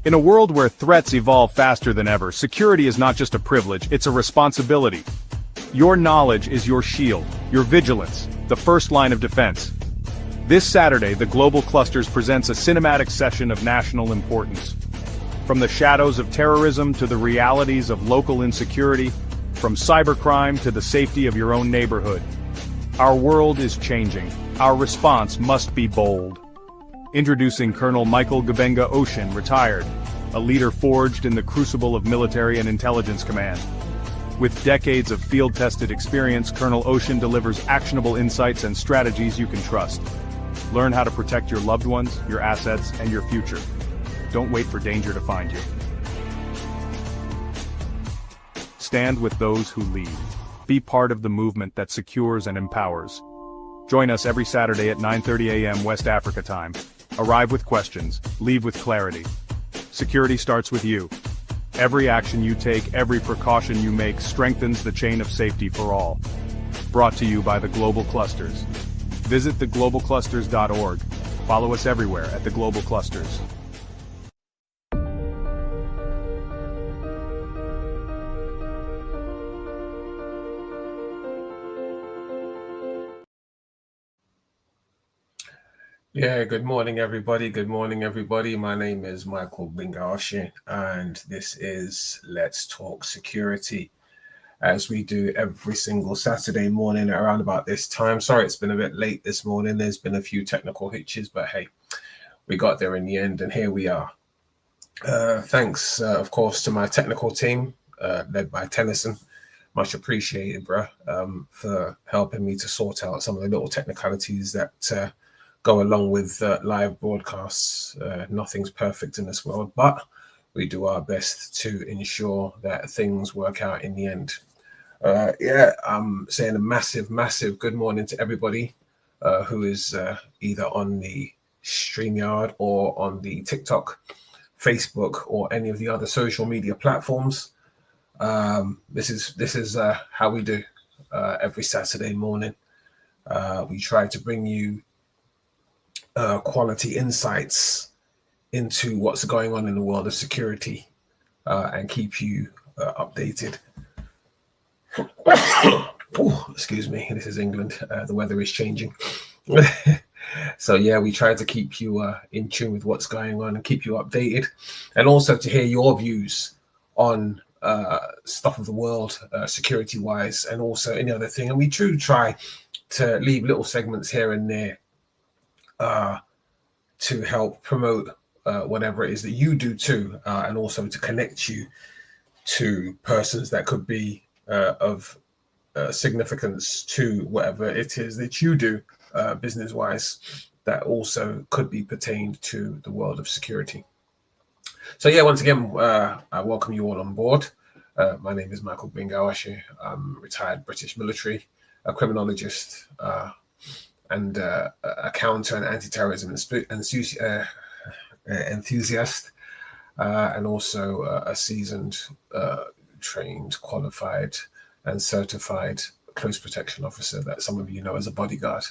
In a world where threats evolve faster than ever, security is not just a privilege, it's a responsibility. Your knowledge is your shield, your vigilance, the first line of defense. This Saturday, the Global Clusters presents a cinematic session of national importance. From the shadows of terrorism to the realities of local insecurity, from cybercrime to the safety of your own neighborhood. Our world is changing. Our response must be bold. Introducing Colonel Michael Gbenga Oshin, retired, a leader forged in the crucible of military and intelligence command. With decades of field-tested experience, Colonel Oshin delivers actionable insights and strategies you can trust. Learn how to protect your loved ones, your assets, and your future. Don't wait for danger to find you. Stand with those who lead. Be part of the movement that secures and empowers. Join us every Saturday at 9:30 a.m. West Africa time. Arrive with questions, leave with clarity. Security starts with you. Every action you take, every precaution you make strengthens the chain of safety for all. Brought to you by the Global Clusters. Visit theglobalclusters.org. Follow us everywhere at the Global Clusters. Yeah, good morning, everybody. Good morning, everybody. My name is Michael Gbenga Oshin, and this is Let's Talk Security, as we do every single Saturday morning around about this time. Sorry, it's been a bit late this morning. There's been a few technical hitches, but hey, we got there in the end, and here we are. Thanks, of course, to my technical team, led by Tennyson. Much appreciated, bro, for helping me to sort out some of the little technicalities that go along with live broadcasts. Nothing's perfect in this world, but we do our best to ensure that things work out in the end. I'm saying a massive good morning to everybody who is either on the StreamYard or on the TikTok, Facebook, or any of the other social media platforms. This is how we do every Saturday morning. We try to bring you quality insights into what's going on in the world of security and keep you updated. Oh, excuse me, this is England. The weather is changing. So yeah, we try to keep you in tune with what's going on and keep you updated, and also to hear your views on stuff of the world, security wise, and also any other thing. And we do try to leave little segments here and there to help promote whatever it is that you do too, and also to connect you to persons that could be of significance to whatever it is that you do business-wise, that also could be pertained to the world of security. So yeah, once again, I welcome you all on board. My name is Michael Gbenga Oshin. I'm retired British military, a criminologist, and a counter and anti-terrorism enthusiast, and also a seasoned, trained, qualified, and certified close protection officer that some of you know as a bodyguard.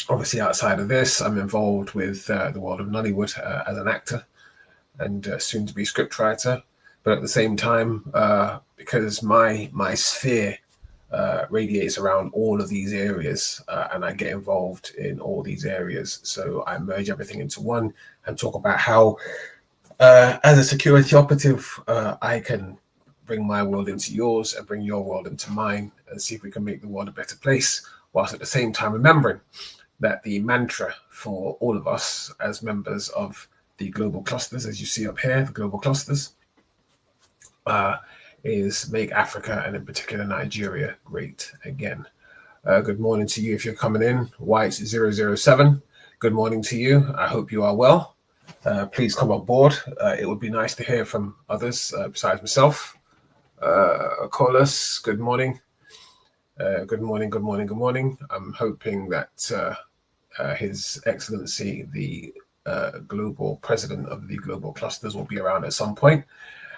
Obviously, outside of this, I'm involved with the world of Nollywood as an actor and soon to be scriptwriter. But at the same time, because my sphere radiates around all of these areas, and I get involved in all these areas. So I merge everything into one and talk about how, as a security operative, I can bring my world into yours and bring your world into mine and see if we can make the world a better place, whilst at the same time remembering that the mantra for all of us as members of the global clusters, as you see up here, the global clusters, is make Africa, and in particular Nigeria, great again. Good morning to you if you're coming in. White007, good morning to you. I hope you are well. Please come on board. It would be nice to hear from others besides myself. Colas, good morning. Good morning. I'm hoping that His Excellency, the global president of the global clusters, will be around at some point,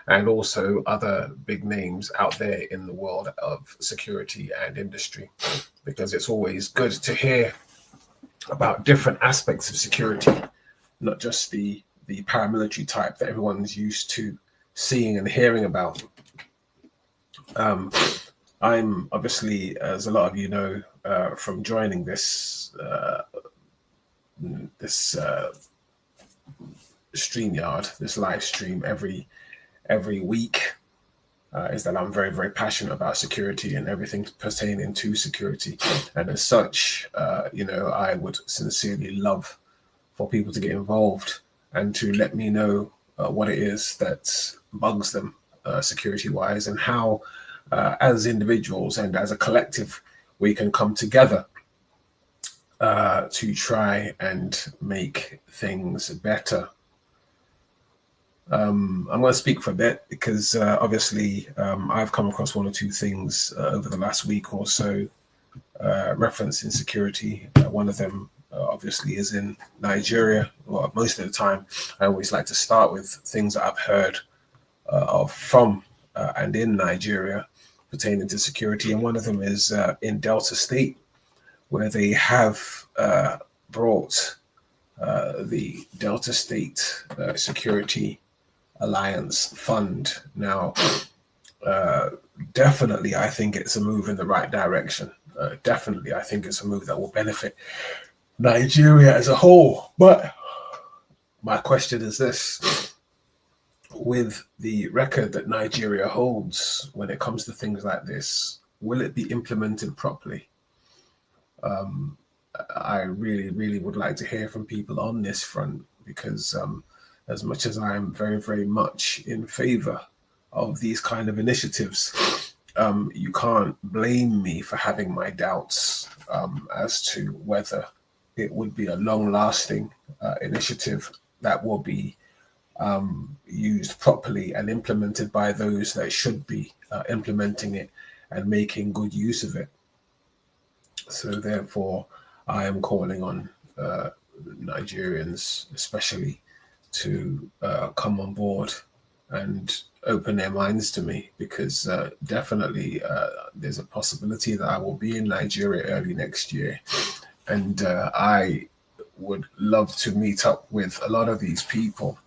and also other big names out there in the world of security and industry, because it's always good to hear about different aspects of security, not just the the paramilitary type that everyone's used to seeing and hearing about. I'm obviously, as a lot of you know, from joining this StreamYard, this live stream every week, is that I'm very, very passionate about security and everything pertaining to security. And as such, I would sincerely love for people to get involved and to let me know what it is that bugs them security-wise, and how, as individuals and as a collective, we can come together to try and make things better. I'm going to speak for a bit because obviously I've come across one or two things over the last week or so referencing security. One of them obviously is in Nigeria. Well, most of the time, I always like to start with things that I've heard of from and in Nigeria pertaining to security. And one of them is in Delta State, where they have brought the Delta State Security Alliance Fund. Now, definitely, I think it's a move in the right direction. Definitely, I think it's a move that will benefit Nigeria as a whole. But my question is this: with the record that Nigeria holds when it comes to things like this, will it be implemented properly? I really, really would like to hear from people on this front, because as much as I am very, very much in favor of these kind of initiatives, you can't blame me for having my doubts as to whether it would be a long-lasting initiative that will be used properly and implemented by those that should be implementing it and making good use of it. So therefore, I am calling on Nigerians especially to come on board and open their minds to me, because definitely there's a possibility that I will be in Nigeria early next year, and I would love to meet up with a lot of these people,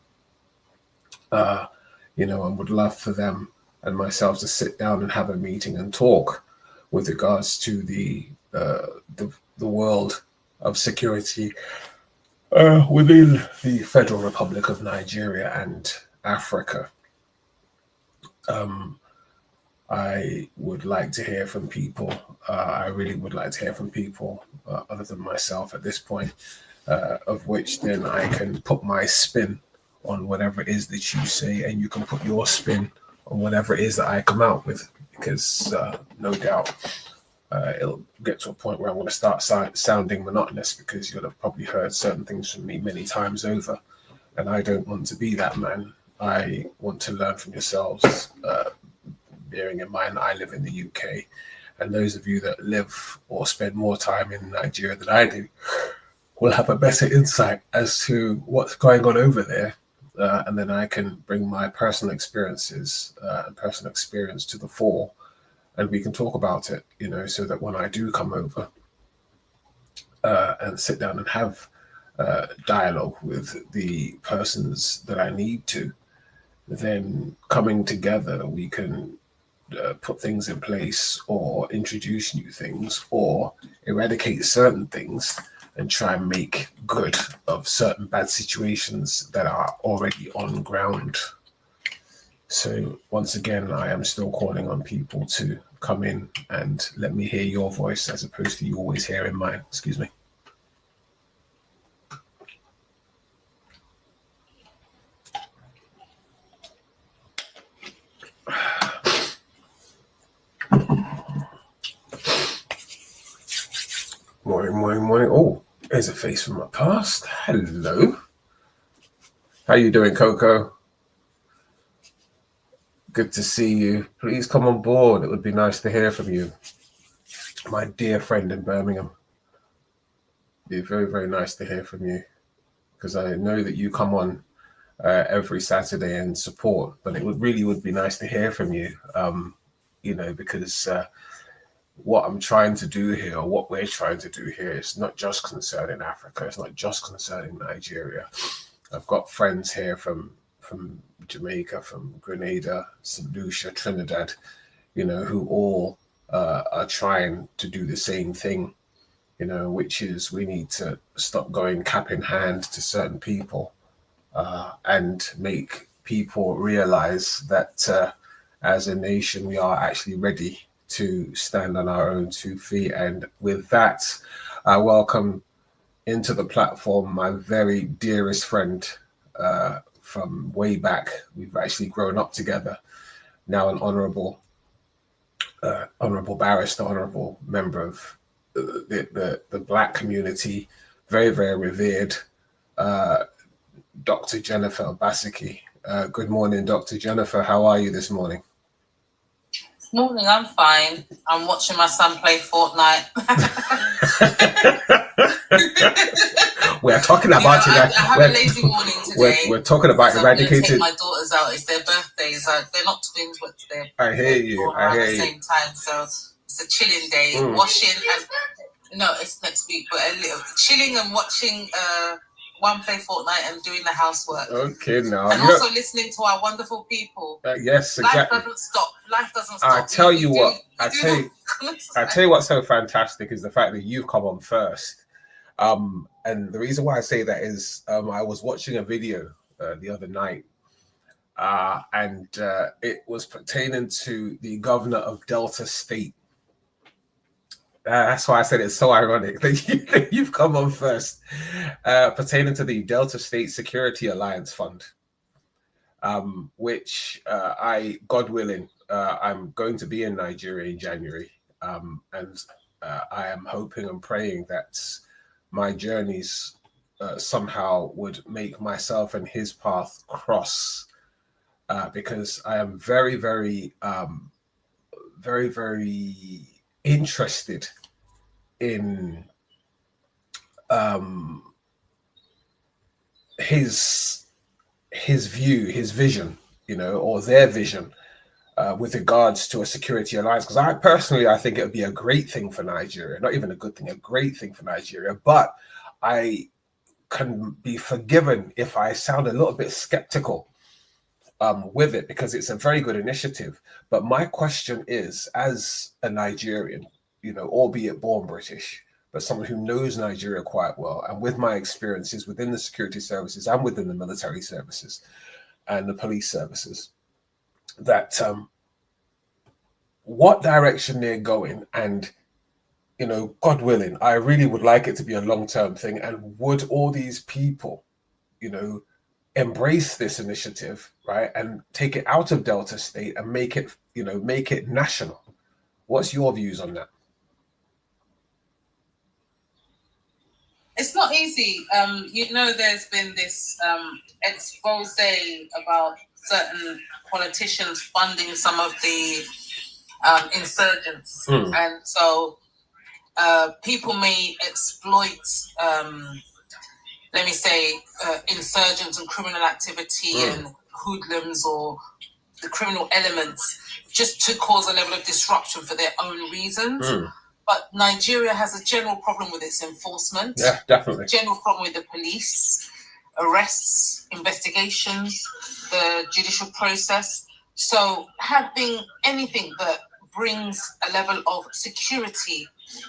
and would love for them and myself to sit down and have a meeting and talk with regards to the world of security within the Federal Republic of Nigeria and Africa. I would like to hear from people. I really would like to hear from people other than myself at this point, of which then I can put my spin on whatever it is that you say, and you can put your spin on whatever it is that I come out with, because no doubt it'll get to a point where I'm going to start sounding monotonous, because you'll have probably heard certain things from me many times over, and I don't want to be that man. I want to learn from yourselves, bearing in mind I live in the UK, and those of you that live or spend more time in Nigeria than I do will have a better insight as to what's going on over there, and then I can bring my personal experiences and personal experience to the fore, and we can talk about it, so that when I do come over and sit down and have dialogue with the persons that I need to, then coming together, we can put things in place or introduce new things or eradicate certain things and try and make good of certain bad situations that are already on ground. So once again, I am still calling on people to come in and let me hear your voice, as opposed to you always hearing mine. Excuse me. Morning. Oh, there's a face from my past. Hello. How you doing, Coco? Good to see you. Please come on board. It would be nice to hear from you. My dear friend in Birmingham. It'd be very, very nice to hear from you, because I know that you come on every Saturday and support, but it would be nice to hear from you, because what I'm trying to do here, or what we're trying to do here, is not just concerning Africa. It's not just concerning Nigeria. I've got friends here from Jamaica, from Grenada, St. Lucia, Trinidad, who all are trying to do the same thing, which is we need to stop going cap in hand to certain people and make people realize that as a nation, we are actually ready to stand on our own 2 feet. And with that, I welcome into the platform my very dearest friend from way back. We've actually grown up together. Now an honorable barrister, honorable member of the Black community, very, very revered, Dr. Jennifer Obaseki. Good morning, Dr. Jennifer. How are you this morning? Morning, I'm fine. I'm watching my son play Fortnite. We're talking about I have a lazy morning today. We're talking about eradicating. Take my daughters out. It's their birthdays. They're not twins, but I hear you. At the same time, so it's a chilling day. Washing and no, it's next week, but a little chilling and watching. One play Fortnite and doing the housework. Okay, now. And also listening to our wonderful people. Yes, exactly. Life doesn't stop. Life doesn't stop. I tell you what's so fantastic is the fact that you've come on first. And the reason why I say that is I was watching a video the other night and it was pertaining to the governor of Delta State. That's why I said it's so ironic that you've come on first, pertaining to the Delta State Security Alliance Fund, which God willing, I'm going to be in Nigeria in January. And I am hoping and praying that my journeys somehow would make myself and his path cross, because I am very, very, very, very interested in his view, his vision, or their vision with regards to a security alliance. Because I think it would be a great thing for Nigeria, not even a good thing, a great thing for Nigeria. But I can be forgiven if I sound a little bit skeptical with it, because it's a very good initiative. But my question is, as a Nigerian, albeit born British, but someone who knows Nigeria quite well, and with my experiences within the security services and within the military services and the police services, that what direction they're going, and God willing, I really would like it to be a long-term thing. And would all these people, embrace this initiative, right, and take it out of Delta State and make it national? What's your views on that? It's not easy. There's been this expose about certain politicians funding some of the insurgents. And so people may exploit, insurgents and criminal activity and hoodlums or the criminal elements just to cause a level of disruption for their own reasons. But Nigeria has a general problem with its enforcement. Yeah, definitely. General problem with the police, arrests, investigations, the judicial process. So having anything that brings a level of security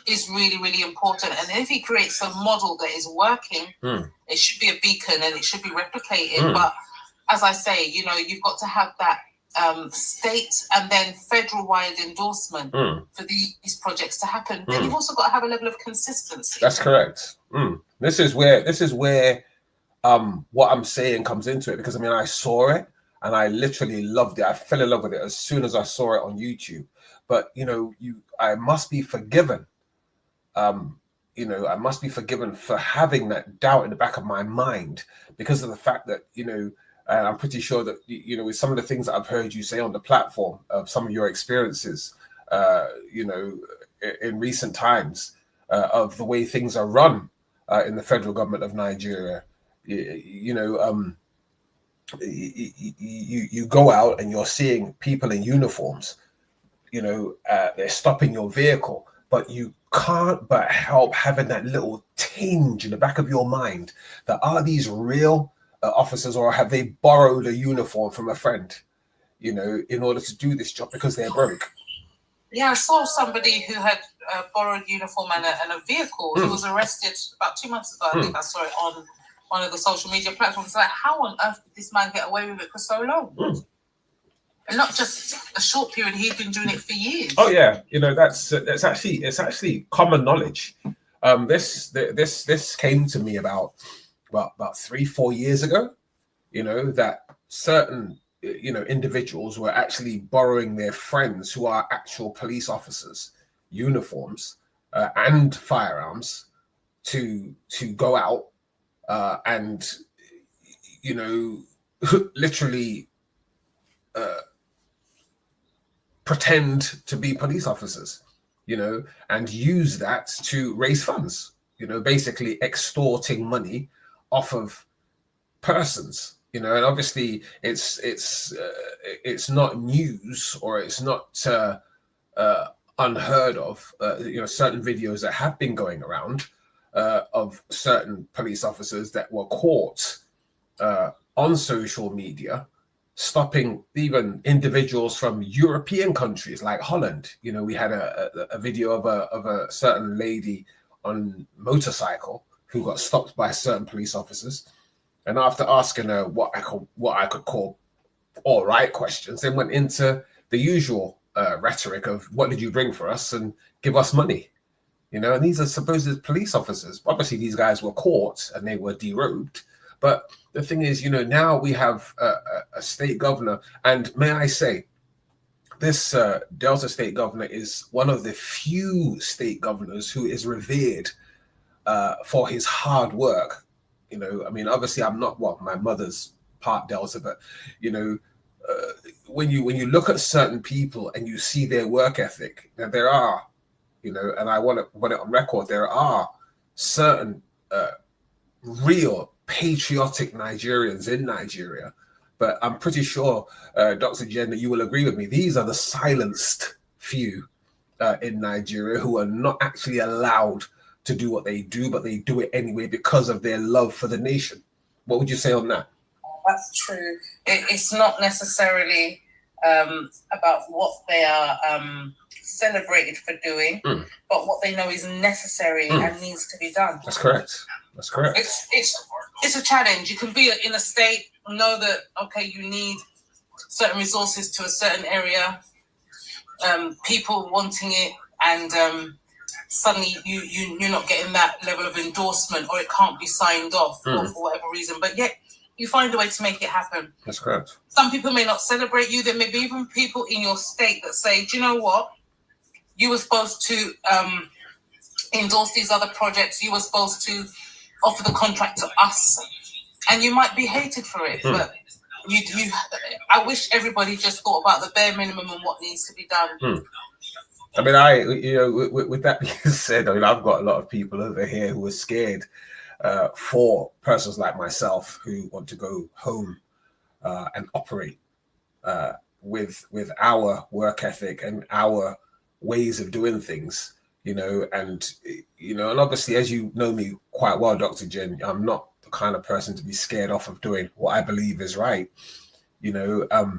is really, really important. And if he creates a model that is working, it should be a beacon and it should be replicated. But as I say, you've got to have that state and then federal-wide endorsement for these projects to happen. Then you've also got to have a level of consistency. That's correct. This is where what I'm saying comes into it, because I saw it and I literally loved it. I fell in love with it as soon as I saw it on YouTube. But I must be forgiven. I must be forgiven for having that doubt in the back of my mind, because of the fact that and I'm pretty sure that, with some of the things that I've heard you say on the platform, of some of your experiences, in recent times, of the way things are run in the federal government of Nigeria, you go out and you're seeing people in uniforms, they're stopping your vehicle, but you can't but help having that little tinge in the back of your mind that, are these real? officers, or have they borrowed a uniform from a friend, you know, in order to do this job because they're broke? Yeah, I saw somebody who had borrowed uniform and a vehicle. He was arrested about 2 months ago. I think I saw it on one of the social media platforms. Like, how on earth did this man get away with it for so long? And not just a short period; he'd been doing it for years. Oh yeah, you know, it's actually common knowledge. This came to me about 3-4 years ago. You know, that certain individuals were actually borrowing their friends who are actual police officers uniforms and firearms to go out and literally pretend to be police officers, and use that to raise funds, basically extorting money off of persons, and obviously it's not news, or it's not unheard of. Certain videos that have been going around of certain police officers that were caught on social media stopping even individuals from European countries like Holland. We had a video of a certain lady on motorcycle who got stopped by certain police officers, and after asking her what I could call all right questions, they went into the usual rhetoric of, what did you bring for us, and give us money. And these are supposed police officers. Obviously these guys were caught and they were derobed. But the thing is, now we have a state governor, and may I say, this Delta state governor is one of the few state governors who is revered for his hard work. Obviously I'm not, my mother's part Delta, but when you look at certain people and you see their work ethic, now there are, and I want to put it on record, there are certain real patriotic Nigerians in Nigeria, but I'm pretty sure, Dr. Jen, that you will agree with me. These are the silenced few in Nigeria who are not actually allowed to do what they do, but they do it anyway because of their love for the nation. What would you say on that? That's true. It's not necessarily about what they are celebrated for doing, but what they know is necessary and needs to be done. That's correct. That's correct. It's a challenge. You can be in a state, know that, okay, you need certain resources to a certain area, people wanting it, and suddenly you're not getting that level of endorsement, or it can't be signed off for whatever reason, but yet you find a way to make it happen. That's correct. Some people may not celebrate you. There may be even people in your state that say, do you know what? You were supposed to endorse these other projects. You were supposed to offer the contract to us, and you might be hated for it. But I wish everybody just thought about the bare minimum and what needs to be done. With that being said, I've got a lot of people over here who are scared for persons like myself who want to go home and operate with our work ethic and our ways of doing things. And obviously, as you know me quite well, Dr. Jen, I'm not the kind of person to be scared off of doing what I believe is right. I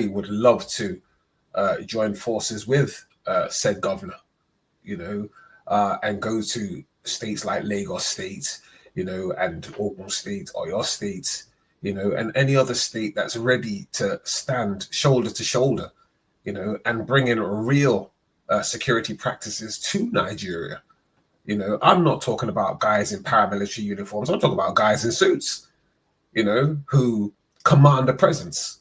would love to join forces with said governor, and go to states like Lagos State, and Ogun State, or your state, and any other state that's ready to stand shoulder to shoulder, and bring in real security practices to Nigeria. I'm not talking about guys in paramilitary uniforms. I'm talking about guys in suits, who command a presence,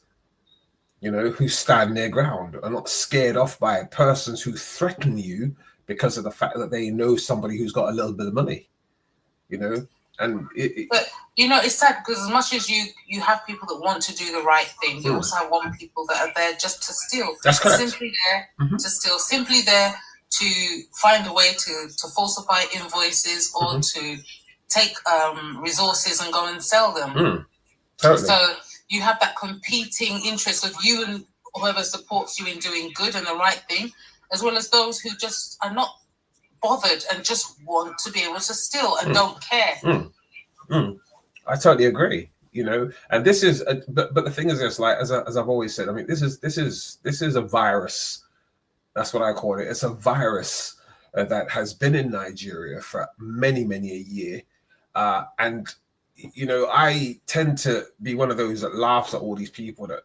who stand their ground, are not scared off by persons who threaten you because of the fact that they know somebody who's got a little bit of money, And but it's sad, because as much as you have people that want to do the right thing, you also have people that are there just to steal. That's correct. Simply there to steal, simply there to find a way to falsify invoices, or to take resources and go and sell them. Totally. So you have that competing interest of you and whoever supports you in doing good and the right thing, as well as those who just are not bothered and just want to be able to steal and don't care. I totally agree. You know, and this is, but the thing is, this, like as I've always said, I mean, this is a virus. That's what I call it. It's a virus that has been in Nigeria for many a year, and you know, I tend to be one of those that laughs at all these people that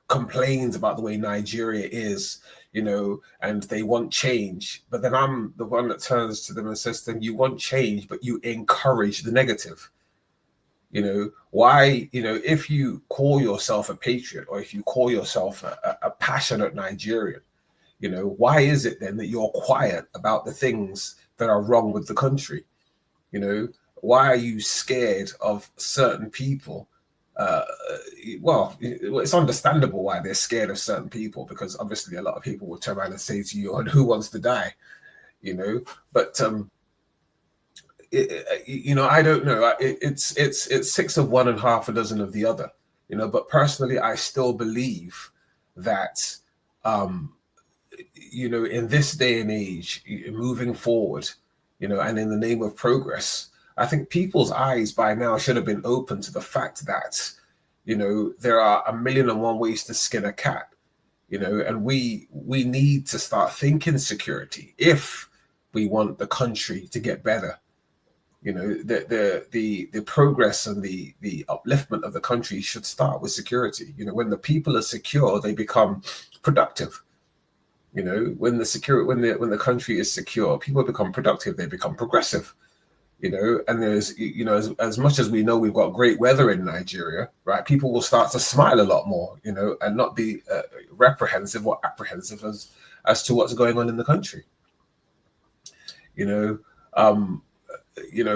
complains about the way Nigeria is, you know, and they want change. But then I'm the one that turns to them and says to them, you want change, but you encourage the negative. You know, why, you know, if you call yourself a patriot or if you call yourself a passionate Nigerian, you know, why is it then that you're quiet about the things that are wrong with the country? You know, why are you scared of certain people? Well, it's understandable why they're scared of certain people, because obviously a lot of people will turn around and say to you, "And who wants to die?" You know, but you know, I don't know. It's six of one and half a dozen of the other. You know, but personally, I still believe that you know, in this day and age, moving forward, you know, and in the name of progress, I think people's eyes by now should have been open to the fact that, you know, there are 1,000,001 ways to skin a cat, you know, and we need to start thinking security if we want the country to get better. You know, the progress and the upliftment of the country should start with security. You know, when the people are secure, they become productive. You know, when the country is secure, people become productive. They become progressive. You know, and there's, you know, as much as we know we've got great weather in Nigeria, right? People will start to smile a lot more, you know, and not be reprehensive or apprehensive as to what's going on in the country. You know,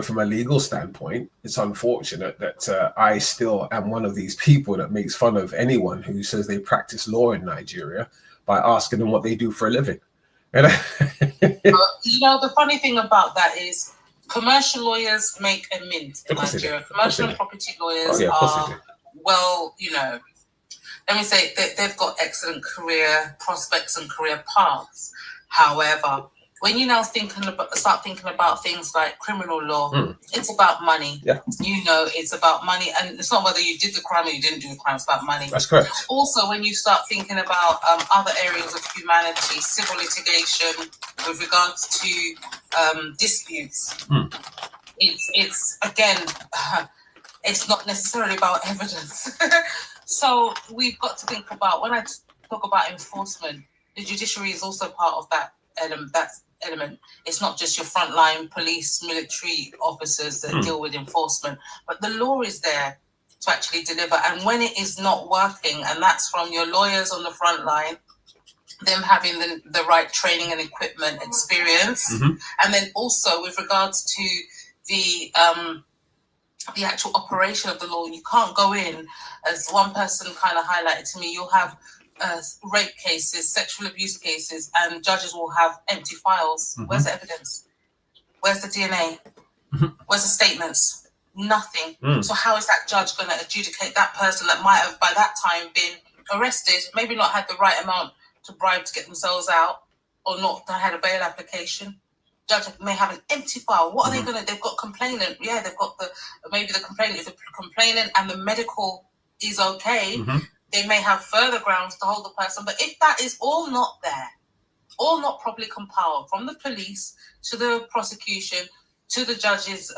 from a legal standpoint, it's unfortunate that I still am one of these people that makes fun of anyone who says they practice law in Nigeria by asking them what they do for a living. And you know, the funny thing about that is commercial lawyers make a mint in Nigeria. Commercial and property lawyers are, well, you know, let me say they've got excellent career prospects and career paths. However, when you now start thinking about things like criminal law, it's about money. Yeah. You know, it's about money, and it's not whether you did the crime or you didn't do the crime. It's about money. That's correct. Also, when you start thinking about other areas of humanity, civil litigation with regards to disputes, it's again, it's not necessarily about evidence. So we've got to think about, when I talk about enforcement, the judiciary is also part of that element. It's not just your frontline police, military officers that deal with enforcement, but the law is there to actually deliver. And when it is not working, and that's from your lawyers on the front line, them having the right training and equipment, experience, and then also with regards to the actual operation of the law, you can't go in, as one person kind of highlighted to me, you'll have rape cases, sexual abuse cases, and judges will have empty files. Where's the evidence? Where's the DNA? Where's the statements? Nothing. So how is that judge going to adjudicate that person that might have by that time been arrested, maybe not had the right amount to bribe to get themselves out, or not had a bail application? Judge may have an empty file. What are they going to? They've got complainant. Yeah, they've got maybe the complainant. If the complainant and the medical is okay, they may have further grounds to hold the person. But if that is all not there, all not properly compiled from the police to the prosecution to the judge's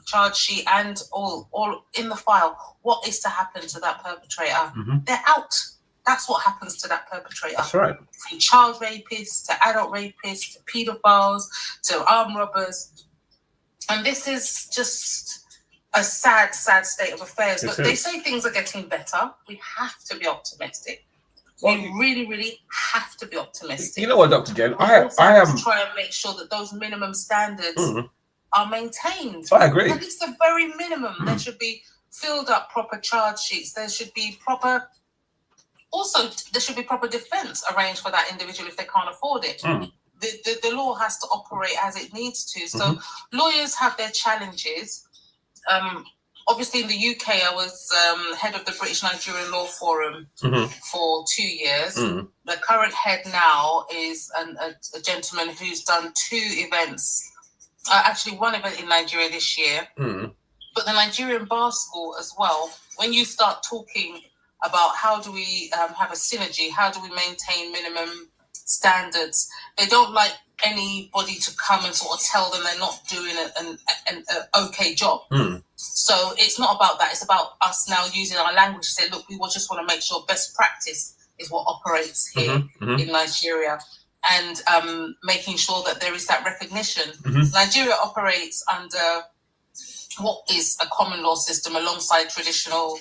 charge sheet and all in the file, what is to happen to that perpetrator? They're out. That's what happens to that perpetrator. That's right. From child rapists to adult rapists to pedophiles to armed robbers. And this is just a sad state of affairs. But they say things are getting better. We have to be optimistic. We really have to be optimistic. You know what, Dr. Jen? I am to try and make sure that those minimum standards are maintained. I agree. At least the very minimum. There should be filled up proper charge sheets. There should be proper. Also, there should be proper defense arranged for that individual if they can't afford it. The law has to operate as it needs to. So lawyers have their challenges. Obviously, in the UK, I was head of the British Nigerian Law Forum for 2 years. The current head now is a gentleman who's done 2 events. Actually, one event in Nigeria this year. But the Nigerian bar school as well, when you start talking about how do we have a synergy, how do we maintain minimum standards, they don't like anybody to come and sort of tell them they're not doing an okay job. So it's not about that. It's about us now using our language to say, look, we just want to make sure best practice is what operates here in Nigeria, and making sure that there is that recognition. Nigeria operates under what is a common law system alongside traditional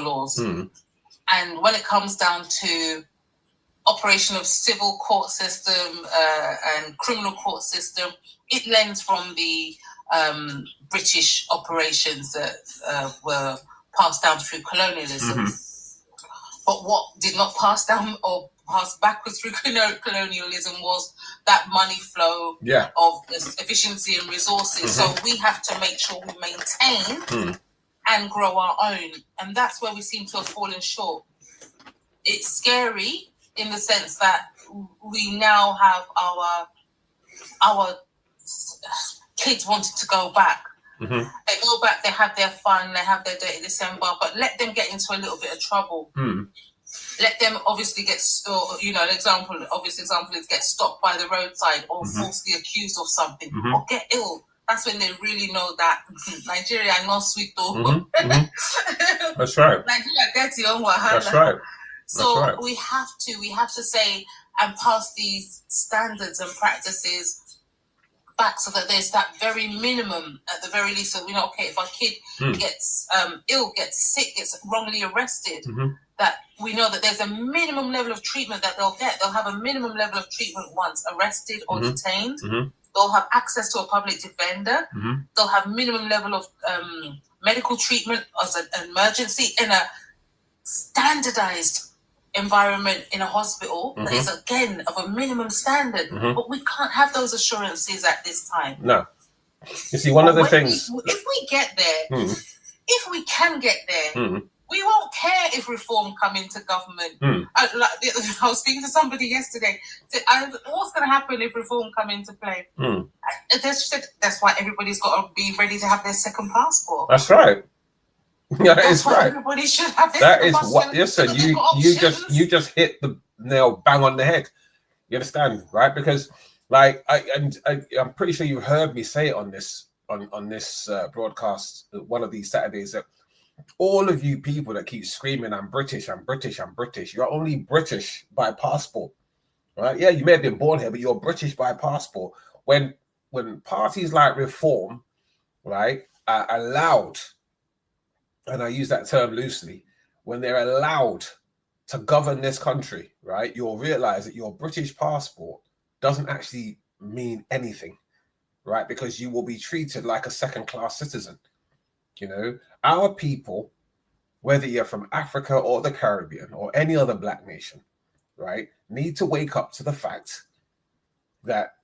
laws. And when it comes down to operation of civil court system and criminal court system, it lends from the British operations that were passed down through colonialism. But what did not pass down or pass backwards through colonialism was that money flow of efficiency and resources. So we have to make sure we maintain and grow our own. And that's where we seem to have fallen short. It's scary in the sense that we now have our kids wanting to go back. They go back, they have their fun, they have their dirty December, but let them get into a little bit of trouble. Let them obviously get, obvious example is get stopped by the roadside or falsely accused of something or get ill. That's when they really know that Nigeria no sweet though. That's right. Nigeria dirty on wahala. That's right. So we have to say and pass these standards and practices back so that there's that very minimum at the very least. So we know, okay, if our kid gets ill, gets sick, gets wrongly arrested, that we know that there's a minimum level of treatment that they'll get. They'll have a minimum level of treatment once arrested or detained. They'll have access to a public defender. They'll have minimum level of medical treatment as an emergency in a standardized environment in a hospital that is again of a minimum standard, but we can't have those assurances at this time. No, you see, one of the things, if we get there, if we can get there, we won't care if reform come into government. I was speaking to somebody yesterday. What's going to happen if reform come into play? That's why everybody's got to be ready to have their second passport. That's right. Yeah, that is right. Everybody should have this. That is what. Listen, you just hit the nail bang on the head. You understand, right? Because, like, I'm pretty sure you heard me say it on this broadcast one of these Saturdays that all of you people that keep screaming, "I'm British, I'm British, I'm British," you're only British by passport, right? Yeah, you may have been born here, but you're British by passport. When parties like Reform, right, are allowed. And I use that term loosely, when they're allowed to govern this country, right, you'll realize that your British passport doesn't actually mean anything, right? Because you will be treated like a second-class citizen. You know, our people, whether you're from Africa or the Caribbean or any other black nation, right, need to wake up to the fact that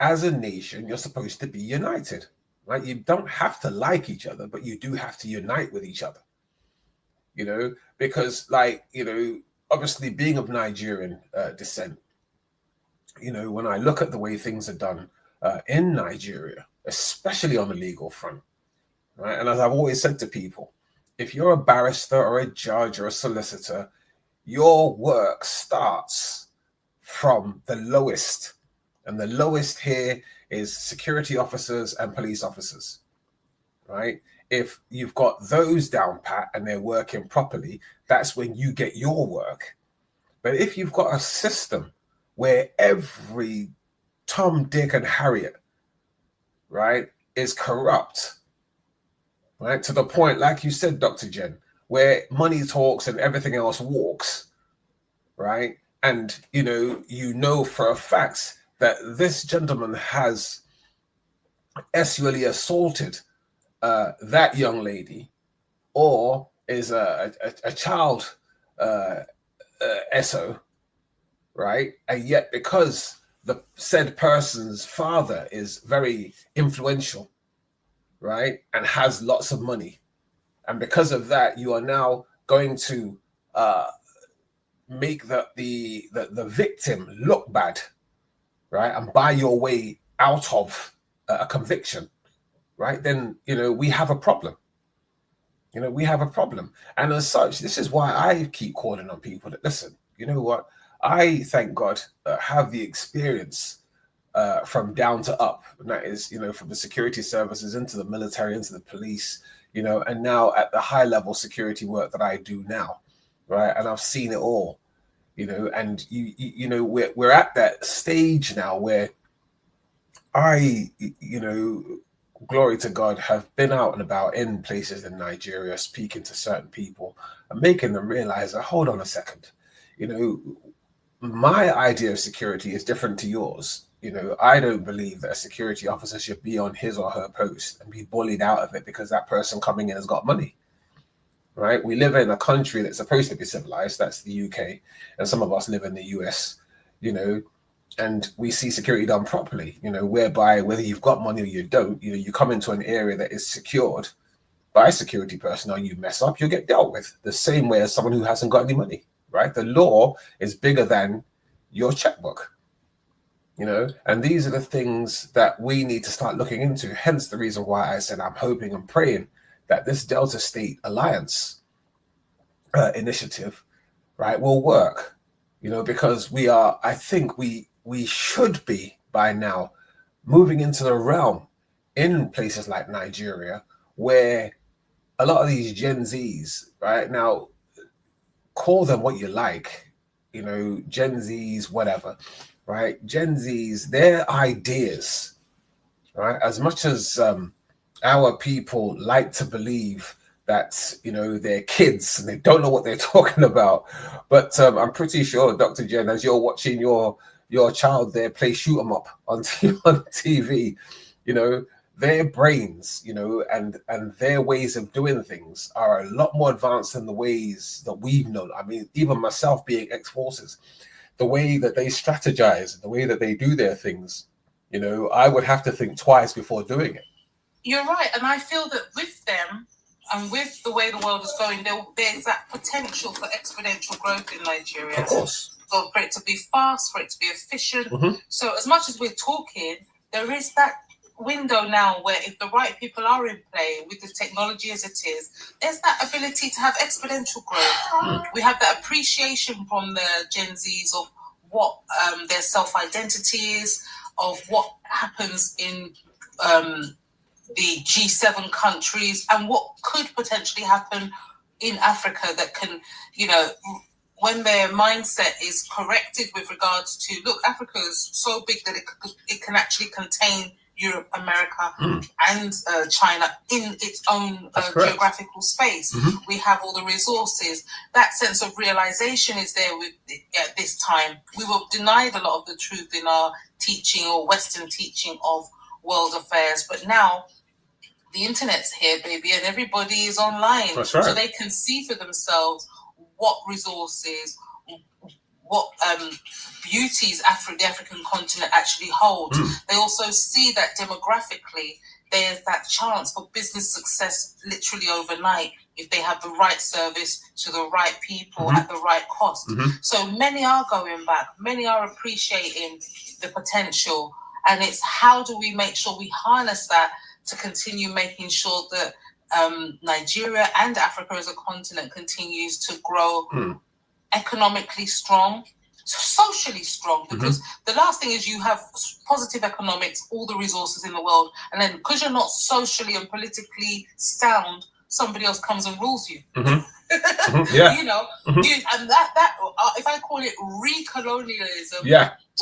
as a nation, you're supposed to be united. Right? You don't have to like each other, but you do have to unite with each other, you know, because, like, you know, obviously being of Nigerian descent, you know, when I look at the way things are done in Nigeria, especially on the legal front, right? And as I've always said to people, if you're a barrister or a judge or a solicitor, your work starts from the lowest, and the lowest here is security officers and police officers, right? If you've got those down pat and they're working properly, that's when you get your work. But if you've got a system where every Tom, Dick, and Harriet, right, is corrupt, right, to the point, like you said, Dr. Jen, where money talks and everything else walks, right? And, you know for a fact that this gentleman has sexually assaulted that young lady, or is a child SO, right? And yet, because the said person's father is very influential, right, and has lots of money, and because of that, you are now going to make the victim look bad, right, and buy your way out of a conviction, right, then, we have a problem. We have a problem. And as such, this is why I keep calling on people that, listen, you know what? I, thank God, have the experience from down to up. And that is, from the security services into the military, into the police, and now at the high level security work that I do now, right? And I've seen it all, and we're at that stage now where I, glory to God, have been out and about in places in Nigeria, speaking to certain people and making them realize that, hold on a second, my idea of security is different to yours. I don't believe that a security officer should be on his or her post and be bullied out of it because that person coming in has got money, right? We live in a country that's supposed to be civilized, that's the UK, and some of us live in the US, and we see security done properly, whereby whether you've got money or you don't, you come into an area that is secured by security personnel, you mess up, you'll get dealt with the same way as someone who hasn't got any money, right? The law is bigger than your checkbook, and these are the things that we need to start looking into. Hence the reason why I said I'm hoping and praying that this Delta State Alliance initiative, right, will work, because I think we should be by now moving into the realm in places like Nigeria where a lot of these Gen Zs, right, now call them what you like, Gen Zs, whatever, right? Gen Zs, their ideas, right? As much as our people like to believe that, they're kids and they don't know what they're talking about. But I'm pretty sure, Dr. Jen, as you're watching your child there play shoot 'em up on TV, their brains, and their ways of doing things are a lot more advanced than the ways that we've known. I mean, even myself being ex-forces, the way that they strategize, the way that they do their things, I would have to think twice before doing it. You're right. And I feel that with them and with the way the world is going, there's that potential for exponential growth in Nigeria. Of course. So for it to be fast, for it to be efficient. Mm-hmm. So as much as we're talking, there is that window now where if the right people are in play with the technology as it is, there's that ability to have exponential growth. We have that appreciation from the Gen Zs of what their self-identity is, of what happens in the G7 countries and what could potentially happen in Africa that can, when their mindset is corrected with regards to, look, Africa is so big that it can actually contain Europe, America, and China in its own geographical space. Mm-hmm. We have all the resources. That sense of realization is there at this time. We were denied a lot of the truth in our teaching or Western teaching of world affairs, but now the internet's here, baby, and everybody is online. That's right. So they can see for themselves what resources, what beauties the African continent actually holds. They also see that demographically there's that chance for business success literally overnight if they have the right service to the right people at the right cost. So many are going back, many are appreciating the potential, and it's how do we make sure we harness that to continue making sure that Nigeria and Africa as a continent continues to grow economically strong, socially strong, because the last thing is you have positive economics, all the resources in the world, and then because you're not socially and politically sound, somebody else comes and rules you. Yeah. And that if I call it recolonialism,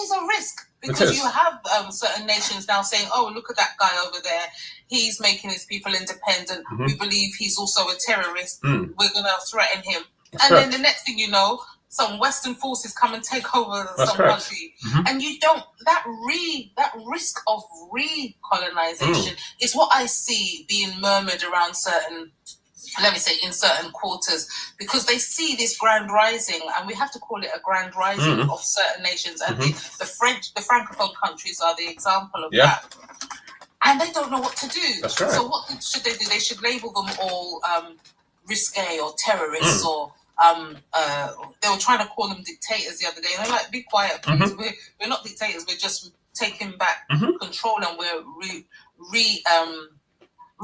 is a risk, because you have certain nations now saying, oh, look at that guy over there, he's making his people independent, we believe he's also a terrorist, we're going to threaten him. Then the next thing you know, some Western forces come and take over some country, and you don't. That risk of recolonization is what I see being murmured around certain, let me say, in certain quarters, because they see this grand rising, and we have to call it a grand rising of certain nations, and the Francophone countries are the example of that. And they don't know what to do. That's right. So what should they do? They should label them all risque or terrorists or. They were trying to call them dictators the other day, and they're like, be quiet, please. We're not dictators, we're just taking back control, and we're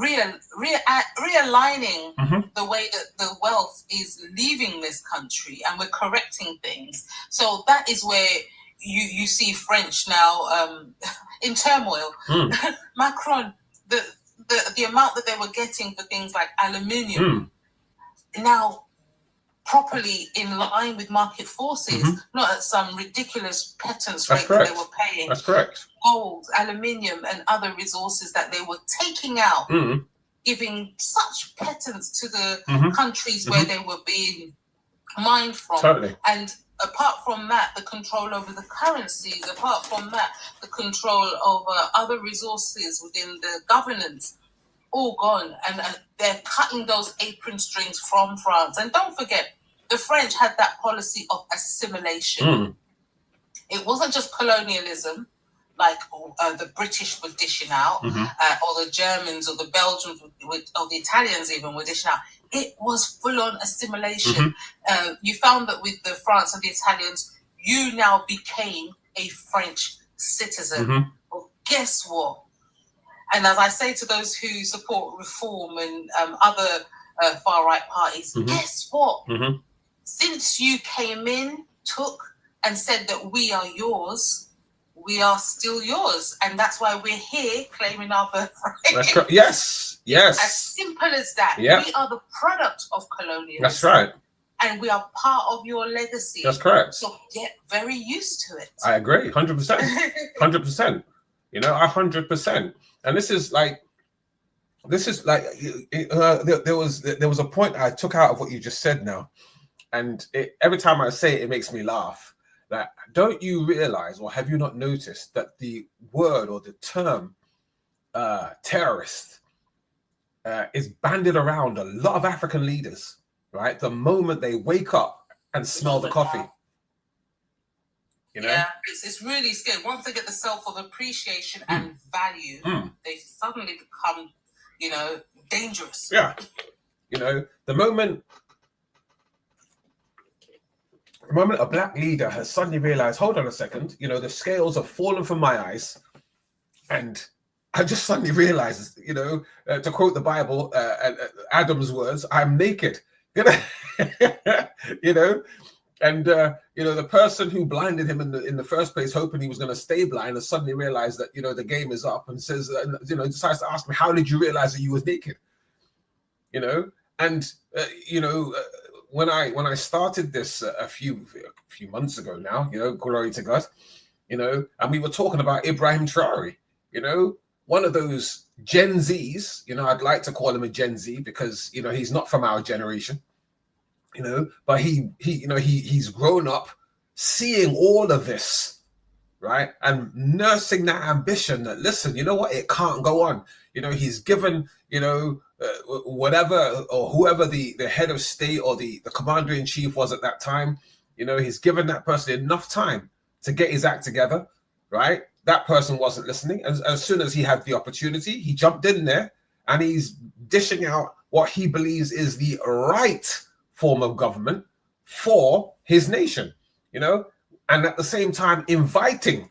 realigning Mhm. the way that the wealth is leaving this country, and we're correcting things. So that is where you see French now in turmoil. Macron, the amount that they were getting for things like aluminium, now properly in line with market forces, not at some ridiculous pittance rate that they were paying. That's correct. Gold, aluminium, and other resources that they were taking out, giving such pittance to the countries where they were being mined from. Totally. And apart from that, the control over the currencies, apart from that, the control over other resources within the governance, all gone. And they're cutting those apron strings from France. And don't forget, the French had that policy of assimilation. It wasn't just colonialism, like the British were dishing out, or the Germans or the Belgians or the Italians even were dishing out. It was full-on assimilation. You found that with the France and the Italians, you now became a French citizen. Well, guess what? And as I say to those who support reform and other far-right parties, guess what? Since you came in, took, and said that we are yours, we are still yours. And that's why we're here claiming our birthright. That's correct. Yes. As simple as that. Yeah. We are the product of colonialism. That's right. And we are part of your legacy. That's correct. So get very used to it. I agree. 100%. 100%. You know, 100%. And this is like, there was a point I took out of what you just said now. And every time I say it, it makes me laugh. That don't you realize, or have you not noticed, that the word or the term terrorist is bandied around a lot of African leaders, right? The moment they wake up and smell the coffee. You know? Yeah, it's really scary. Once they get the self of appreciation and value, they suddenly become, dangerous. Yeah. You know, the moment a black leader has suddenly realized, hold on a second, the scales have fallen from my eyes, and I just suddenly realized, to quote the Bible, Adam's words, I'm naked. And the person who blinded him in the first place, hoping he was going to stay blind, has suddenly realized that the game is up, and says, decides to ask me, how did you realize that you was naked? When I started this a few months ago now, glory to God, and we were talking about Ibrahim Traore, one of those Gen Zs, I'd like to call him a Gen Z because, he's not from our generation, but he's grown up seeing all of this, right? And nursing that ambition that, listen, you know what? It can't go on. He's given, whatever or whoever the head of state or the commander-in-chief was at that time, he's given that person enough time to get his act together, right? That person wasn't listening. As soon as he had the opportunity, he jumped in there and he's dishing out what he believes is the right form of government for his nation, and at the same time inviting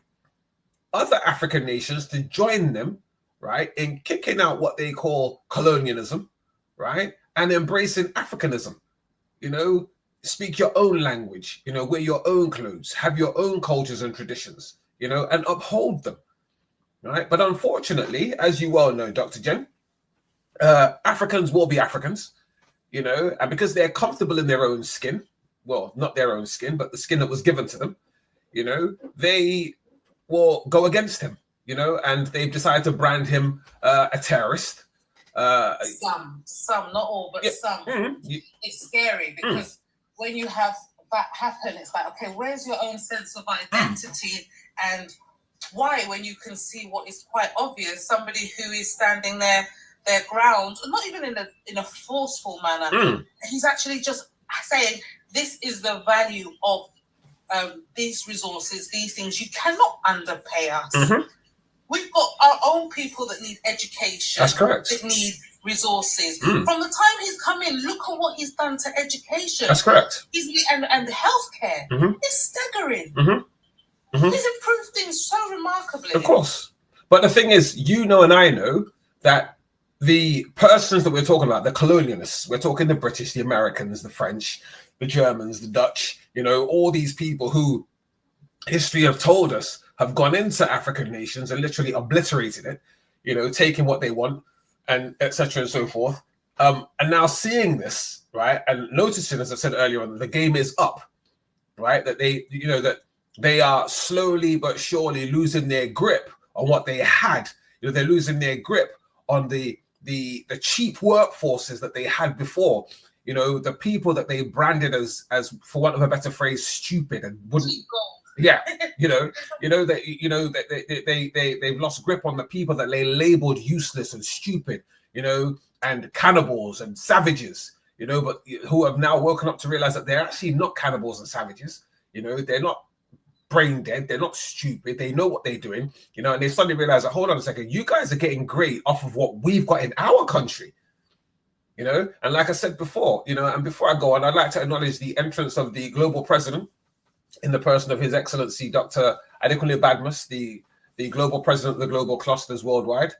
other African nations to join them, right, in kicking out what they call colonialism, right, and embracing Africanism. Speak your own language, wear your own clothes, have your own cultures and traditions, and uphold them, right? But unfortunately, as you well know, Dr. Jen, Africans will be Africans, and because they're comfortable in their own skin, well, not their own skin, but the skin that was given to them, they will go against him, and they've decided to brand him a terrorist. Some, not all, but some. It's scary because when you have that happen, it's like, okay, where's your own sense of identity and why, when you can see what is quite obvious, somebody who is standing their ground, not even in a forceful manner, he's actually just saying, this is the value of these resources, these things. You cannot underpay us. We've got our own people that need education. That's correct. That need resources. From the time he's come in, look at what he's done to education. That's correct. And healthcare. It's staggering. He's improved things so remarkably. Of course. But the thing is, and I know that, the persons that we're talking about, the colonialists, we're talking the British, the Americans, the French, the Germans, the Dutch, all these people who history have told us have gone into African nations and literally obliterated it, taking what they want and etc. and so forth. And now seeing this, right, and noticing, as I said earlier on, the game is up, right, that they are slowly but surely losing their grip on what they had. They're losing their grip on the cheap workforces that they had before. The people that they branded as for want of a better phrase, stupid and wouldn't. Yeah, they've lost grip on the people that they labeled useless and stupid, and cannibals and savages, but who have now woken up to realize that they're actually not cannibals and savages. They're not brain dead, they're not stupid, they know what they're doing, and they suddenly realize that, hold on a second, you guys are getting great off of what we've got in our country. And like I said before, and before I go on, I'd like to acknowledge the entrance of the global president in the person of His Excellency Dr. Adekunle Badmus, the global president of the global clusters worldwide.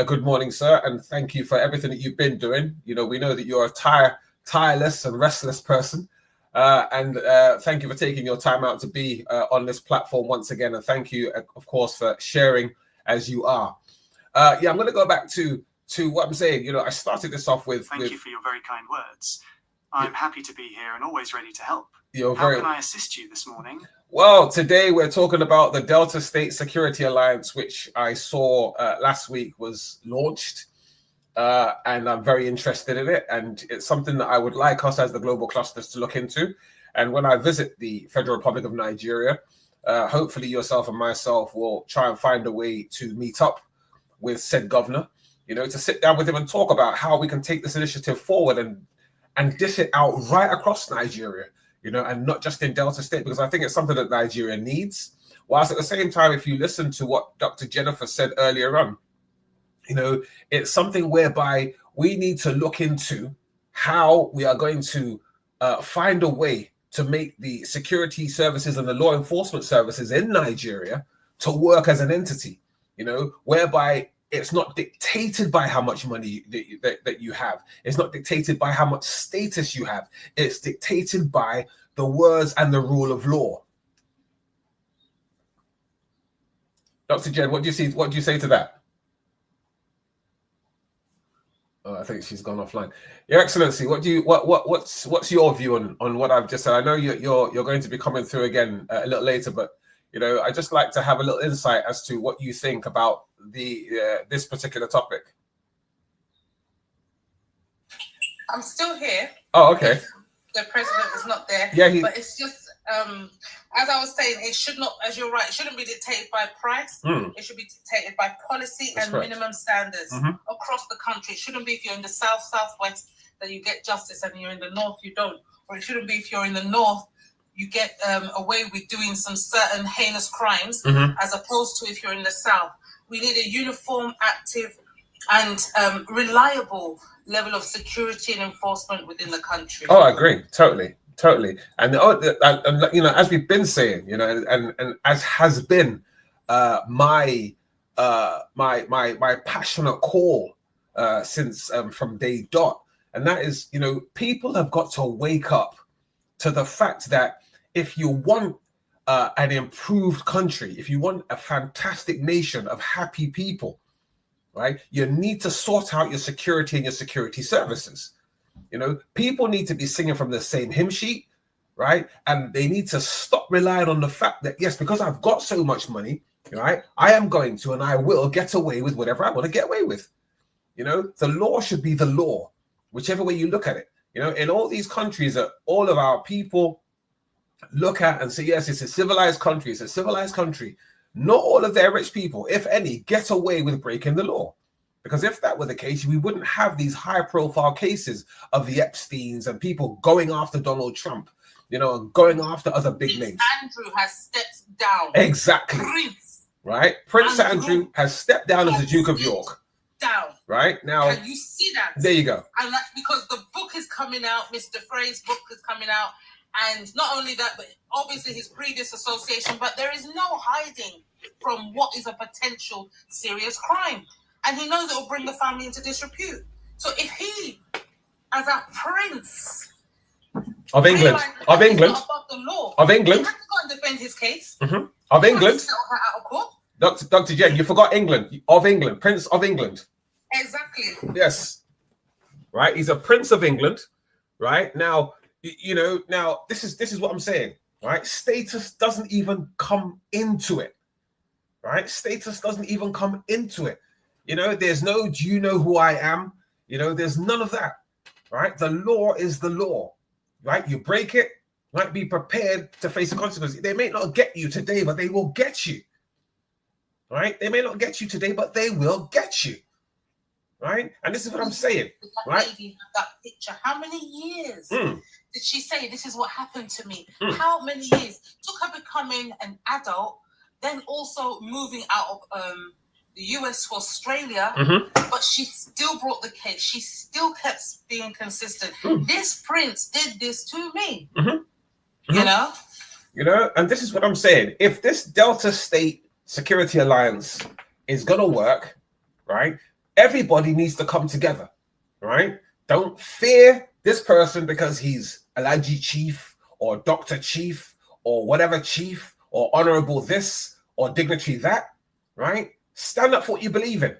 Good morning, sir, and thank you for everything that you've been doing. We know that you're a tireless and restless person, and thank you for taking your time out to be on this platform once again, and thank you, of course, for sharing as you are. I'm going to go back to what I'm saying. I started this off with... Thank you for your very kind words. I'm happy to be here and always ready to help. How can I assist you this morning? Well, today we're talking about the Delta State Security Alliance, which I saw last week was launched, and I'm very interested in it. And it's something that I would like us as the global clusters to look into. And when I visit the Federal Republic of Nigeria, hopefully yourself and myself will try and find a way to meet up with said governor, to sit down with him and talk about how we can take this initiative forward and dish it out right across Nigeria. And not just in Delta State, because I think it's something that Nigeria needs. Whilst at the same time, if you listen to what Dr. Jennifer said earlier on, it's something whereby we need to look into how we are going to find a way to make the security services and the law enforcement services in Nigeria to work as an entity, whereby it's not dictated by how much money that you have. It's not dictated by how much status you have. It's dictated by the words and the rule of law. Dr. Jed, what do you see? What do you say to that? Oh, I think she's gone offline. Your Excellency, what's your view on what I've just said? I know you're going to be coming through again a little later, but I just like to have a little insight as to what you think about this particular topic. I'm still here. Oh, okay. The president is not there. Yeah, but it's just as I was saying, it should not, as you're right, it shouldn't be dictated by price. It should be dictated by policy. That's and correct. Minimum standards across the country. It shouldn't be if you're in the southwest that you get justice, and you're in the north you don't. Or it shouldn't be if you're in the north you get away with doing some certain heinous crimes, as opposed to if you're in the south. We need a uniform, active, and reliable level of security and enforcement within the country. Oh, I agree, totally. And as we've been saying, and as has been my passionate call since from day dot, and that is, people have got to wake up to the fact that if you want an improved country, if you want a fantastic nation of happy people, right, you need to sort out your security and your security services. People need to be singing from the same hymn sheet, right? And they need to stop relying on the fact that, yes, because I've got so much money, right, I am going to and I will get away with whatever I want to get away with. The law should be the law, whichever way you look at it. In all these countries that all of our people look at and say, yes, it's a civilized country, it's a civilized country. Not all of their rich people, if any, get away with breaking the law. Because if that were the case, we wouldn't have these high-profile cases of the Epsteins and people going after Donald Trump, and going after other big names. Andrew has stepped down. Exactly. Right? Prince Andrew has stepped down as the Duke of York. Down. Right? Now, can you see that? There you go. And that's because the book is coming out, Mr. Frey's book is coming out. And not only that, but obviously his previous association, but there is no hiding from what is a potential serious crime. and he knows it will bring the family into disrepute. So if he, as a prince of England, of England, above the law, of England, he has to go and defend his case. Of England, out of court. Dr. Jen, you forgot England, of England, Prince of England. Exactly. Yes, right. He's a Prince of England, right? Now, now this is what I'm saying, right? Status doesn't even come into it, right? Status doesn't even come into it. There's no, do you know who I am? There's none of that, right? The law is the law, right? You break it, right? Be prepared to face the consequences. They may not get you today, but they will get you, right? They may not get you today, but they will get you, right? And this is what I'm saying, right? Lady, that picture. How many years did she say this is what happened to me? How many years took her becoming an adult, then also moving out of the US to Australia, but she still brought the case. She still kept being consistent. This prince did this to me. You know, and this is what I'm saying. If this Delta State Security Alliance is gonna work, right? Everybody needs to come together, right? Don't fear this person because he's Alhaji Chief or Dr. Chief or whatever chief or honorable this or dignitary that, right? Stand up for what you believe in,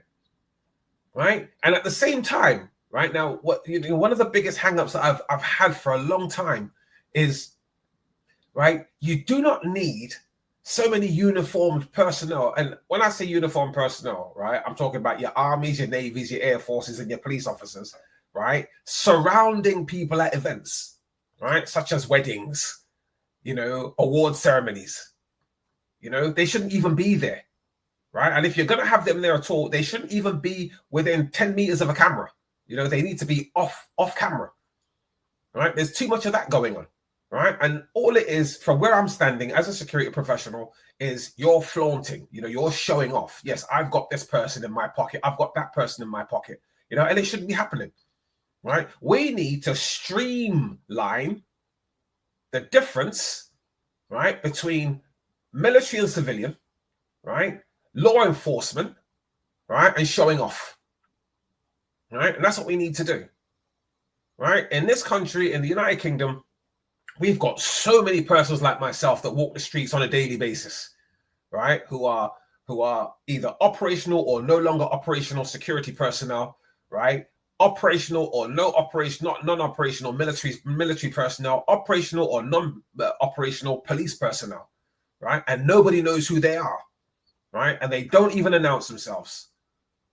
right? And at the same time, right now, one of the biggest hangups that I've had for a long time is, right, you do not need so many uniformed personnel. And when I say uniformed personnel, right, I'm talking about your armies, your navies, your air forces, and your police officers, right, surrounding people at events, right, such as weddings, award ceremonies. They shouldn't even be there, right? And if you're going to have them there at all, they shouldn't even be within 10 meters of a camera. They need to be off camera, right? There's too much of that going on. Right. And all it is, from where I'm standing as a security professional, is you're flaunting, you're showing off. Yes, I've got this person in my pocket. I've got that person in my pocket, and it shouldn't be happening. Right. We need to streamline the difference, right, between military and civilian, right, law enforcement, right, and showing off. Right. And that's what we need to do. Right. In this country, in the United Kingdom, we've got so many persons like myself that walk the streets on a daily basis, right? Who are either operational or no longer operational security personnel, right? Operational or non-operational military personnel, operational or non-operational police personnel, right? And nobody knows who they are, right? And they don't even announce themselves,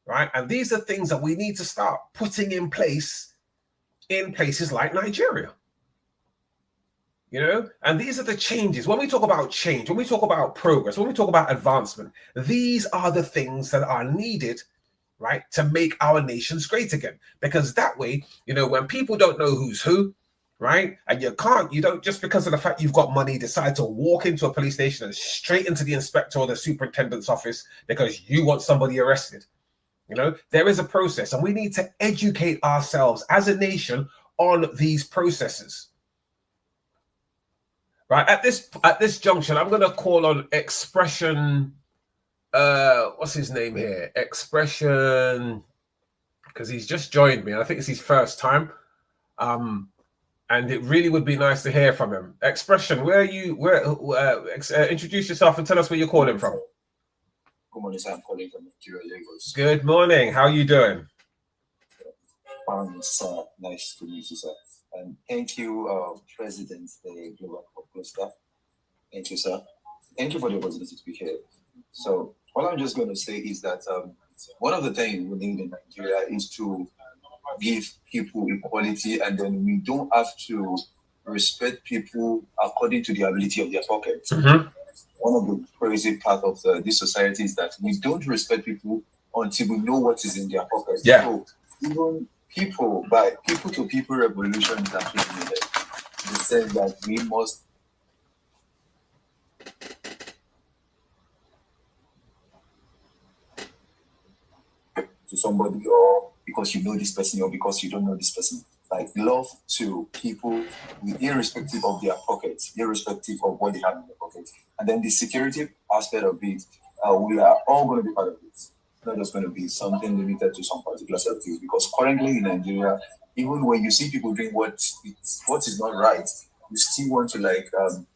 right? And these are things that we need to start putting in place in places like Nigeria. And these are the changes. When we talk about change, when we talk about progress, when we talk about advancement, these are the things that are needed, right, to make our nations great again. Because that way, when people don't know who's who, right, and you don't, just because of the fact you've got money, decide to walk into a police station and straight into the inspector or the superintendent's office because you want somebody arrested. There is a process, and we need to educate ourselves as a nation on these processes. Right, at this junction, I'm going to call on Expression. What's his name here? Expression, because he's just joined me. I think it's his first time. And it really would be nice to hear from him. Expression, where are you? Introduce yourself and tell us where you're calling from. Good morning, sir. I'm calling from Nigeria, Lagos. Good morning. How are you doing? Sir. Nice to meet you, sir. And thank you, President, the Global Corporate Staff. Thank you, sir. Thank you for the opportunity to be here. So, what I'm just going to say is that one of the things we need in Nigeria is to give people equality, and then we don't have to respect people according to the ability of their pockets. One of the crazy part of this society is that we don't respect people until we know what is in their pockets. Yeah. So, even people-to-people revolution is actually needed. They said that we must to somebody, or because you know this person, or because you don't know this person. Like love to people irrespective of their pockets, irrespective of what they have in their pockets. And then the security aspect of it, we are all going to be part of it. not just going to be something limited to some particular set of things. Because currently in Nigeria, even when you see people doing what is not right, you still want to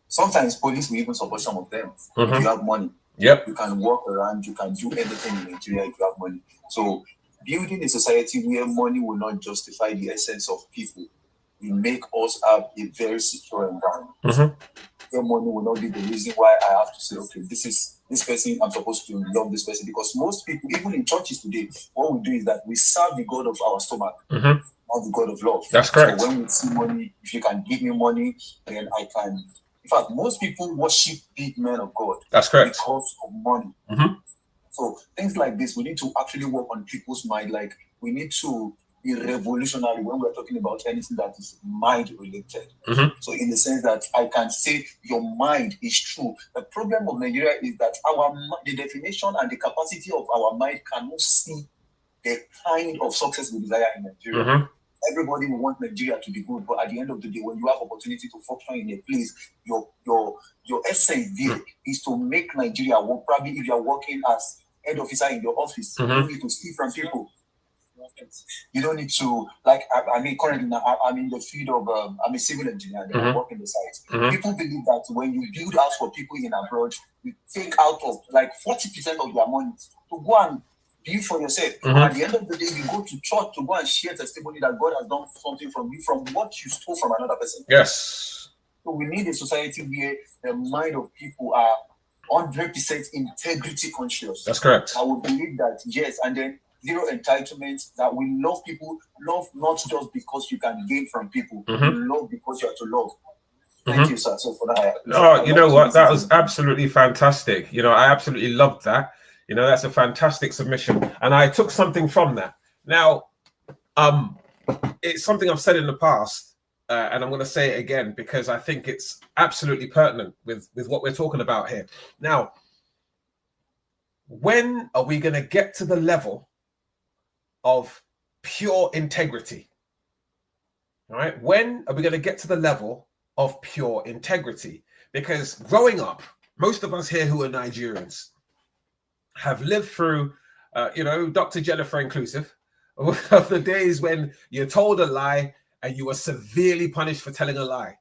sometimes police will even support some of them. If you have money. Yep. You can walk around, you can do anything in Nigeria if you have money. So building a society where money will not justify the essence of people will make us have a very secure environment. Where money will not be the reason why I have to say, okay, this person, I'm supposed to love this person. Because most people, even in churches today, what we do is that we serve the God of our stomach, not the God of love. That's correct. So when we see money, if you can give me money, then I can. In fact, most people worship big men of God. That's correct. Because of money. So things like this, we need to actually work on people's mind. Like we need to be revolutionary when we're talking about anything that is mind related. So in the sense that I can say your mind is true. The problem of Nigeria is that the definition and the capacity of our mind cannot see the kind of success we desire in Nigeria. Everybody will want Nigeria to be good, but at the end of the day, when you have opportunity to function in a place, your essence there is to make Nigeria work. Probably if you are working as head officer in your office, you don't need to steal from people. You don't need to, currently now, I'm in the field of, I'm a civil engineer, and I work in the site. People believe that when you build house for people in abroad, you take out of 40% of their money to go and build for yourself. At the end of the day, you go to church to go and share testimony that God has done something from you, from what you stole from another person. Yes. So we need a society where the mind of people are 100% integrity conscious. That's correct. I would believe that, yes, and then zero entitlement, that we love people, love not just because you can gain from people, you love because you are to love. Thank you, sir. So for that, you know what? That was absolutely fantastic. You know, I absolutely loved that. You know, that's a fantastic submission. And I took something from that. Now, it's something I've said in the past, and I'm going to say it again because I think it's absolutely pertinent with what we're talking about here. Now, when are we going to get to the level of pure integrity? All right? When are we going to get to the level of pure integrity? Because growing up, most of us here who are Nigerians have lived through, Dr. Jennifer inclusive, of the days when you told a lie and you were severely punished for telling a lie.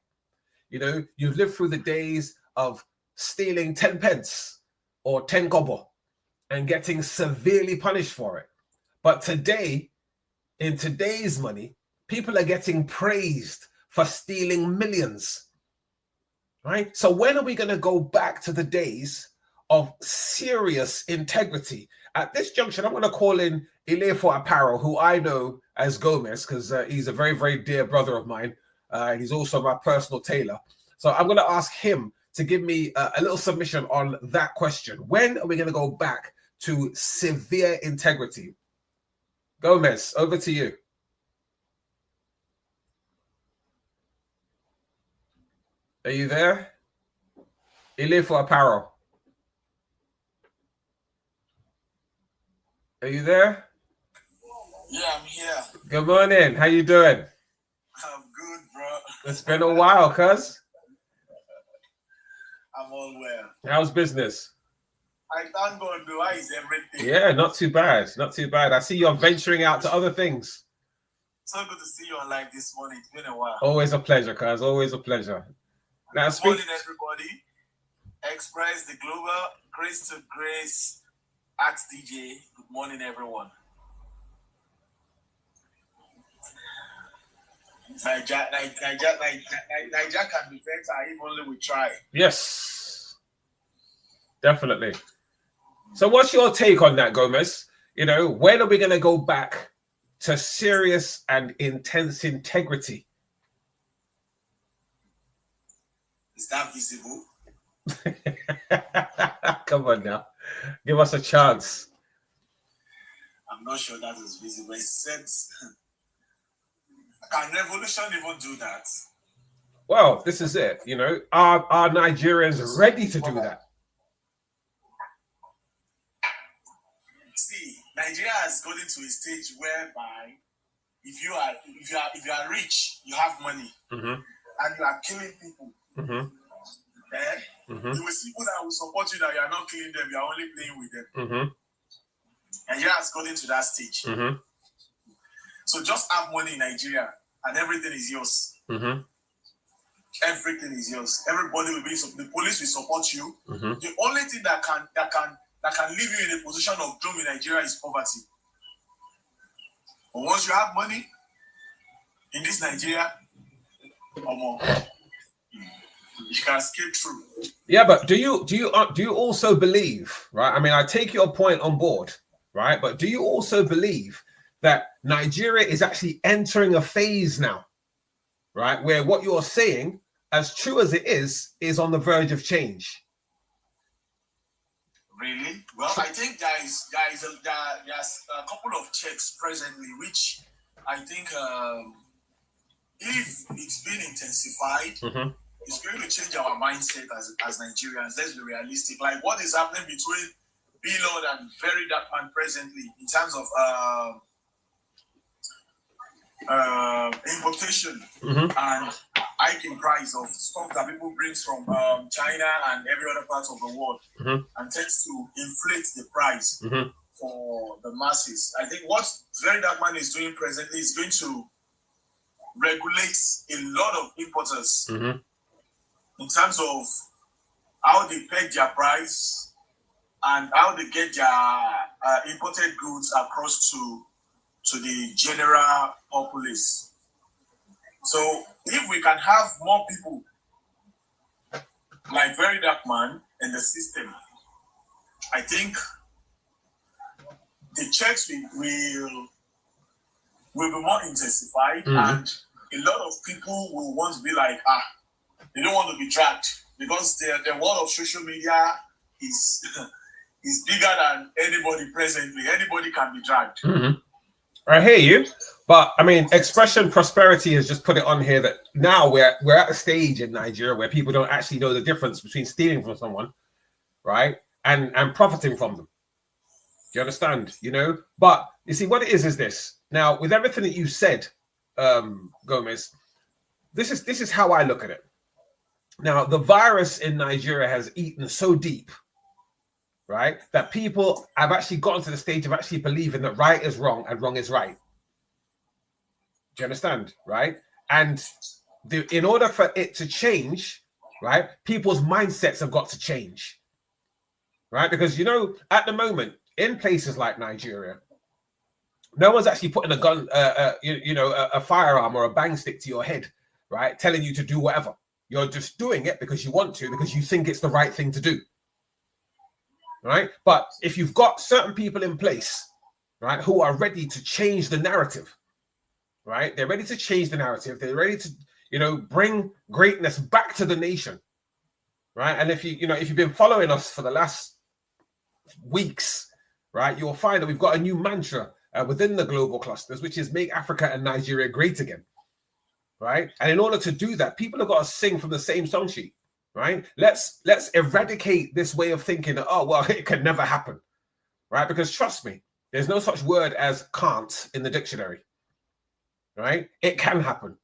You know, you've lived through the days of stealing 10 pence or 10 kobo and getting severely punished for it. But today, in today's money, people are getting praised for stealing millions, right? So when are we going to go back to the days of serious integrity? At this junction, I'm going to call in Ilefo Apparel, who I know as Gomez, because he's a very, very dear brother of mine. He's also my personal tailor. So I'm going to ask him to give me a little submission on that question. When are we going to go back to severe integrity? Gomez, over to you. Are you there? Ilefo Apparel. Are you there? Yeah, I'm here. Good morning. How you doing? I'm good, bro. It's been a while, cuz. I'm all well. How's business? I thank God, though. How is everything? Yeah, not too bad. Not too bad. I see you're venturing out to other things. So good to see you on live this morning. It's been a while. Always a pleasure, cuz. Always a pleasure. Now, good morning, everybody. Express the Global Grace to Grace Act DJ. Good morning, everyone. Niger can be better if only we try. Yes, definitely. So what's your take on that, Gomez? You know, when are we going to go back to serious and intense integrity? Is that visible? Come on now. Give us a chance. I'm not sure that is visible. It says, can revolution even do that? Well, this is it. You know, are Nigerians ready to do that? See, Nigeria has gotten to a stage whereby if you are rich, you have money, and you are killing people. You will see people that will support you that you are not killing them, you are only playing with them. Nigeria has gotten to that stage. Mm-hmm. So just have money in Nigeria and everything is yours. Mm-hmm. Everything is yours. Everybody will be, the police will support you. Mm-hmm. The only thing that can leave you in a position of doom in Nigeria is poverty. But once you have money in this Nigeria, you can escape through. Yeah, but do you also believe, right? I mean, I take your point on board, right? But do you also believe that Nigeria is actually entering a phase now, right, where what you're saying, as true as it is on the verge of change? Really? Well, I think there's a couple of checks presently, which I think if it's been intensified, Mm-hmm. it's going to change our mindset as Nigerians. Let's be realistic. Like what is happening between B-Lord and Very Dark Man presently in terms of importation and hiking price of stuff that people bring from China and every other part of the world, and tends to inflate the price for the masses. I think what Very Dark Man is doing presently is going to regulate a lot of importers in terms of how they peg their price and how they get their imported goods across to the general populace. So if we can have more people like Very Dark Man in the system, I think the checks will be more intensified, and a lot of people will want to be like, they don't want to be dragged because the world of social media is is bigger than anybody presently. Anybody can be dragged. I hear you, but I mean, Expression Prosperity has just put it on here that now we're at a stage in Nigeria where people don't actually know the difference between stealing from someone, right, and profiting from them. Do you understand? You know, but you see, what it is this. Now, with everything that you said, Gomez, this is how I look at it. Now, the virus in Nigeria has eaten so deep, right, that people have actually gotten to the stage of actually believing that right is wrong and wrong is right. Do you understand? Right? And in order for it to change, right, people's mindsets have got to change, right? Because, you know, at the moment, in places like Nigeria, no one's actually putting a gun, a firearm or a bang stick to your head, right, telling you to do whatever. You're just doing it because you want to, because you think it's the right thing to do. Right? But if you've got certain people in place, right, who are ready to change the narrative, right? They're ready to change the narrative. They're ready to, you know, bring greatness back to the nation, right? And if you've been following us for the last weeks, right, you'll find that we've got a new mantra within the global clusters, which is make Africa and Nigeria great again, right? And in order to do that, people have got to sing from the same song sheet. Right? Let's eradicate this way of thinking that, oh, well, it can never happen, right? Because trust me, there's no such word as can't in the dictionary, right? It can happen,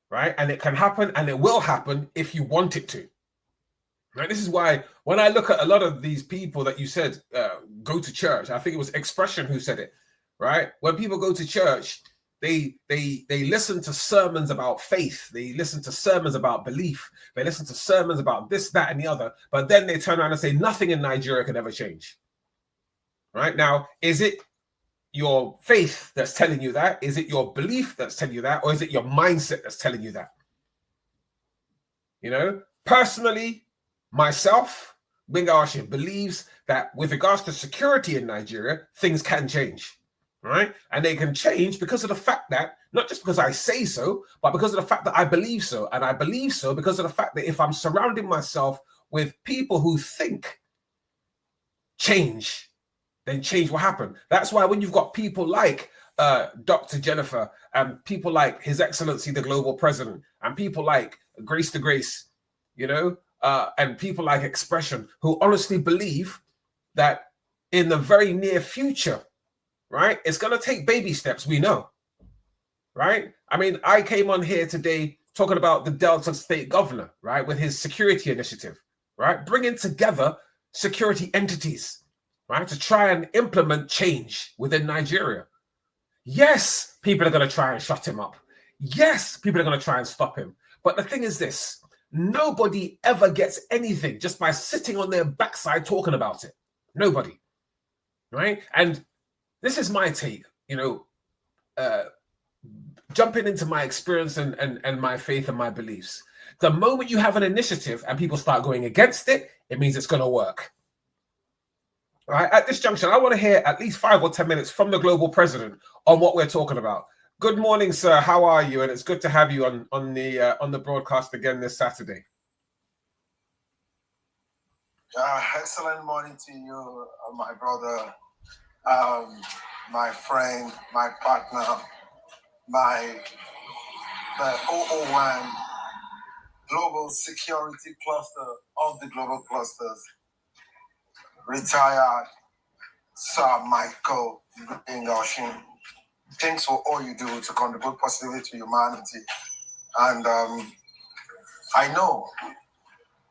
right? And it can happen and it will happen if you want it to, right? This is why when I look at a lot of these people that you said go to church, I think it was Expression who said it, right? When people go to church, they listen to sermons about faith. They listen to sermons about belief. They listen to sermons about this, that, and the other. But then they turn around and say nothing in Nigeria can ever change. Right? Now, is it your faith that's telling you that? Is it your belief that's telling you that? Or is it your mindset that's telling you that? You know, personally, myself, Gbenga Oshin, believes that with regards to security in Nigeria, things can change. Right? And they can change because of the fact that, not just because I say so, but because of the fact that I believe so. And I believe so because of the fact that if I'm surrounding myself with people who think change, then change will happen. That's why when you've got people like Dr. Jennifer and people like His Excellency, the Global President, and people like Grace to Grace, you know, and people like Expression, who honestly believe that in the very near future, right, it's going to take baby steps, we know, right? I mean, I came on here today talking about the Delta State Governor, right, with his security initiative, right, bringing together security entities, right, to try and implement change within Nigeria. Yes, people are going to try and shut him up. Yes, people are going to try and stop him. But the thing is this, nobody ever gets anything just by sitting on their backside talking about it. Nobody, right? And this is my take, jumping into my experience and my faith and my beliefs. The moment you have an initiative and people start going against it, it means it's going to work. Right? At this junction, I want to hear at least 5 or 10 minutes from the global president on what we're talking about. Good morning, sir. How are you? And it's good to have you on the broadcast again this Saturday. Excellent morning to you, my brother, my friend, my partner, the 001 Global Security Cluster of the Global Clusters, retired Sir Michael Gbenga Oshin. Thanks for all you do to contribute positively to humanity. And I know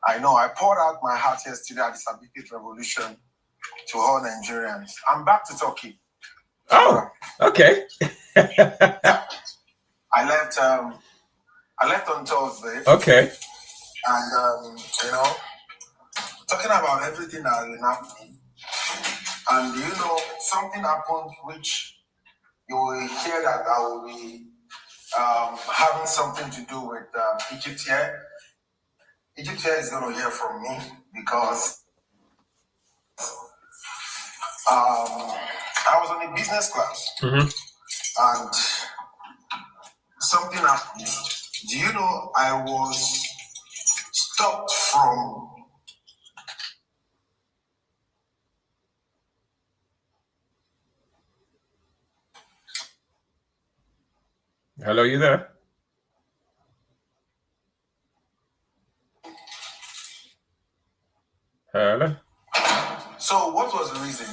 I poured out my heart yesterday at the Certificate Revolution to all Nigerians. I'm back to Turkey. Oh, okay. I left on Thursday. Okay. And talking about everything that has been happening. And something happened which you will hear that I will be having something to do with Egypt here. Egypt here is going to hear from me because I was on a business class and something happened. Do you know I was stopped from Hello, you there? Hello? So what was the reason?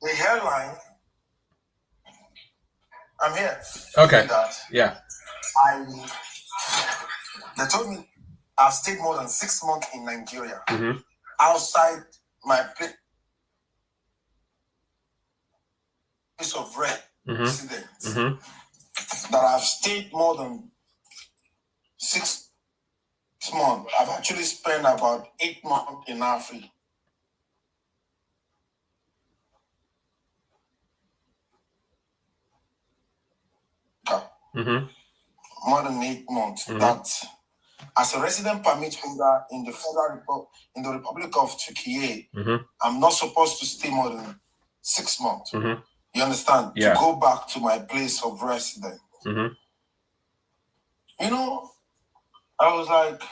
The airline, I'm here. Okay. That Yeah. They told me I've stayed more than 6 months in Nigeria, outside my place of residence. That I've stayed more than 6 months. I've actually spent about 8 months in Africa. More than 8 months. That as a resident permit holder in the Republic of Turkey, I'm not supposed to stay more than 6 months. You understand? Yeah. To go back to my place of residence. I was like,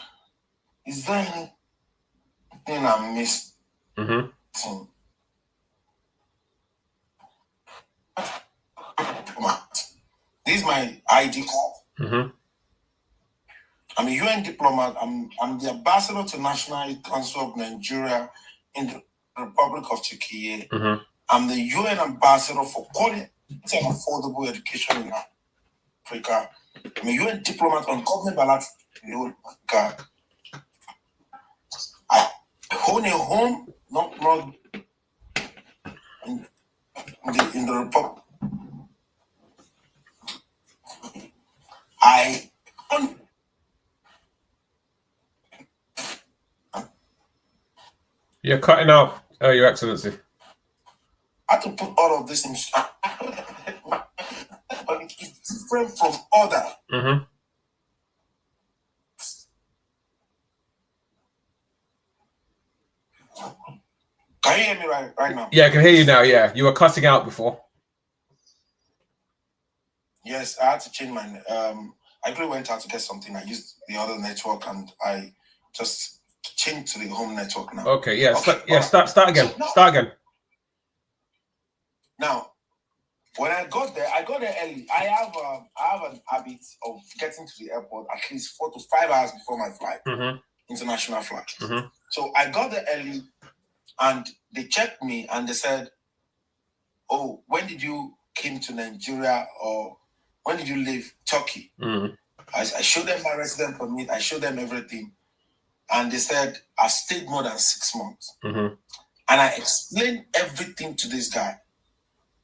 is there anything I missed? This is my ID card. I'm a UN diplomat. I'm the ambassador to National Council of Nigeria in the Republic of Turkey. I'm the UN ambassador for quality and affordable education in Africa. I'm a UN diplomat on government balance in the whole Africa. I own a home, not in the Republic. I own. You're cutting out, Your Excellency. I had to put all of this in. But it's different from other. Can you hear me right now? Yeah, I can hear you now. Yeah, you were cutting out before. Yes, I had to change my. I actually went out to get something. I used the other network, and I just changed to the home network now. Okay. Yeah. Okay, Start again. Start again. Now, when I got there early. I have an habit of getting to the airport at least 4 to 5 hours before my flight, international flight. So I got there early, and they checked me, and they said, "Oh, when did you came to Nigeria, or when did you leave Turkey?" I showed them my resident permit. I showed them everything, and they said I stayed more than 6 months. And I explained everything to this guy.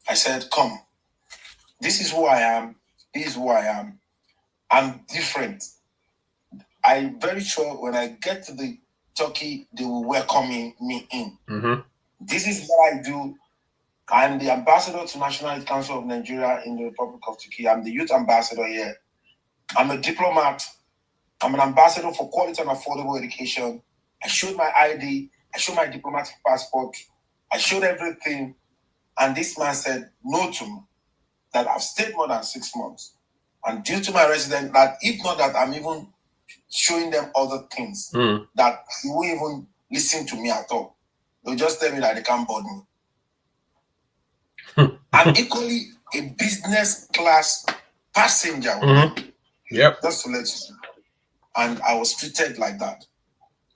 I said, come, this is who I am. This is who I am. I'm different. I'm very sure when I get to the Turkey, they will welcome me in. Mm-hmm. This is what I do. I'm the ambassador to National Youth Council of Nigeria in the Republic of Turkey. I'm the youth ambassador here. I'm a diplomat. I'm an ambassador for quality and affordable education. I showed my ID. I showed my diplomatic passport. I showed everything. And this man said no to me, that I've stayed more than 6 months. And due to my residence, that if not that I'm even showing them other things, that he won't even listen to me at all. They'll just tell me that they can't board me. I'm equally a business class passenger. Yep. Just to let you know. And I was treated like that.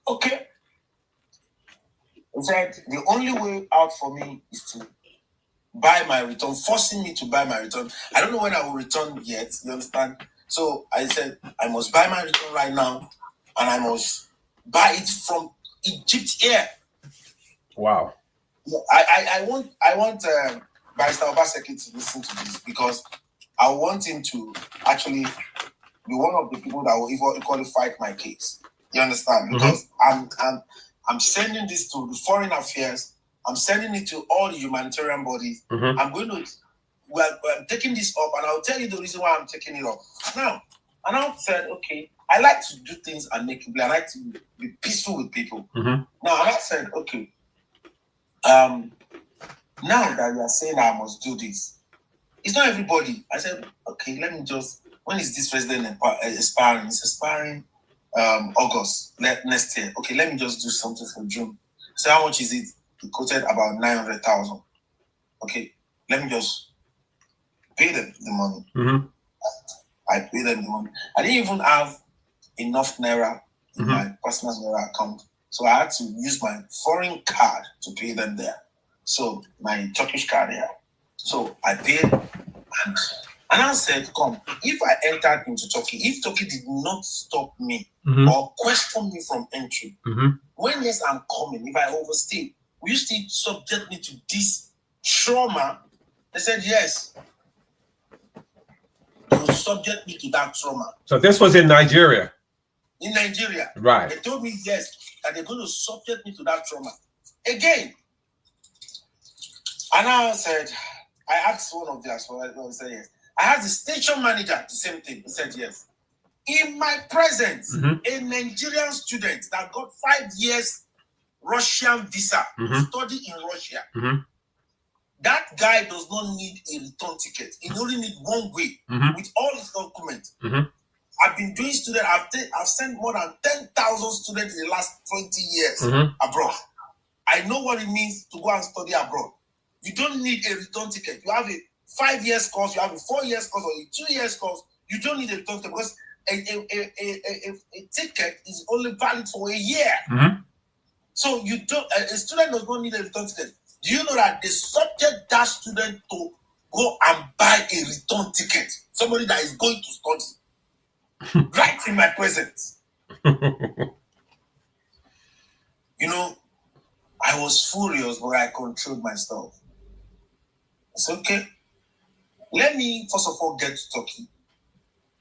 Okay. He said the only way out for me is to buy my return, forcing me to buy my return. I don't know when I will return yet, you understand? So I said, I must buy my return right now, and I must buy it from Egypt here. Wow. I want Barrister Obaseki to listen to this, because I want him to actually be one of the people that will equally fight my case. You understand? Because I'm sending this to the Foreign Affairs. I'm sending it to all the humanitarian bodies. I'm going to, we're taking this up, and I'll tell you the reason why I'm taking it up. Now, and I said, okay, I like to do things amicably. I like to be peaceful with people. Now, and I said, okay, now that you are saying I must do this, it's not everybody. I said, okay, let me just, when is this president expiring? It's expiring August next year. Okay, let me just do something for June. So how much is it? He quoted about 900,000. Okay, let me just pay them the money. I paid them the money. I didn't even have enough naira in my personal naira account, so I had to use my foreign card to pay them there. So my Turkish card here. So I paid, and I said, come, if I entered into Turkey, if Turkey did not stop me or question me from entry, when yes, I'm coming, if I overstay, will you still subject me to this trauma? They said yes. They will subject me to that trauma. So this was in Nigeria? In Nigeria. Right. They told me yes, that they're going to subject me to that trauma. Again. And I said, I asked one of them, so I said yes. I asked the station manager the same thing. He said yes. In my presence, a Nigerian student that got 5 years Russian visa to study in Russia. That guy does not need a return ticket. He only needs one way with all his documents. I've been doing student. I've sent more than 10,000 students in the last 20 years abroad. I know what it means to go and study abroad. You don't need a return ticket. You have a 5 years course, you have a 4 years course, or a 2 years course. You don't need a return ticket, because a ticket is only valid for a year. So you don't. A student does not need a return ticket. Do you know that they subject that student to go and buy a return ticket? Somebody that is going to study, right in my presence. You know, I was furious, but I controlled myself. It's okay. Let me first of all get to Turkey.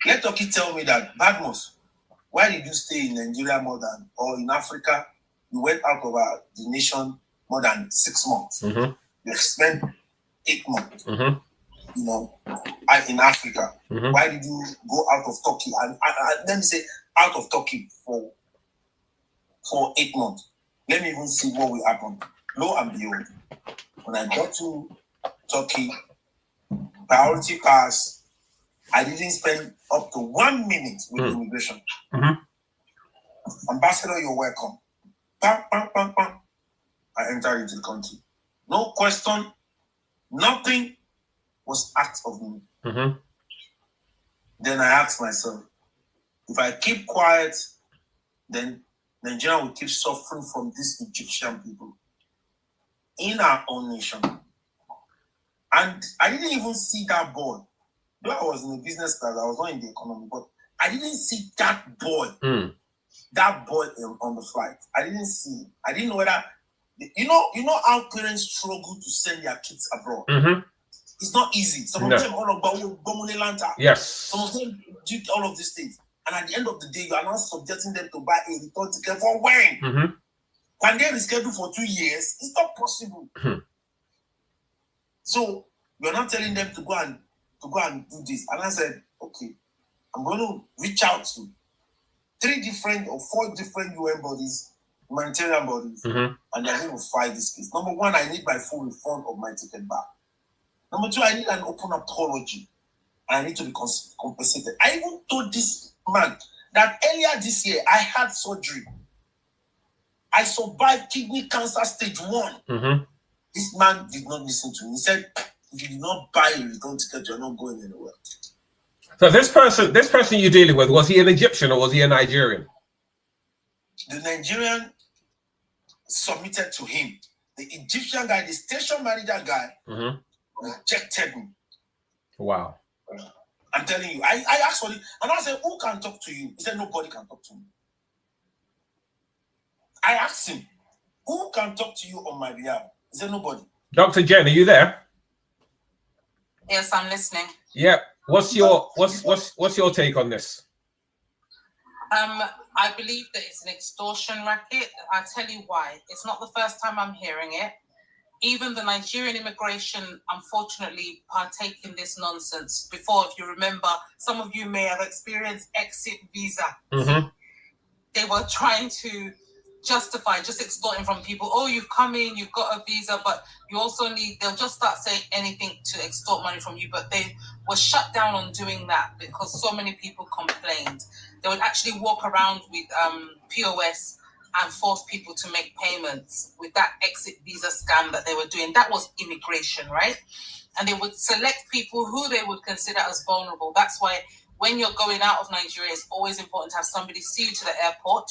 Let Turkey tell me that, Badmus, why did you stay in Nigeria more than, or in Africa? You went out of the nation more than 6 months. You spent 8 months. You know, in Africa. Why did you go out of Turkey? And let me say, out of Turkey for 8 months. Let me even see what will happen. Lo and behold, when I got to Turkey, priority pass, I didn't spend up to 1 minute with immigration. Ambassador, you're welcome. Bam, bam, bam, bam. I entered into the country. No question, nothing was asked of me. Then I asked myself, if I keep quiet, then Nigeria will keep suffering from these Egyptian people in our own nation. And I didn't even see that boy. Though I was in the business class, I was not in the economy, but I didn't see that boy. That boy on the flight. I didn't see him. I didn't know whether You know how parents struggle to send their kids abroad. It's not easy. Some of them all about Lanta. Yes. Some of them do all of these things. And at the end of the day, you are now subjecting them to buy a return ticket for when? When they are scheduled for 2 years, it's not possible. So you're not telling them to go and do this. And I said, okay, I'm going to reach out to 3 different or 4 different UN bodies, humanitarian bodies, and they're going to fight this case. Number 1, I need my full refund of my ticket back. Number 2, I need an open apology. And I need to be compensated. I even told this man that earlier this year, I had surgery. I survived kidney cancer stage 1. This man did not listen to me. He said, if you did not buy a return ticket, you're not going anywhere. So this person you're dealing with, was he an Egyptian or was he a Nigerian? The Nigerian submitted to him. The Egyptian guy, the station manager guy, rejected me. Wow. I'm telling you. I asked for it, and I said, who can talk to you? He said, nobody can talk to me. I asked him, who can talk to you on my behalf? He said, nobody. Dr. Jen, are you there? Yes, I'm listening. Yeah. What's your take on this? I believe that it's an extortion racket. I'll tell you why. It's not the first time I'm hearing it. Even the Nigerian immigration, unfortunately, partake in this nonsense. Before, if you remember, some of you may have experienced exit visa. They were trying to justify, just extorting from people. Oh, you've come in, you've got a visa, but you also need, they'll just start saying anything to extort money from you. But they were shut down on doing that because so many people complained. They would actually walk around with POS and force people to make payments with that exit visa scam that they were doing. That was immigration, right? And they would select people who they would consider as vulnerable. That's why when you're going out of Nigeria, it's always important to have somebody see you to the airport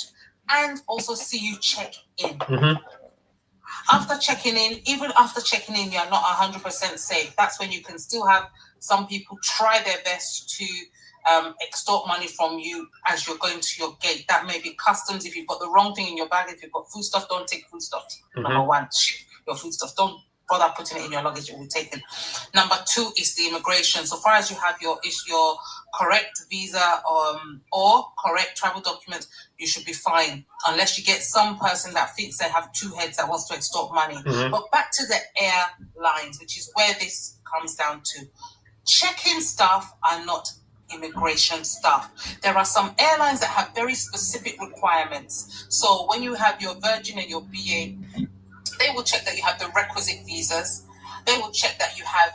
and also see you check in. After checking in, even after checking in, you're not 100% safe. That's when you can still have some people try their best to extort money from you as you're going to your gate. That may be customs. If you've got the wrong thing in your bag, if you've got foodstuff, don't take foodstuff. Number 1, your foodstuff. Don't bother putting it in your luggage, it will be taken. Number 2 is the immigration. So far as you have your correct visa or correct travel documents, you should be fine, unless you get some person that thinks they have 2 heads that wants to extort money. But back to the airlines, which is where this comes down to. Check-in staff are not immigration staff. There are some airlines that have very specific requirements. So when you have your Virgin and your BA, they will check that you have the requisite visas. They will check that you have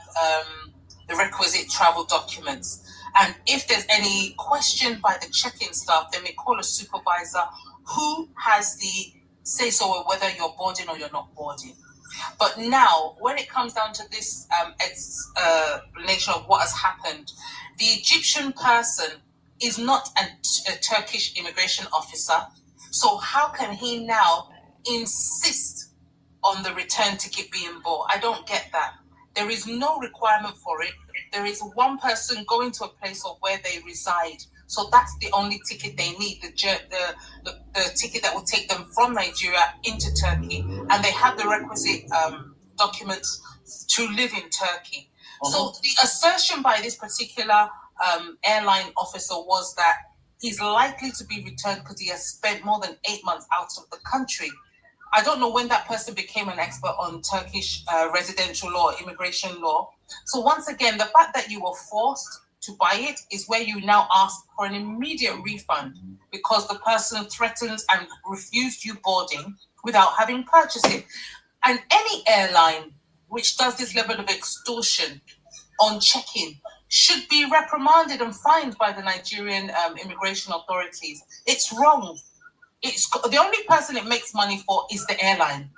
the requisite travel documents. And if there's any question by the check-in staff, they may call a supervisor who has the say-so whether you're boarding or you're not boarding. But now, when it comes down to this explanation of what has happened, the Egyptian person is not a Turkish immigration officer. So how can he now insist on the return ticket being bought? I don't get that. There is no requirement for it. There is one person going to a place of where they reside. So that's the only ticket they need, the ticket that will take them from Nigeria into Turkey. And they have the requisite documents to live in Turkey. So the assertion by this particular airline officer was that he's likely to be returned because he has spent more than 8 months out of the country. I don't know when that person became an expert on Turkish residential law, immigration law. So once again, the fact that you were forced to buy it is where you now ask for an immediate refund because the person threatened and refused you boarding without having purchased it. And any airline which does this level of extortion on check-in should be reprimanded and fined by the Nigerian immigration authorities. It's wrong. It's the only person it makes money for is the airline.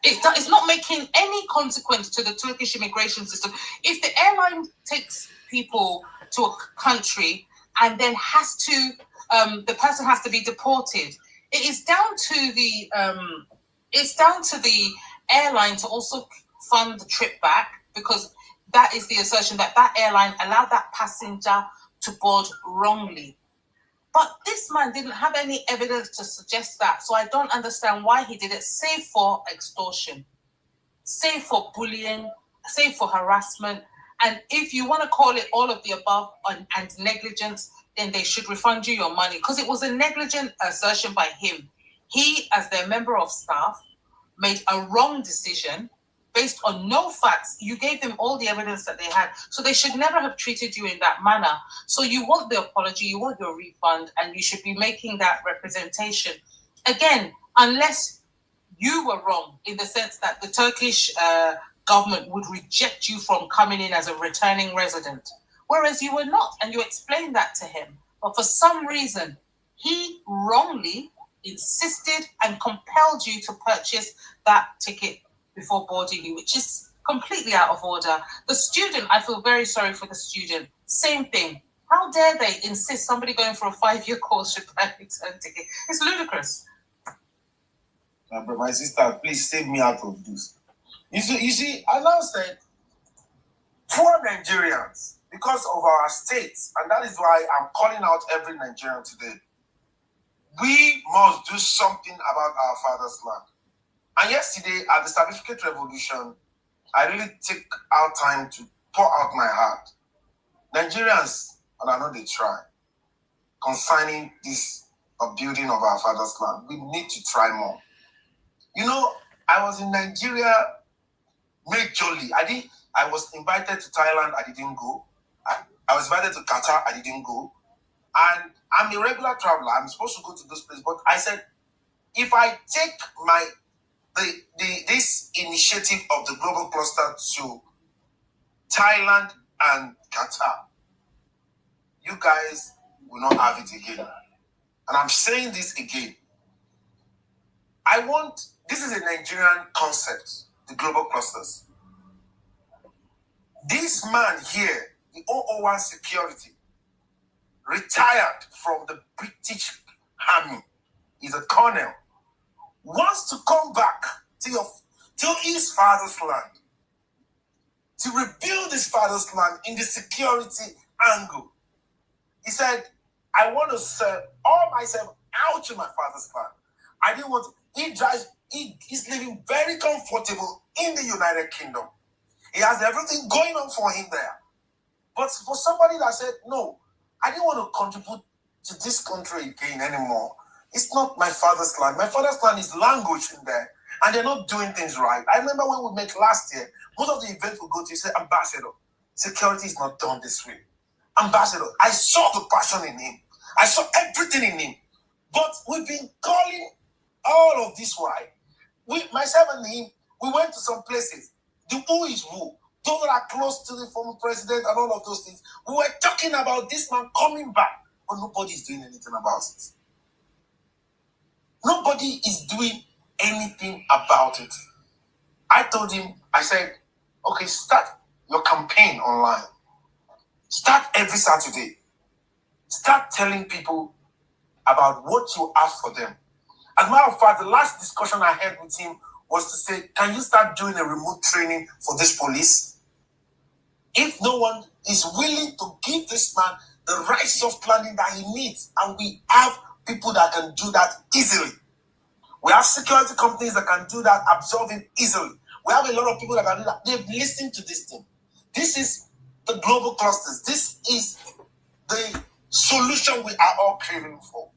It's not making any consequence to the Turkish immigration system. If the airline takes people to a country and then has to, the person has to be deported, it is down to the airline to also fund the trip back, because that is the assertion that that airline allowed that passenger to board wrongly. But this man didn't have any evidence to suggest that. So I don't understand why he did it, save for extortion, save for bullying, save for harassment. And if you want to call it all of the above and negligence, then they should refund you your money, because it was a negligent assertion by him. He, as their member of staff, made a wrong decision based on no facts. You gave them all the evidence that they had. So they should never have treated you in that manner. So you want the apology, you want your refund, and you should be making that representation. Again, unless you were wrong in the sense that the Turkish government would reject you from coming in as a returning resident, whereas you were not, and you explained that to him. But for some reason, he wrongly insisted and compelled you to purchase that ticket before boarding you, which is completely out of order. The student, I feel very sorry for the student. Same thing. How dare they insist somebody going for a 5-year course should buy a return ticket? It's ludicrous. But my sister, please save me out of this. You see, I now said, poor Nigerians, because of our states, and that is why I'm calling out every Nigerian today. We must do something about our father's land. And yesterday, at the certificate revolution, I really took our time to pour out my heart. Nigerians, and I know they try, concerning this building of our father's land, we need to try more. You know, I was in Nigeria majorly. I was invited to Thailand, I didn't go. I was invited to Qatar, I didn't go. And I'm a regular traveler. I'm supposed to go to those places. But I said, if I take this initiative of the global cluster to Thailand and Qatar, you guys will not have it again. And I'm saying this again. This is a Nigerian concept, the global clusters. This man here, the 001 security, retired from the British Army, is a colonel, wants to come back to his father's land, to rebuild his father's land in the security angle. He said, I want to serve all myself out to my father's land. I didn't want to. He's living very comfortable in the United Kingdom. He has everything going on for him there. But for somebody that said, no, I didn't want to contribute to this country again anymore. It's not my father's land. My father's land is languishing there, and they're not doing things right. I remember when we met last year, most of the events we go to, you said, Ambassador, security is not done this way. Ambassador, I saw the passion in him. I saw everything in him. But we've been calling all of this why. Myself and him, we went to some places. The who is who. Those that are close to the former president and all of those things. We were talking about this man coming back, but nobody is doing anything about it. Nobody is doing anything about it. I told him, I said, okay, start your campaign online. Start every Saturday. Start telling people about what you have for them. As a matter of fact, the last discussion I had with him was to say, can you start doing a remote training for this police? If no one is willing to give this man the right soft landing that he needs, and we have people that can do that easily. We have security companies that can do that, absorb him easily. We have a lot of people that can do that. They've listened to this thing. This is the global clusters. This is the solution we are all craving for.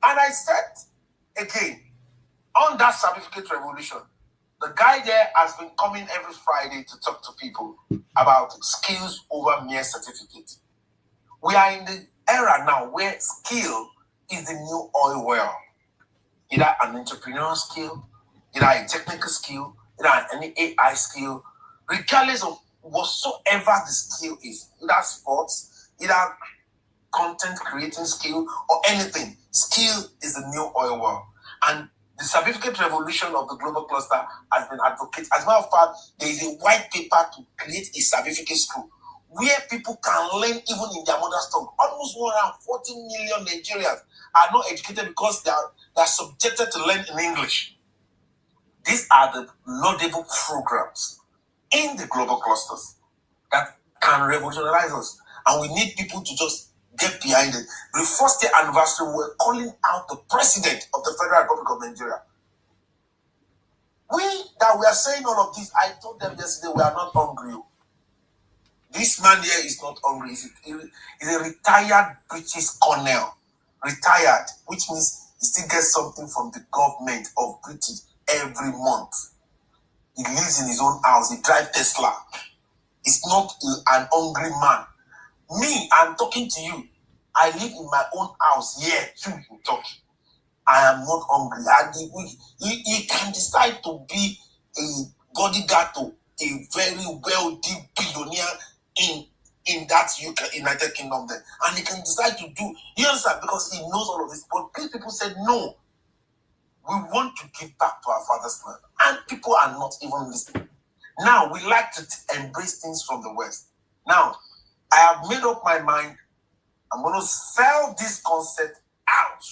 And I said, again, on that certificate revolution, the guy there has been coming every Friday to talk to people about skills over mere certificate. We are in the era now where skill is the new oil well. Either an entrepreneurial skill, either a technical skill, either any AI skill, regardless of whatsoever the skill is, either sports, either content creating skill, or anything. Skill is the new oil well. And the certificate revolution of the global cluster has been advocated. As a matter of fact, there is a white paper to create a certificate school where people can learn even in their mother's tongue. Almost 140 million Nigerians are not educated because they are subjected to learn in English. These are the laudable programs in the global clusters that can revolutionize us. And we need people to just get behind it. The first day anniversary, we were calling out the president of the Federal Republic of Nigeria. We that we are saying all of this, I told them yesterday we are not hungry. This man here is not hungry. He's a retired British colonel. Retired, which means he still gets something from the government of British every month. He lives in his own house. He drives Tesla. He's not an hungry man. Me, I'm talking to you. I live in my own house here too in Turkey. I am not hungry. He can decide to be a bodyguard to a very wealthy billionaire in that United Kingdom there. And he can decide to do, you understand, because he knows all of this. But these people said, no, we want to give back to our father's land. And people are not even listening. Now, we like to embrace things from the West. Now, I have made up my mind. I'm going to sell this concept out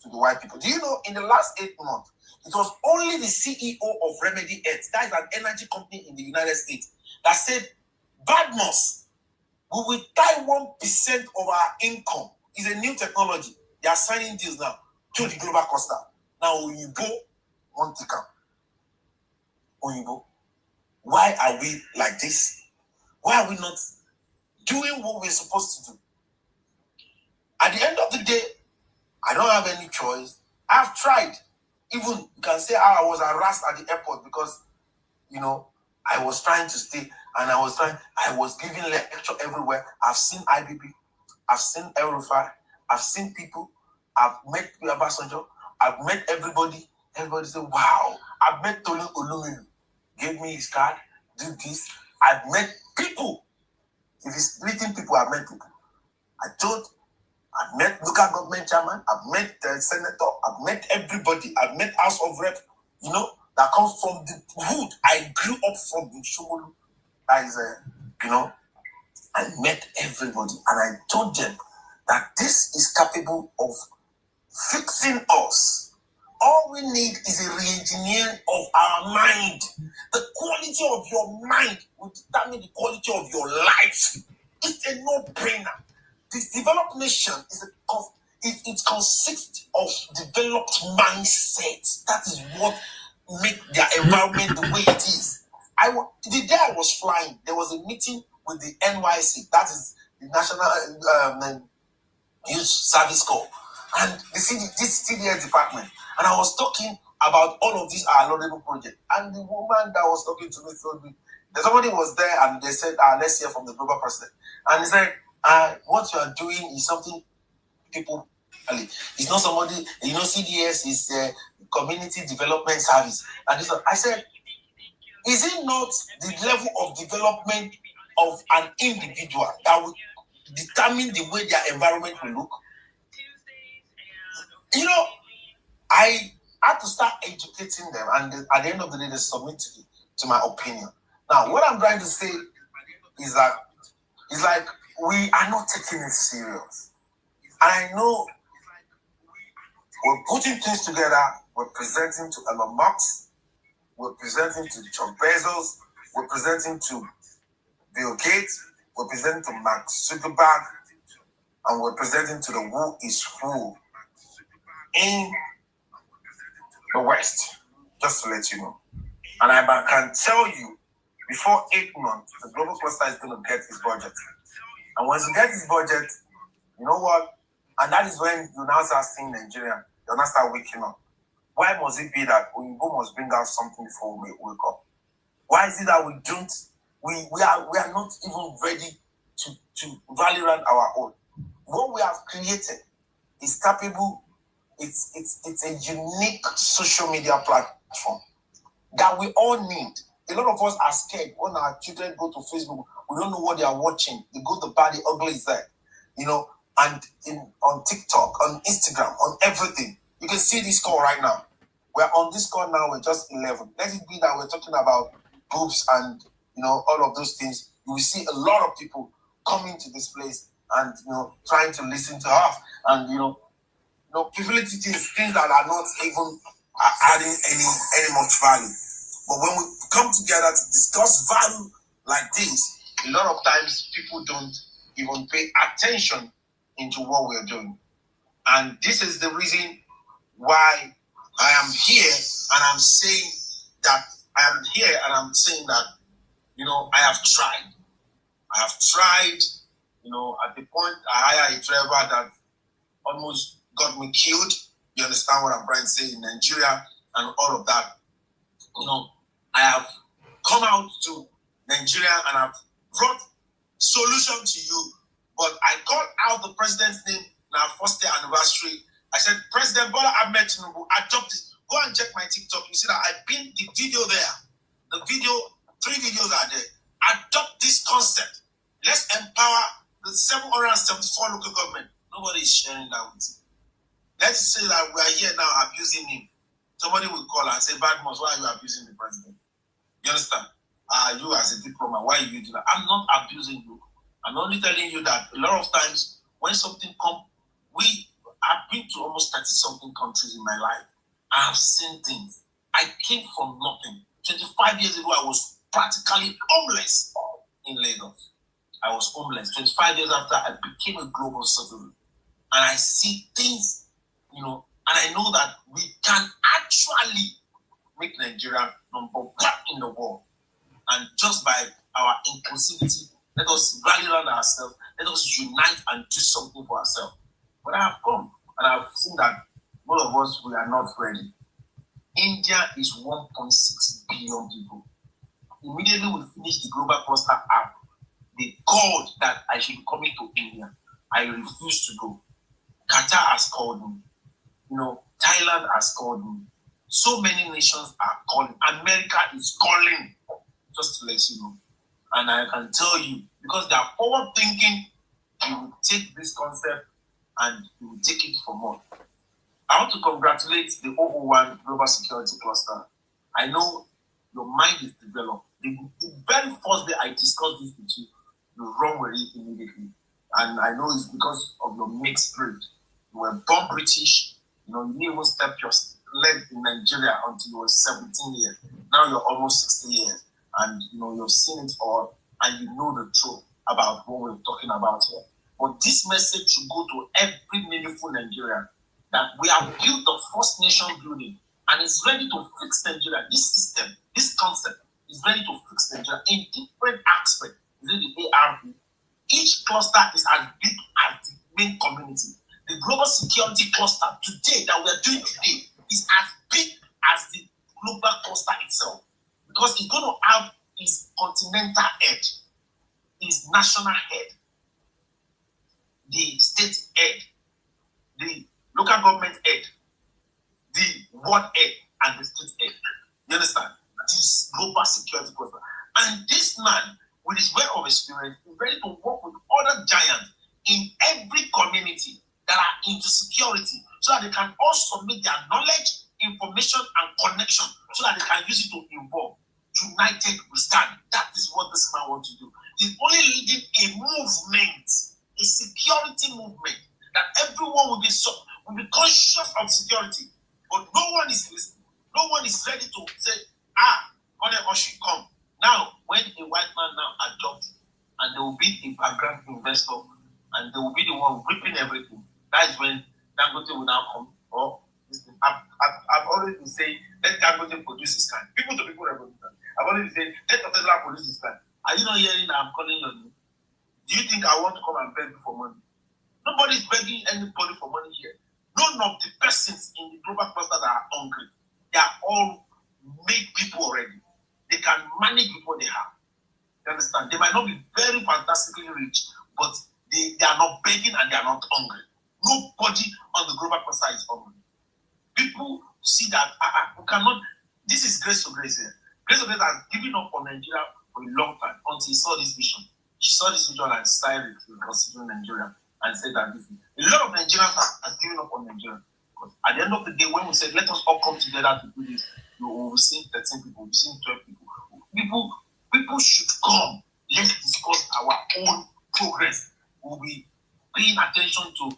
to the white people. Do you know, in the last 8 months, it was only the CEO of Remedy Earth, that is an energy company in the United States, that said, Badmos, we will tie 1% of our income. It's a new technology. They are signing deals now to the global cluster. Now, Oyibo won't take up. Oyibo, why are we like this? Why are we not doing what we're supposed to do? At the end of the day, I don't have any choice. I've tried. Even, you can say how I was harassed at the airport because, you know, I was trying to stay and I was giving lecture everywhere. I've seen IBB. I've seen El Rufai. I've seen people. I've met Abasanjo. I've met everybody. Everybody said, wow. I've met Tolu Olumelu. Gave me his card. Do this. I've met people. If it's meeting people, I've met people. I've met local government chairman, I've met the senator, I've met everybody, I've met House of Rep, you know, that comes from the hood. I grew up from the Shomolu. That is, you know, I met everybody and I told them that this is capable of fixing us. All we need is a re-engineering of our mind. The quality of your mind will determine the quality of your life. It's a no-brainer. This developed nation it consists of developed mindset. That is what makes their environment the way it is. The day I was flying, there was a meeting with the NYC, that is the National Youth Service Corps, and this CDS department. And I was talking about all of these laudable projects. And the woman that was talking to me told me, somebody was there and they said, let's hear from the global president. And he said, what you are doing is something people, it's not somebody, you know, CDS is community development service. And I said, is it not the level of development of an individual that will determine the way their environment will look? You know, I had to start educating them, and at the end of the day, they submit to my opinion. Now, what I'm trying to say is that it's like we are not taking it serious. I know we're putting things together. We're presenting to Elon Musk. We're presenting to John Bezos. We're presenting to Bill Gates. We're presenting to Mark Zuckerberg. And we're presenting to the who is who in the West, just to let you know. And I can tell you, before 8 months, the global cluster is going to get his budget. And once you get his budget, you know what? And that is when you now start seeing Nigeria. You now start waking up. Why must it be that we must bring out something before we wake up? Why is it that we don't? We are not even ready to value around our own. What we have created is capable. It's a unique social media platform that we all need. A lot of us are scared when our children go to Facebook. We don't know what they are watching. They go to bad, the ugly is there, you know. And on TikTok, on Instagram, on everything, you can see this call right now. We're on this call now. We're just 11. Let it be that we're talking about groups and all of those things. You will see a lot of people coming to this place and trying to listen to us and privilege things that are not even adding any much value. But when we come together to discuss value like this, a lot of times people don't even pay attention into what we're doing. And this is the reason why I am here, and I'm saying that I have tried. I have tried, at the point I hired a driver that almost got me killed. You understand what I'm trying to say in Nigeria and all of that. I have come out to Nigeria and I've brought solution to you. But I got out the president's name in our first year anniversary. I said, President Bola Ahmed Tinubu, adopt this. Go and check my TikTok. You see that I pinned the video there. The video, 3 videos are there. Adopt this concept. Let's empower the 774 local government. Nobody is sharing that with you. Let's say that we are here now abusing him. Somebody will call and say, Badmus, why are you abusing the president? You understand? You as a diplomat, why are you doing that? I'm not abusing you. I'm only telling you that a lot of times when something comes, I've been to almost 30-something countries in my life. I have seen things. I came from nothing. 25 years ago, I was practically homeless in Lagos. I was homeless. 25 years after, I became a global citizen. And I see things, and I know that we can actually make Nigeria number 1 in the world. And just by our inclusivity, let us rally around ourselves. Let us unite and do something for ourselves. But I have come and I've seen that most of us, we are not ready. India is 1.6 billion people. Immediately we finish the Global Cluster app, they called that I should be coming to India. I refused to go. Qatar has called me. Thailand has called me. So many nations are calling. America is calling, just to let you know. And I can tell you, because they are forward thinking, you will take this concept and you will take it for more. I want to congratulate the 001 Global Security Cluster. I know your mind is developed. The very first day I discussed this with you, you run with it immediately. And I know it's because of your mixed spirit. You were born British, you didn't even step your leg in Nigeria until you were 17 years. Now you're almost 60 years. And you've seen it all, and you know the truth about what we're talking about here. But this message should go to every meaningful Nigerian that we have built the first nation building, and it's ready to fix Nigeria. This system, this concept is ready to fix Nigeria in different aspects. Is it the ARP? Each cluster is as big as the main community. The global security cluster today that we're doing today is as big as the global cluster itself. Because it's going to have its continental head, its national head, the state head, the local government head, the ward head, and the state head. You understand? This global security cluster. And this man, with his wealth of experience, is ready to work with other giants in every community that are into security so that they can also submit their knowledge, information, and connection so that they can use it to involve. United we stand. That is what this man wants to do. He's only leading a movement, a security movement, that everyone will be conscious of security. But no one is listening. No one is ready to say, Colonel Oshin, come. Now, when a white man now adopts, and there will be a background investor, and they will be the one ripping everything, that is when Dangote will now come. I've always been saying, let Dangote produce his kind. People to people revolution. I've always been saying, let Tesla produce his kind. Are you not hearing that I'm calling your name? Do you think I want to come and beg you for money? Nobody's begging anybody for money here. None of the persons in the global cluster that are hungry, they are all made people already. They can manage with what they have. You understand? They might not be very fantastically rich, but they are not begging and they are not hungry. Nobody on the global cluster is hungry. People see that we cannot. This is Grace to Grace here. Grace to Grace has given up on Nigeria for a long time until he saw this vision. She saw this vision and started considering Nigeria and said that this. A lot of Nigerians has given up on Nigeria. But at the end of the day, when we said let us all come together to do this, we will see 13 people, we will see 12 people. People should come. Let's discuss our own progress. We'll be paying attention to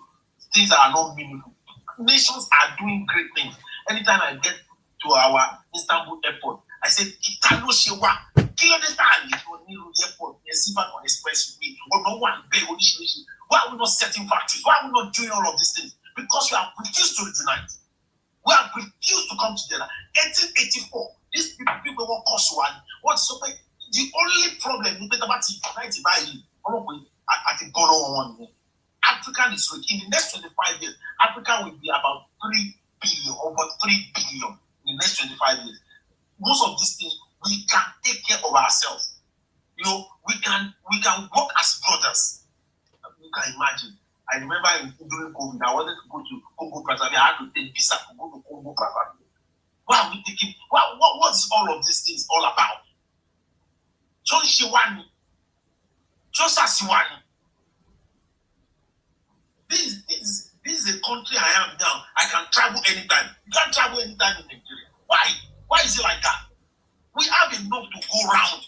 things that are not meaningful. Nations are doing great things. Anytime I get to our Istanbul airport, I say, Italo Shewa, Kilo de time for new airport, on expressway, or no one pay. Why are we not setting factories? Why are we not doing all of these things? Because we have refused to unite. We have refused to come together. 1884, these people won't cause one. What's so the only problem you about united by you, at the one. Africa is rich. In the next 25 years, Africa will be about 3 billion, over 3 billion in the next 25 years. Most of these things we can take care of ourselves. You know, we can work as brothers. You can imagine. I remember during COVID, I wanted to go to Congo Brazzaville. I had to take visa to go to Congo Brazzaville. Why are we taking? What is all of these things all about? Just Shiwani, just as Shiwani. This is a country I am now. I can travel anytime. You can't travel anytime in Nigeria. Why? Why is it like that? We have enough to go round.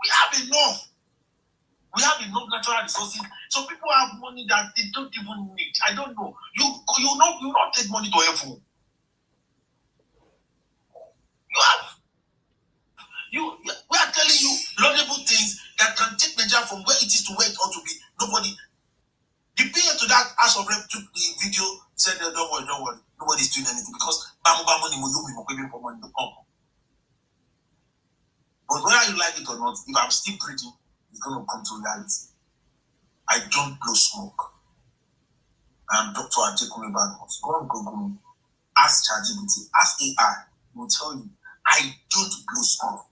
We have enough. We have enough natural resources. So people have money that they don't even need. I don't know. You not take money to heaven. We are telling you laudable things that can take Nigeria from where it is to where it ought to be. Nobody. The PA to that House of Rep took the video, said, don't worry. Nobody's doing anything because but whether you like it or not, if I'm still breathing, it's going to come to reality. I don't blow smoke. I'm Dr. Ajekumi Badmus. Go on Google, ask ChatGPT, ask AI. It will tell you, I don't blow smoke.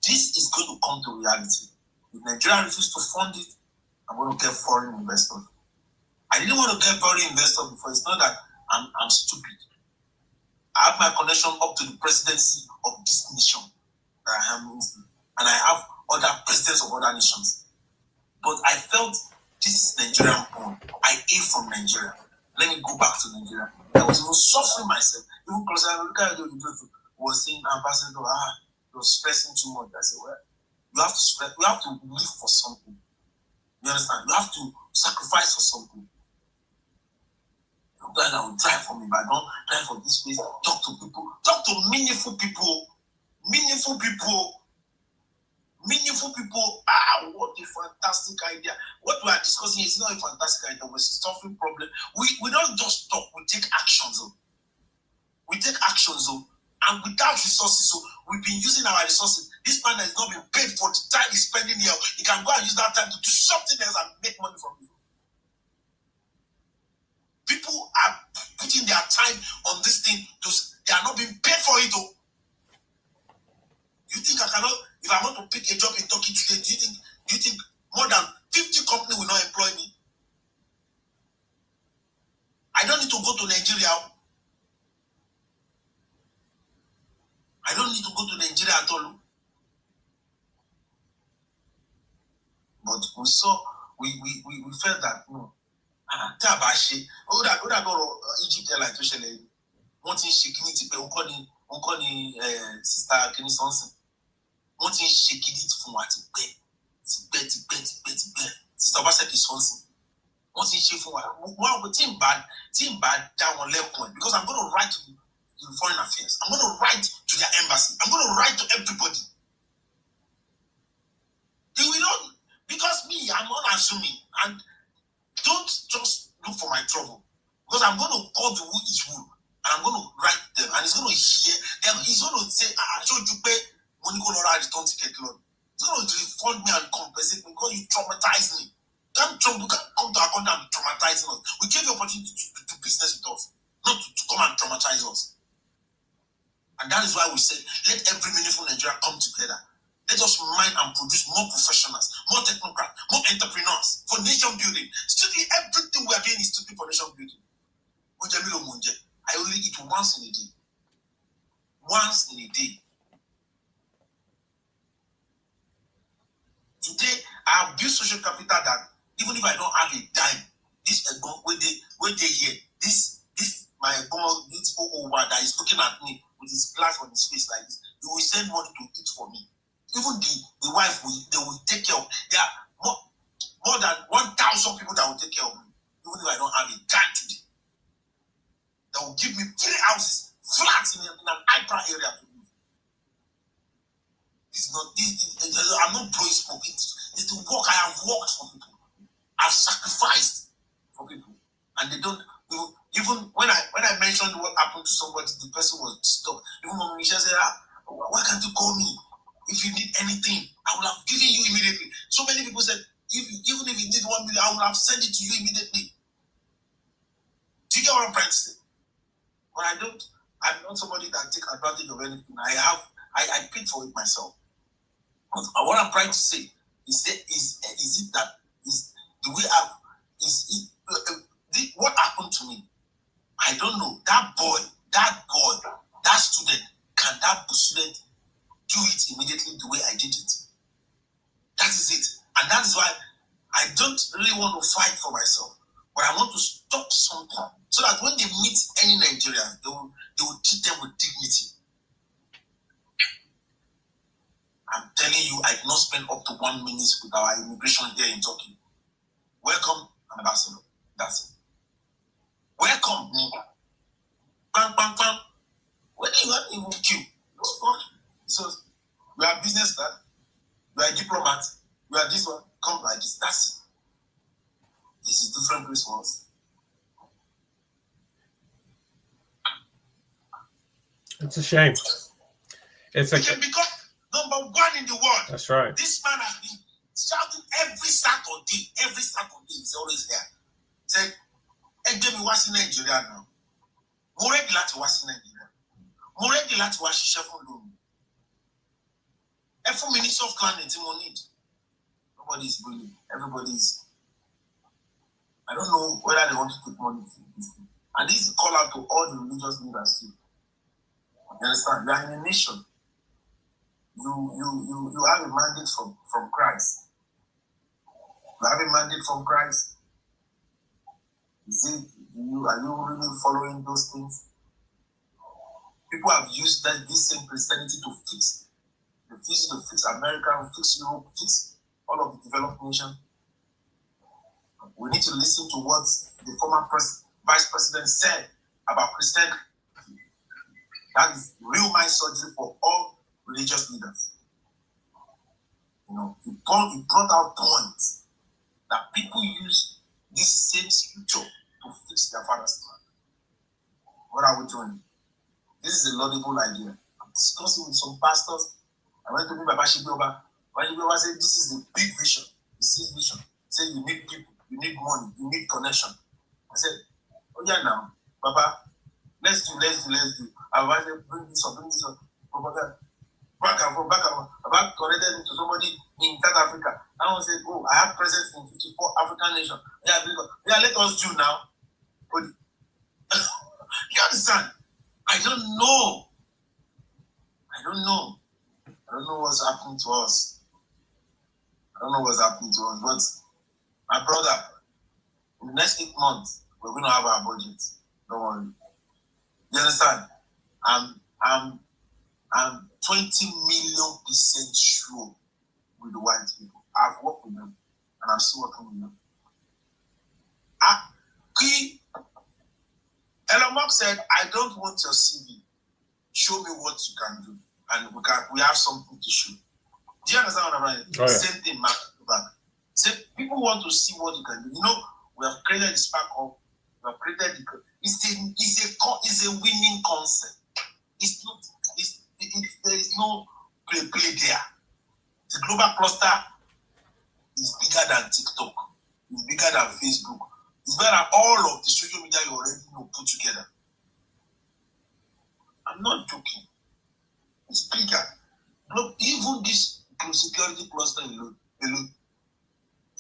This is going to come to reality. If Nigeria refuses to fund it, I'm going to get foreign investors. I didn't want to get foreign investors before. It's not that I'm stupid. I have my connection up to the presidency of this nation that I am in, and I have other presidents of other nations. But I felt this is Nigerian born. I came from Nigeria. Let me go back to Nigeria. I was even suffering myself. Even closer, I look at the was saying, Ambassador, you're stressing too much. I said, well, you have to stress, you have to live for something. You understand? You have to sacrifice for something. That will drive for me, but I don't drive for this place. Talk to people, talk to meaningful people. What a fantastic idea. What we are discussing is not a fantastic idea. We're solving problem. We don't just talk, we take actions. And without resources, so we've been using our resources. This man has not been paid for the time he's spending here. He can go and use that time to do something else and make money from it. People are putting their time on this thing. They are not being paid for it. Though. You think I cannot? If I want to pick a job in Turkey today, do you think more than 50 companies will not employ me? I don't need to go to Nigeria. I don't need to go to Nigeria at all. But we felt that no. Tabashi, Egypt like to share. One thing she can eat, uncle sister Kenny Sonson. One thing she can eat from what it bet. Sister Basaki Sonson. One thing she for one team bad down on left point because I'm going to write to the Foreign Affairs. I'm going to write to their embassy. I'm going to write to everybody. They will not because me, I'm unassuming and. Don't just look for my trouble. Because I'm going to call the who is who. And I'm going to write them. And he's going to hear them. He's going to say, I showed you pay money go Laura return ticket loan. He's going to refund me and compensate me because you traumatized me. You can't come to our country and be traumatizing us. We gave you opportunity to do business with us. Not to come and traumatize us. And that is why we said, let every meaningful Nigeria come together. Let us mine and produce more professionals, more technocrats, more entrepreneurs for nation building. Strictly everything we are doing is strictly for nation building. I only eat once in a day. Once in a day. Today, I have built social capital that even if I don't have a dime, this where they here, this my this over that is looking at me with his glass on his face like this, he will send money to eat for me. Even the wife they will take care of. There are more than 1,000 people that will take care of me. Even if I don't have a dime today. They will give me 3 houses, flats in an hyper area to live. It's not. I'm not blowing smoke. It's the work I have worked for people. I've sacrificed for people, and they don't. Even when I mentioned what happened to somebody, the person was stopped. Even when Michelle said, "Why can't you call me? If you need anything, I will have given you immediately." So many people said, even if you need 1 million, I will have sent it to you immediately. Do you get what I'm trying to say? But I'm not somebody that take advantage of anything. I paid for it myself. But what I'm trying to say is the way what happened to me? I don't know. That boy, that student, can that student do it immediately the way I did it? That is it. And that is why I don't really want to fight for myself. But I want to stop something so that when they meet any Nigerians, they will treat them with dignity. I'm telling you, I did not spend up to 1 minute with our immigration here in Turkey. Welcome, Ambassador. That's it. Welcome. Bang, bang, bang. When you want even queue, so we are business man, we are diplomat, we are this one, come like this. That's it. This is different place for us. It's a shame. We can become number 1 in the world. That's right. This man has been shouting every Saturday. He's always there. Said, "Egbe was in Nigeria now. More ready was in Nigeria. More ready was Chef Olumi. Every minister of clan is need. Nobody is bullying. Everybody is. I don't know whether they want to take money from this thing. And this is a call out to all the religious leaders too. You understand? You are in a nation. You have a mandate from Christ. You have a mandate from Christ. Are you really following those things? People have used this same Christianity to fix. They use it to fix America, fix Europe, fix all of the developed nations. We need to listen to what the former vice president said about Christianity. That is real mind surgery for all religious leaders. You know, he brought out points that people use this same scripture to fix their father's plan. What are we doing? This is a laudable idea. I'm discussing with some pastors. I went to meet Baba Shibioba. Baba Shibioba said, "This is the big vision. The seed vision. Say you need people, you need money, you need connection." I said, "Oh yeah, now, Baba, let's do. I said, bring this up. Baba, back and forth. Baba connected me to somebody in South Africa. I said, "Oh, I have presence in 54 African nations. Yeah, let us do now." But you understand? I don't know what's happening to us. But my brother, in the next 8 months, we're going to have our budget. Don't worry. You understand? I'm 20 million% sure with the white people. I've worked with them, and I'm still working with them. Elon Musk said, "I don't want your CV. Show me what you can do, and we have something to show." Do you understand what I'm saying? Oh, yeah. Same thing, back to back. So people want to see what you can do. You know, we have created the Spark Hub. We have created it's a winning concept. It's not. There is no play there. The global cluster is bigger than TikTok. It's bigger than Facebook. It's better than all of the social media you already know put together. I'm not joking. It's bigger. Look, even this security cluster alone is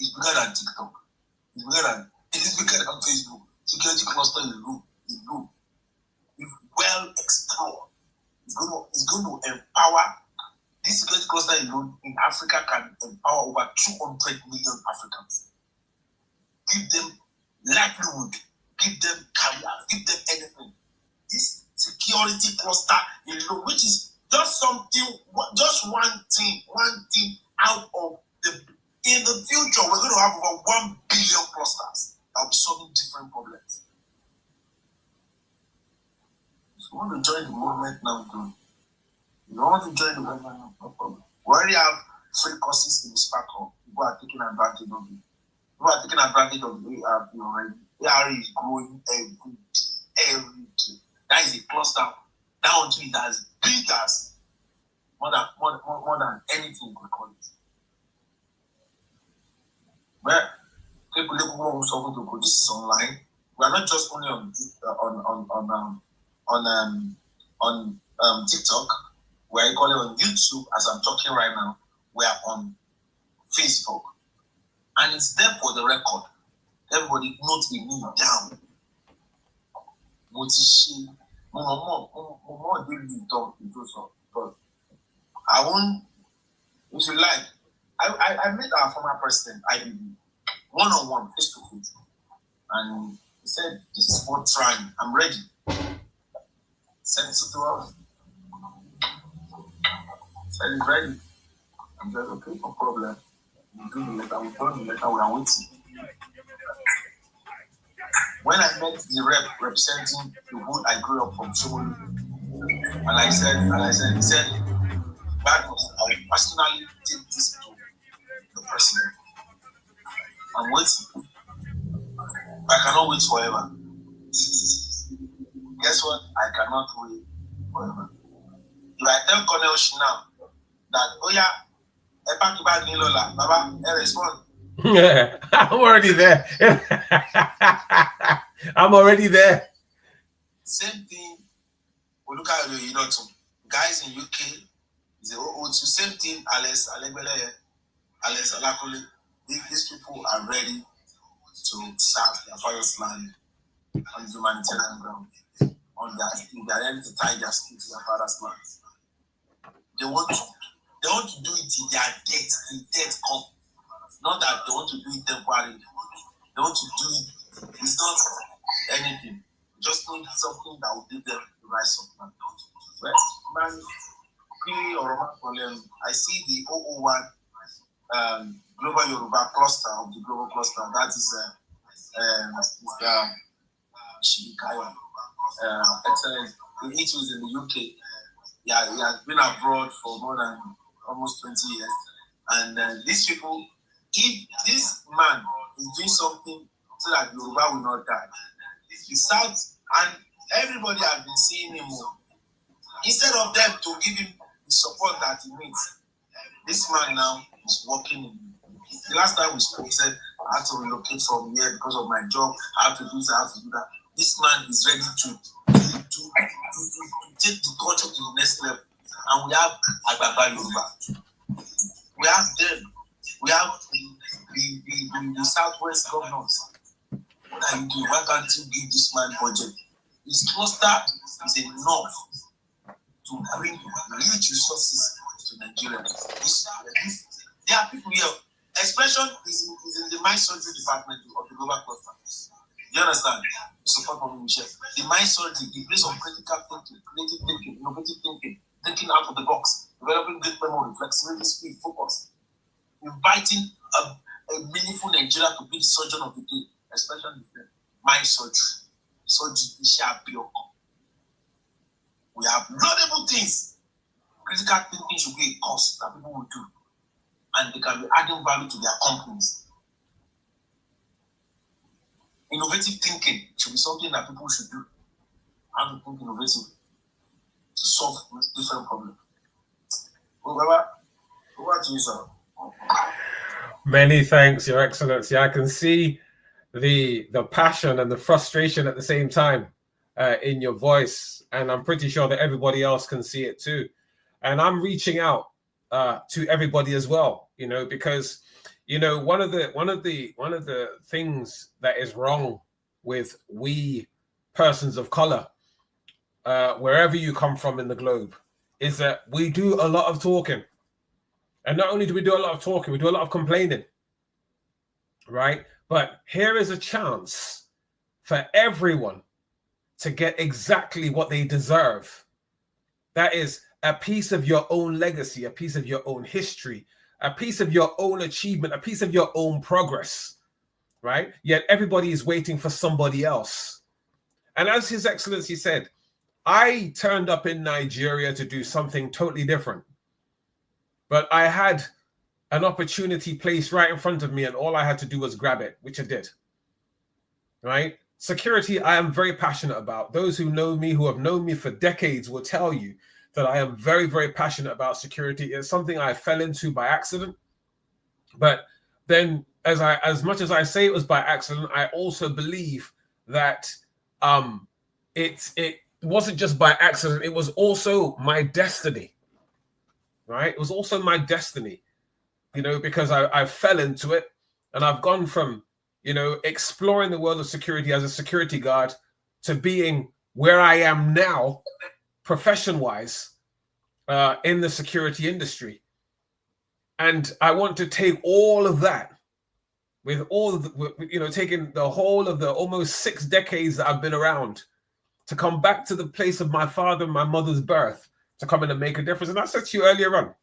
bigger than TikTok. It's bigger than Facebook. Security cluster alone is well explored. It's going to empower. This security cluster alone in Africa can empower over 200 million Africans. Give them livelihood, give them career, give them anything. This security cluster alone, which is just one thing out of in the future, we're going to have over 1 billion clusters that will be solving different problems. If you want to join the movement now, do. If you want to join the movement now, no problem. We already have free courses in the sparkle. People are taking advantage of it. People are taking advantage of the ARP already. ARP is growing every day. That is a cluster. Now until it as big as more than anything you could call it. But people to this is online. We are not just only on TikTok. We are equally on YouTube. As I'm talking right now, we are on Facebook, and it's there for the record. Everybody note the me down. But I won't. If you like, I met our former president, IBB, one-on-one, face-to-face. And he said, this is worth trying. I'm ready. Send it to us. Said he's ready. I'm just okay, no problem. We'll do the letter. We've done the letter. We are waiting. When I met the rep representing the hood I grew up from, Somolu, and I said, he said, Badmus, I will personally take this to the president. I'm waiting. I cannot wait forever. Guess what? I cannot wait forever. If I tell Colonel Oshin now that, oh yeah, Baba, respond. Yeah, I'm already there. I'm already there. Same thing. We look at the guys in UK. It's the same thing. Alex Alegbele, Alex Alakule. These people are ready to serve their father's land on the humanitarian ground. They are ready to tie their skin to their father's land. They want to do it till their death come. Not that they want to do it temporarily. They want to do it. It's not anything. Just need something that will give them the rise of man. Well, man, I see the 001 Global Yoruba cluster of the global cluster. That is Mr. Shikaya. Excellent. He was in the UK. Yeah, he has been abroad for more than almost 20 years. And these people, if this man is doing something so that Yoruba will not die, the South and everybody has been seeing him more. Instead of them to give him the support that he needs, this man now is working. The last time we spoke, he said, I have to relocate from here because of my job. I have to do this, I have to do that. This man is ready to take the culture to the next level. And we have Agbagba Yoruba. We have them. We have the Southwest governors. What are you doing? Why can't you give this man budget? His cluster is enough to bring huge resources to Nigeria. There are people here. Expression is in the mind surgery department of the global cluster. You understand? Support from Michelle. The mind surgery, the place of critical thinking, creative thinking, innovative thinking, thinking out of the box, developing great memory, flexibility, speed, focus, inviting a meaningful Nigeria to be the surgeon of the day, especially the mind surgery. Surgery, we have laudable things. Critical thinking should be a course that people will do, and they can be adding value to their companies. Innovative thinking should be something that people should do. How to think innovative to solve different problems. Over to you, sir. Many thanks, Your Excellency. I can see the passion and the frustration at the same time in your voice, and I'm pretty sure that everybody else can see it too. And I'm reaching out to everybody as well, because one of the things that is wrong with we persons of color, wherever you come from in the globe, is that we do a lot of talking. And not only do we do a lot of talking, we do a lot of complaining, right? But here is a chance for everyone to get exactly what they deserve. That is a piece of your own legacy, a piece of your own history, a piece of your own achievement, a piece of your own progress, right? Yet everybody is waiting for somebody else. And as His Excellency said, I turned up in Nigeria to do something totally different. But I had an opportunity placed right in front of me, and all I had to do was grab it, which I did. Right? Security, I am very passionate about. Those who know me, who have known me for decades, will tell you that I am very, very passionate about security. It's something I fell into by accident. But then, as much as I say it was by accident, I also believe that it wasn't just by accident. It was also my destiny. Right? It was also my destiny. You know, because I fell into it, and I've gone from, you know, exploring the world of security as a security guard to being where I am now, profession-wise, in the security industry. And I want to take all of that, with all of the, you know, taking the whole of the almost 6 decades that I've been around, to come back to the place of my father and my mother's birth, to come in and make a difference. And I said to you earlier on,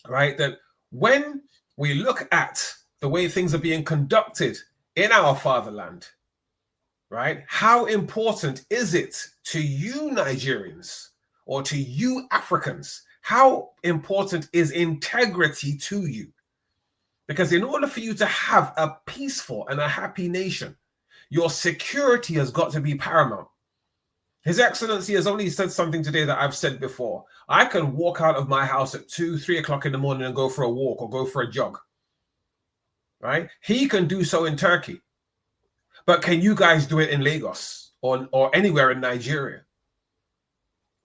right, that when we look at the way things are being conducted in our fatherland, right, how important is it to you Nigerians or to you Africans? How important is integrity to you? Because in order for you to have a peaceful and a happy nation, your security has got to be paramount. His Excellency has only said something today that I've said before. I can walk out of my house at 2, 3 o'clock in the morning and go for a walk or go for a jog. Right? He can do so in Turkey. But can you guys do it in Lagos or anywhere in Nigeria?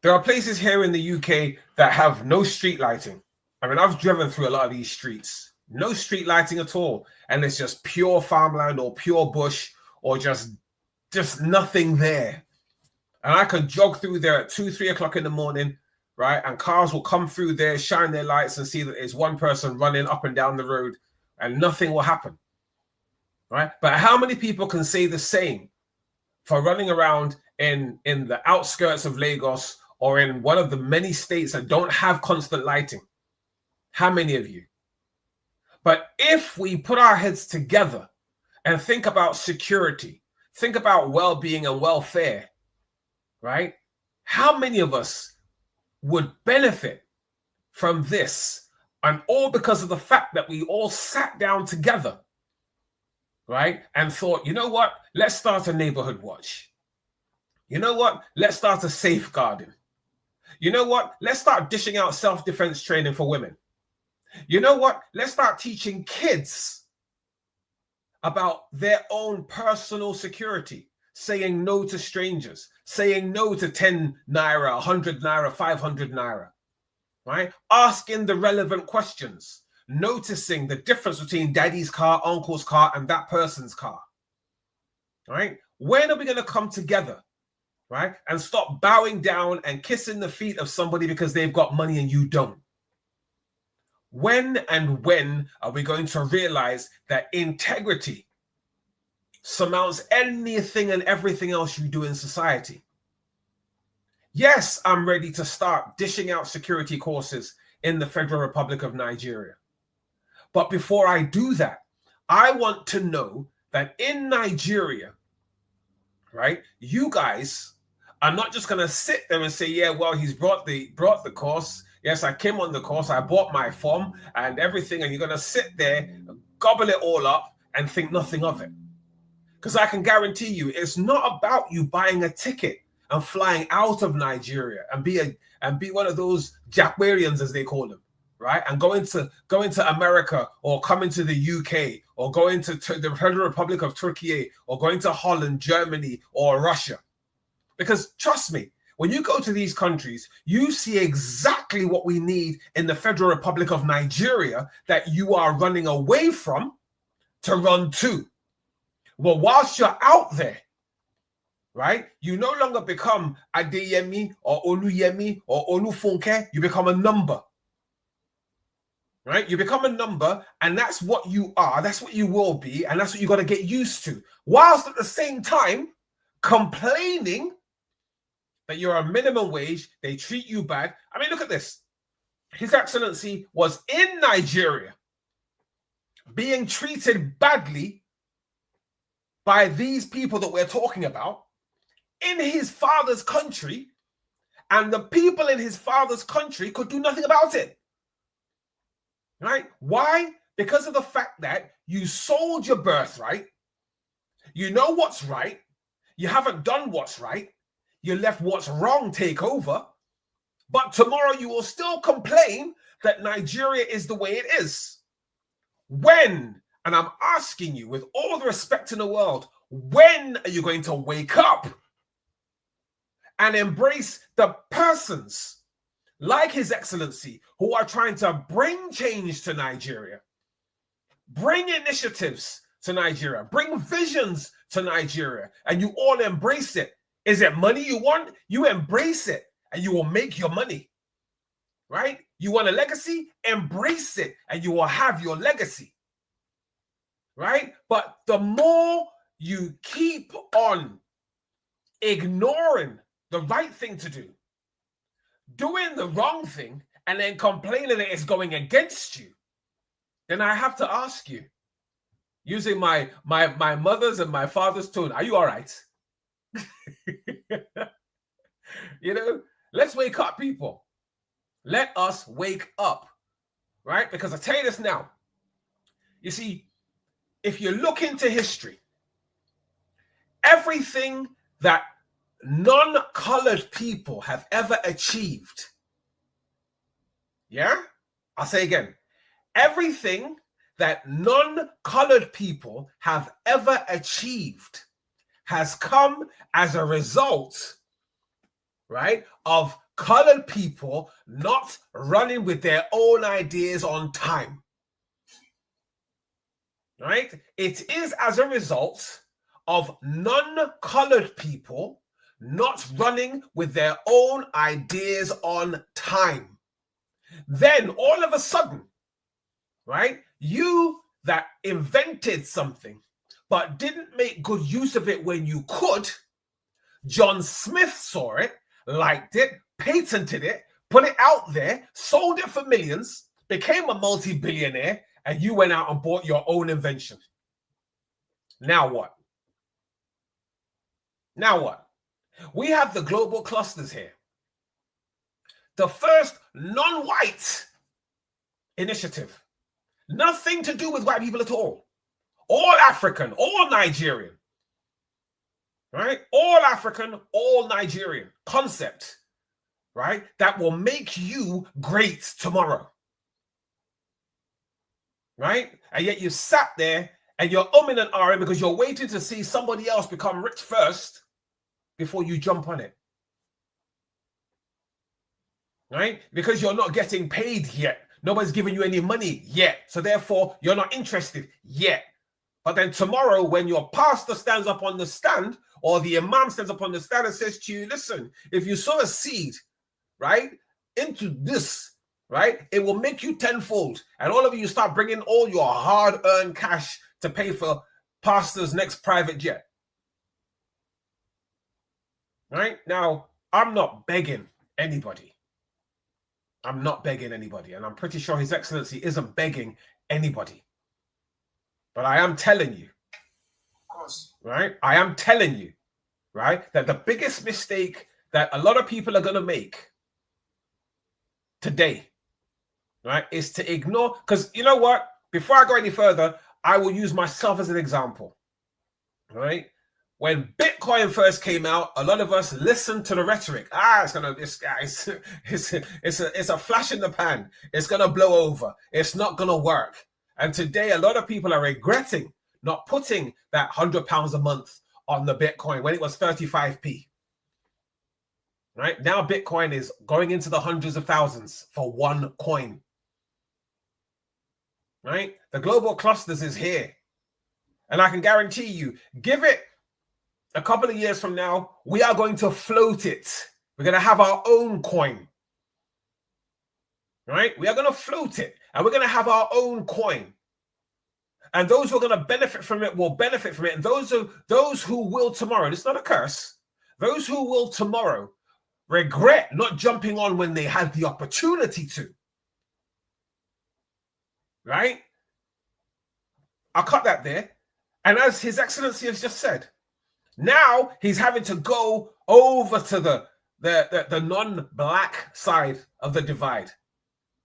There are places here in the UK that have no street lighting. I mean, I've driven through a lot of these streets. No street lighting at all. And it's just pure farmland or pure bush or just nothing there. And I can jog through there at 2, 3 o'clock in the morning, right? And cars will come through there, shine their lights and see that there's one person running up and down the road and nothing will happen, right? But how many people can say the same for running around in the outskirts of Lagos or in one of the many states that don't have constant lighting? How many of you? But if we put our heads together and think about security, think about well-being and welfare, right? How many of us would benefit from this? And all because of the fact that we all sat down together, right? And thought, you know what? Let's start a neighborhood watch. You know what? Let's start a safeguarding. You know what? Let's start dishing out self-defense training for women. You know what? Let's start teaching kids about their own personal security. Saying no to strangers, saying no to 10 naira, 100 naira, 500 naira, right? Asking the relevant questions, noticing the difference between daddy's car, uncle's car, and that person's car, right? When are we going to come together, right? And stop bowing down and kissing the feet of somebody because they've got money and you don't? When are we going to realize that integrity surmounts anything and everything else you do in society? Yes, I'm ready to start dishing out security courses in the Federal Republic of Nigeria. But before I do that, I want to know that in Nigeria, right, you guys are not just going to sit there and say, yeah, well, he's brought the course. Yes, I came on the course. I bought my form and everything. And you're going to sit there, gobble it all up and think nothing of it. Because I can guarantee you, it's not about you buying a ticket and flying out of Nigeria and be one of those Jakwarians, as they call them, right? And going to America or coming to the UK or going to the Federal Republic of Turkey or going to Holland, Germany, or Russia. Because trust me, when you go to these countries, you see exactly what we need in the Federal Republic of Nigeria that you are running away from to run to. Well, whilst you're out there, right, you no longer become Adeyemi or Oluyemi or Olufunke. You become a number, right? You become a number, and that's what you are. That's what you will be, and that's what you got to get used to. Whilst at the same time complaining that you're a minimum wage, they treat you bad. I mean, look at this. His Excellency was in Nigeria being treated badly by these people that we're talking about in his father's country, and the people in his father's country could do nothing about it. Right? Why? Because of the fact that you sold your birthright. You know what's right. You haven't done what's right. You let what's wrong take over. But tomorrow you will still complain that Nigeria is the way it is. When, and I'm asking you with all the respect in the world, when are you going to wake up and embrace the persons like His Excellency who are trying to bring change to Nigeria, bring initiatives to Nigeria, bring visions to Nigeria, and you all embrace it? Is it money you want? You embrace it and you will make your money, right? You want a legacy? Embrace it and you will have your legacy, right? But the more you keep on ignoring the right thing to do, doing the wrong thing, and then complaining that it's going against you, then I have to ask you, using my mother's and my father's tone, are you all right? You know, let's wake up, people. Let us wake up, right? Because I tell you this now. You see, if you look into history, everything that non-colored people have ever achieved, yeah? I'll say again, everything that non-colored people have ever achieved has come as a result, right, of colored people not running with their own ideas on time, right? It is as a result of non-colored people not running with their own ideas on time. Then all of a sudden, right, you that invented something but didn't make good use of it when you could, John Smith saw it, liked it, patented it, put it out there, sold it for millions, became a multi-billionaire, and you went out and bought your own invention. Now what? Now what? We have the global clusters here. The first non-white initiative. Nothing to do with white people at all. All African, all Nigerian. Right? All African, all Nigerian concept. Right? That will make you great tomorrow. Right? And yet you sat there and you're umming and ahhing because you're waiting to see somebody else become rich first before you jump on it. Right? Because you're not getting paid yet. Nobody's giving you any money yet. So therefore, you're not interested yet. But then tomorrow, when your pastor stands up on the stand, or the imam stands up on the stand and says to you, listen, if you sow a seed, right, into this, right, it will make you tenfold. And all of you start bringing all your hard-earned cash to pay for pastor's next private jet. Right? Now, I'm not begging anybody. I'm not begging anybody. And I'm pretty sure His Excellency isn't begging anybody. But I am telling you, Of course. right? I am telling you, right, that the biggest mistake that a lot of people are going to make today, right, is to ignore, because you know what? Before I go any further, I will use myself as an example, right? When Bitcoin first came out, a lot of us listened to the rhetoric. It's a flash in the pan. It's gonna blow over. It's not gonna work. And today, a lot of people are regretting not putting that £100 a month on the Bitcoin when it was 35p. Right now, Bitcoin is going into the hundreds of thousands for one coin. Right, the global clusters is here, and I can guarantee you, give it a couple of years from now, we are going to float it. We're going to have our own coin. Right? We are going to float it and we're going to have our own coin. And those who are going to benefit from it will benefit from it. And those who will tomorrow, it's not a curse, those who will tomorrow regret not jumping on when they had the opportunity to. Right? I'll cut that there. And as His Excellency has just said, now he's having to go over to the non-black side of the divide,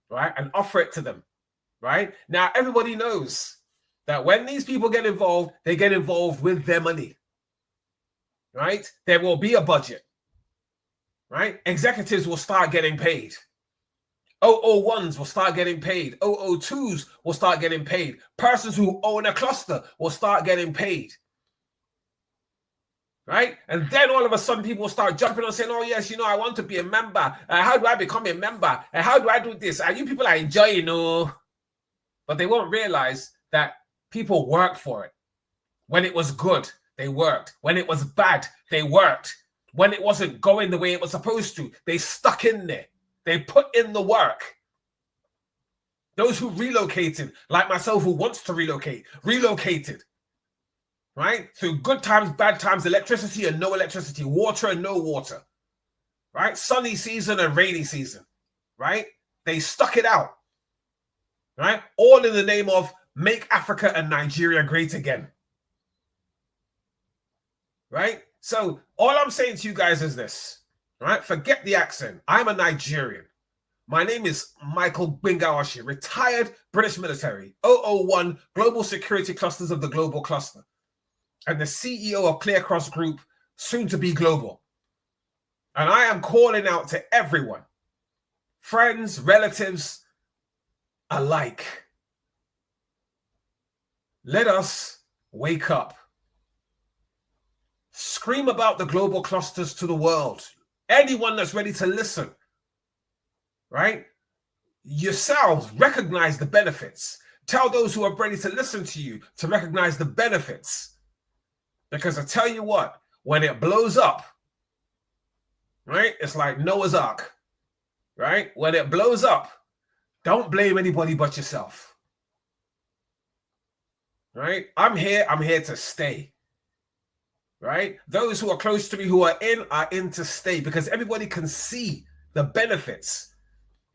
right, and offer it to them. right? Now, everybody knows that when these people get involved, they get involved with their money, right? There will be a budget, right? Executives will start getting paid. 001s will start getting paid. 002s will start getting paid. Persons who own a cluster will start getting paid. Right? And then all of a sudden people will start jumping on saying, oh, yes, I want to be a member. How do I become a member? And how do I do this? And you people are enjoying, But they won't realize that people worked for it. When it was good, they worked. When it was bad, they worked. When it wasn't going the way it was supposed to, they stuck in there. They put in the work. Those who relocated, like myself, who wants to relocate, relocated. Right? Through good times, bad times, electricity and no electricity, water and no water. Right? Sunny season and rainy season. Right? They stuck it out. Right? All in the name of make Africa and Nigeria great again. Right? So all I'm saying to you guys is this. Right? Forget the accent. I'm a Nigerian. My name is Michael Gbenga Oshin, retired British military, 001 Global Security Clusters of the Global Cluster, and the CEO of Clear Cross Group, soon to be global. And I am calling out to everyone, friends, relatives alike. Let us wake up. Scream about the global clusters to the world. Anyone that's ready to listen, right? Yourselves recognize the benefits. Tell those who are ready to listen to you to recognize the benefits. Because I tell you what, when it blows up, right, it's like Noah's Ark, right? When it blows up, don't blame anybody but yourself, right? I'm here to stay, right? Those who are close to me, who are in to stay, because everybody can see the benefits.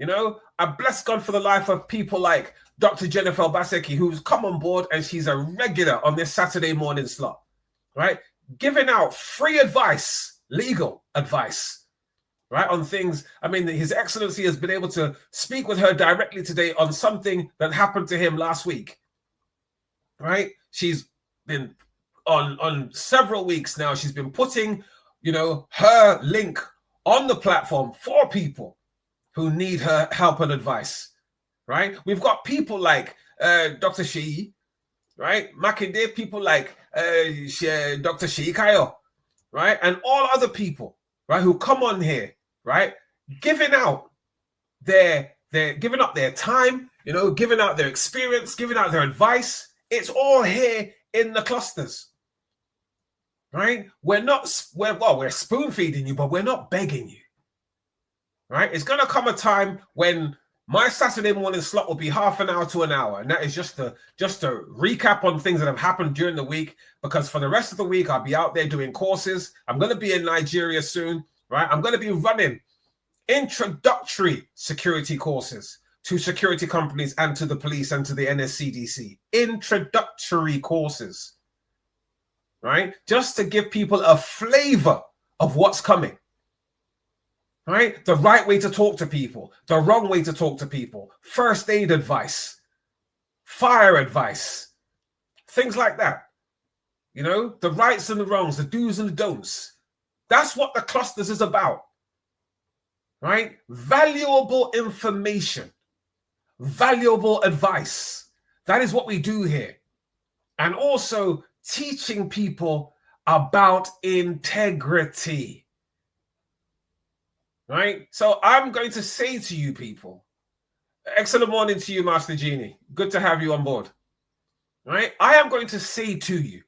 I bless God for the life of people like Dr. Jennifer Baseki, who's come on board and she's a regular on this Saturday morning slot. Right? Giving out free advice, legal advice, right? On things. I mean, His Excellency has been able to speak with her directly today on something that happened to him last week, right? She's been on several weeks now. She's been putting, her link on the platform for people who need her help and advice, right? We've got people like Dr. Shei, right? Makinde, people like Dr. Sheikayo, right? And all other people, right, who come on here, right? Giving out giving up their time, giving out their experience, giving out their advice. It's all here in the clusters, right? We're spoon feeding you, but we're not begging you, right? It's going to come a time when my Saturday morning slot will be half an hour to an hour. And that is just to recap on things that have happened during the week, because for the rest of the week, I'll be out there doing courses. I'm going to be in Nigeria soon, right? I'm going to be running introductory security courses to security companies and to the police and to the NSCDC. Introductory courses, right? Just to give people a flavor of what's coming. Right? The right way to talk to people, the wrong way to talk to people, first aid advice, fire advice, things like that. The rights and the wrongs, the do's and the don'ts. That's what the clusters is about, right? Valuable information, valuable advice. That is what we do here. And also teaching people about integrity. Right? So I'm going to say to you people, excellent morning to you, Master Genie. Good to have you on board. Right? I am going to say to you,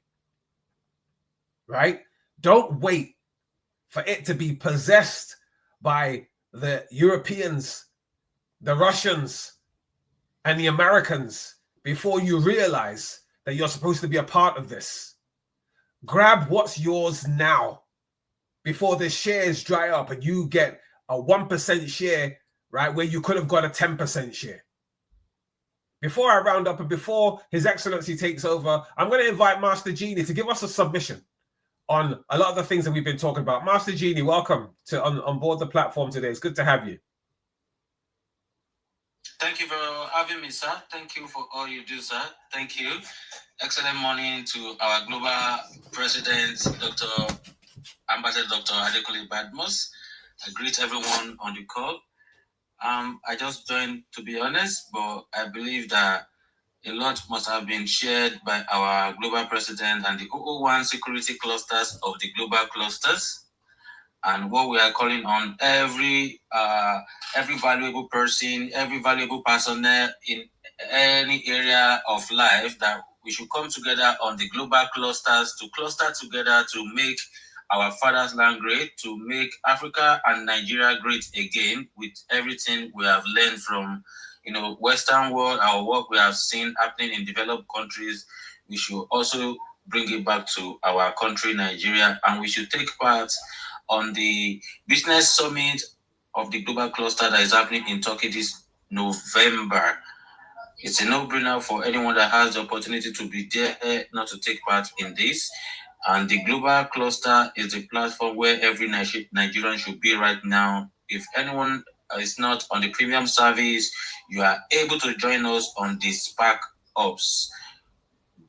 right? Don't wait for it to be possessed by the Europeans, the Russians, and the Americans before you realize that you're supposed to be a part of this. Grab what's yours now before the shares dry up and you get a 1% share, right, where you could have got a 10% share. Before I round up and before His Excellency takes over, I'm going to invite Master Genie to give us a submission on a lot of the things that we've been talking about. Master Genie, welcome to on board the platform today. It's good to have you. Thank you for having me, sir. Thank you for all you do, sir. Thank you. Excellent morning to our global president, Dr. Ambassador Dr. Adekunle Badmus. I greet everyone on the call. I just joined, to be honest, but I believe that a lot must have been shared by our global president and the 001 security clusters of the global clusters, and what we are calling on every valuable person, every valuable personnel in any area of life, that we should come together on the global clusters to cluster together to make our father's land great, to make Africa and Nigeria great again, with everything we have learned from Western world, our work we have seen happening in developed countries. We should also bring it back to our country, Nigeria, and we should take part on the business summit of the global cluster that is happening in Turkey this November. It's a no-brainer for anyone that has the opportunity to be there not to take part in this. And the global cluster is the platform where every Nigerian should be right now. If anyone is not on the premium service, you are able to join us on the Spark Ops.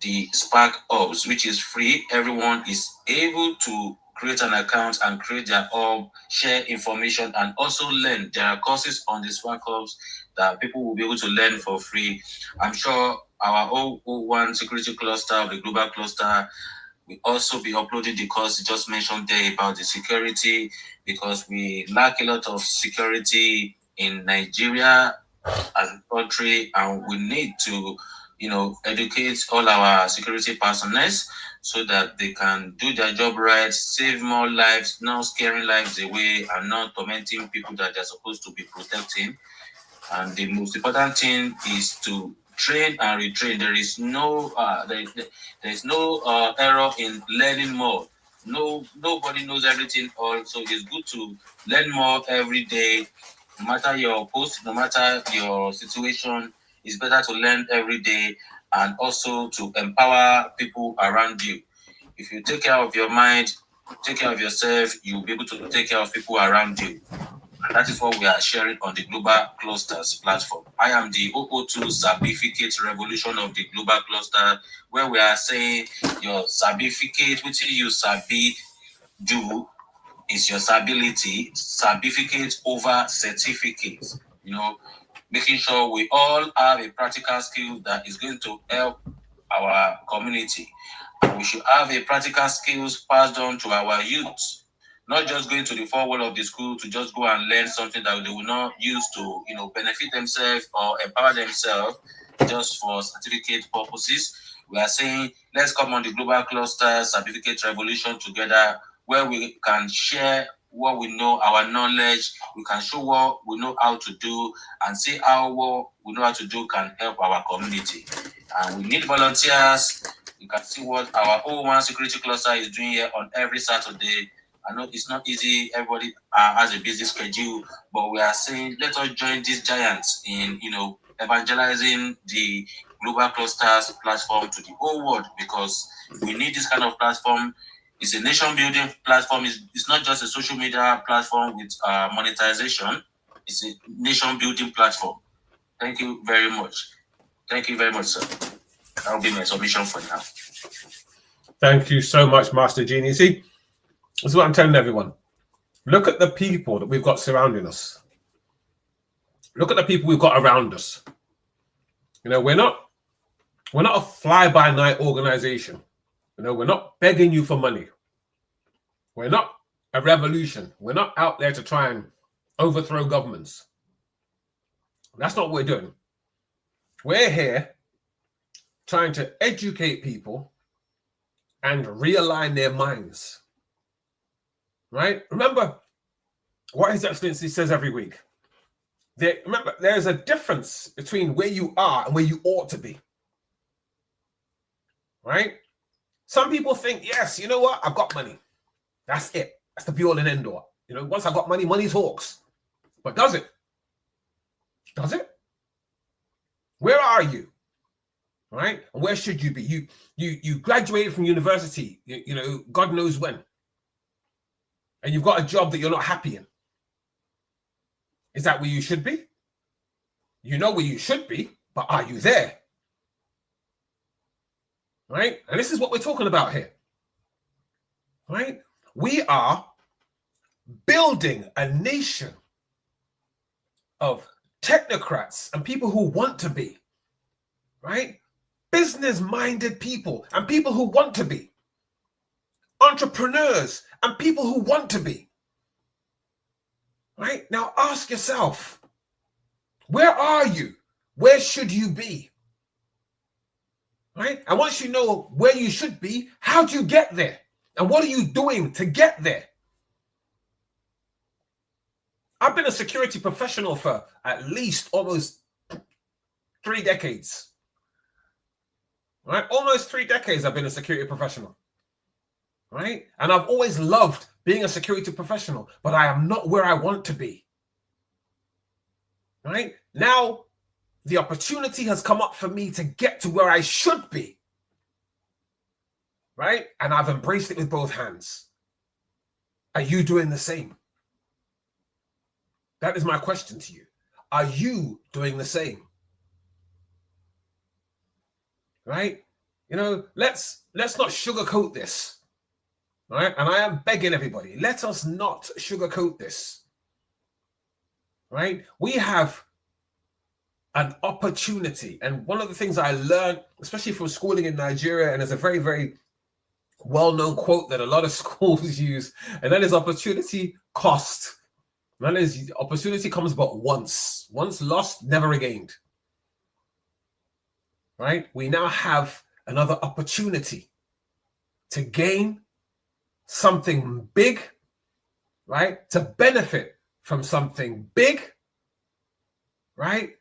The Spark Ops, which is free. Everyone is able to create an account and create their hub, share information, and also learn. There are courses on the Spark Ops that people will be able to learn for free. I'm sure our 001 security cluster of the global cluster will also be uploading the course you just mentioned there about the security, because we lack a lot of security in Nigeria as a country, and we need to educate all our security personnel so that they can do their job right, save more lives, not scaring lives away, and not tormenting people that they're supposed to be protecting. And the most important thing is to train and retrain. There is no error in learning more. Nobody knows everything. Also, it's good to learn more every day. No matter your post, no matter your situation, it's better to learn every day, and also to empower people around you. If you take care of your mind, take care of yourself, you'll be able to take care of people around you. And that is what we are sharing on the Global Clusters platform. I am the 002 certificate revolution of the Global Cluster, where we are saying your certificate, which you sabi do, is your stability, certificate over certificate. Making sure we all have a practical skill that is going to help our community. We should have a practical skills passed on to our youth, not just going to the forward of the school to just go and learn something that they will not use to, benefit themselves or empower themselves just for certificate purposes. We are saying, let's come on the Global Cluster Certificate Revolution together, where we can share what we know, our knowledge. We can show what we know how to do, and see how what we know how to do can help our community. And we need volunteers. You can see what our 001 security cluster is doing here on every Saturday. I know it's not easy. Everybody has a busy schedule, but we are saying, let us join these giants in, evangelizing the global clusters platform to the whole world, because we need this kind of platform. It's a nation building platform. It's not just a social media platform with monetization. It's a nation building platform. Thank you very much. Thank you very much, sir. That will be my submission for now. Thank you so much, Master Genie. See, this is what I'm telling everyone. Look at the people that we've got surrounding us. Look at the people we've got around us. We're not a fly-by-night organization. We're not begging you for money. We're not a revolution. We're not out there to try and overthrow governments. That's not what we're doing. We're here trying to educate people and realign their minds. Right? Remember what His Excellency says every week. Remember, there's a difference between where you are and where you ought to be. Right? Some people think, yes, you know what? I've got money. That's it. That's the be all and end all. Once I've got money, money talks. But does it? Does it? Where are you? Right? And where should you be? You graduated from university, God knows when. And you've got a job that you're not happy in. Is that where you should be? You know where you should be, but are you there? Right? And this is what we're talking about here. Right? We are building a nation of technocrats and people who want to be, right? Business-minded people and people who want to be. Entrepreneurs and people who want to be. Right? Now ask yourself, where are you? Where should you be? Right? And once you know where you should be, how do you get there? And what are you doing to get there? I've been a security professional for at least almost 3 decades. Right? Almost 3 decades I've been a security professional. Right? And I've always loved being a security professional, but I am not where I want to be. Right? Now, the opportunity has come up for me to get to where I should be. Right? And I've embraced it with both hands. Are you doing the same? That is my question to you. Are you doing the same? Right? You know, let's not sugarcoat this. Right? And I am begging everybody, let us not sugarcoat this. Right? We have an opportunity. And one of the things I learned, especially from schooling in Nigeria, and there's a very, very well-known quote that a lot of schools use, and that is opportunity cost. That is, opportunity comes but once. Once lost, never regained. Right? We now have another opportunity to gain something big, right? To benefit from something big, right?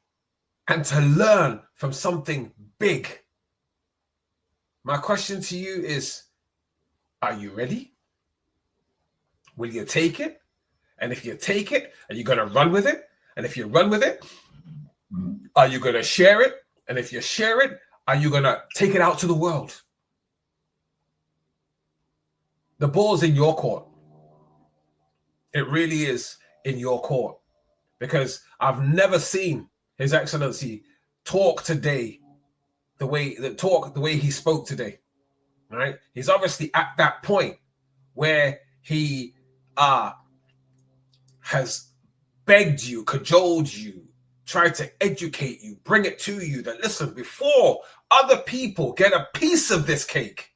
And to learn from something big. My question to you is, are you ready? Will you take it? And if you take it, are you going to run with it? And if you run with it, are you going to share it? And if you share it, are you going to take it out to the world? The ball's in your court. It really is in your court. Because I've never seen His Excellency talk today the way he spoke today. Right? He's obviously at that point where he has begged you, cajoled you, tried to educate you, bring it to you that, listen, before other people get a piece of this cake,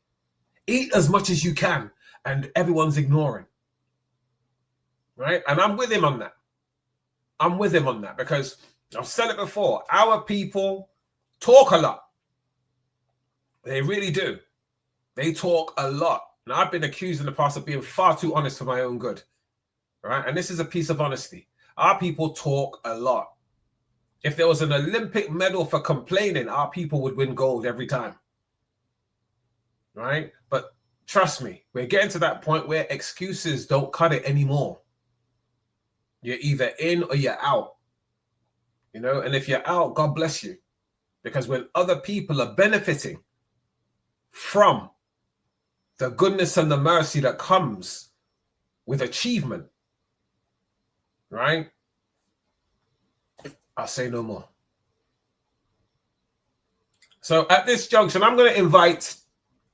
eat as much as you can, and everyone's ignoring. Right? And I'm with him on that. I'm with him on that because I've said it before. Our people talk a lot. They really do. They talk a lot. And I've been accused in the past of being far too honest for my own good. Right? And this is a piece of honesty. Our people talk a lot. If there was an Olympic medal for complaining, our people would win gold every time. Right? But trust me, we're getting to that point where excuses don't cut it anymore. You're either in or you're out. You know, and if you're out, God bless you. Because when other people are benefiting from the goodness and the mercy that comes with achievement, right? I'll say no more. So at this junction, I'm going to invite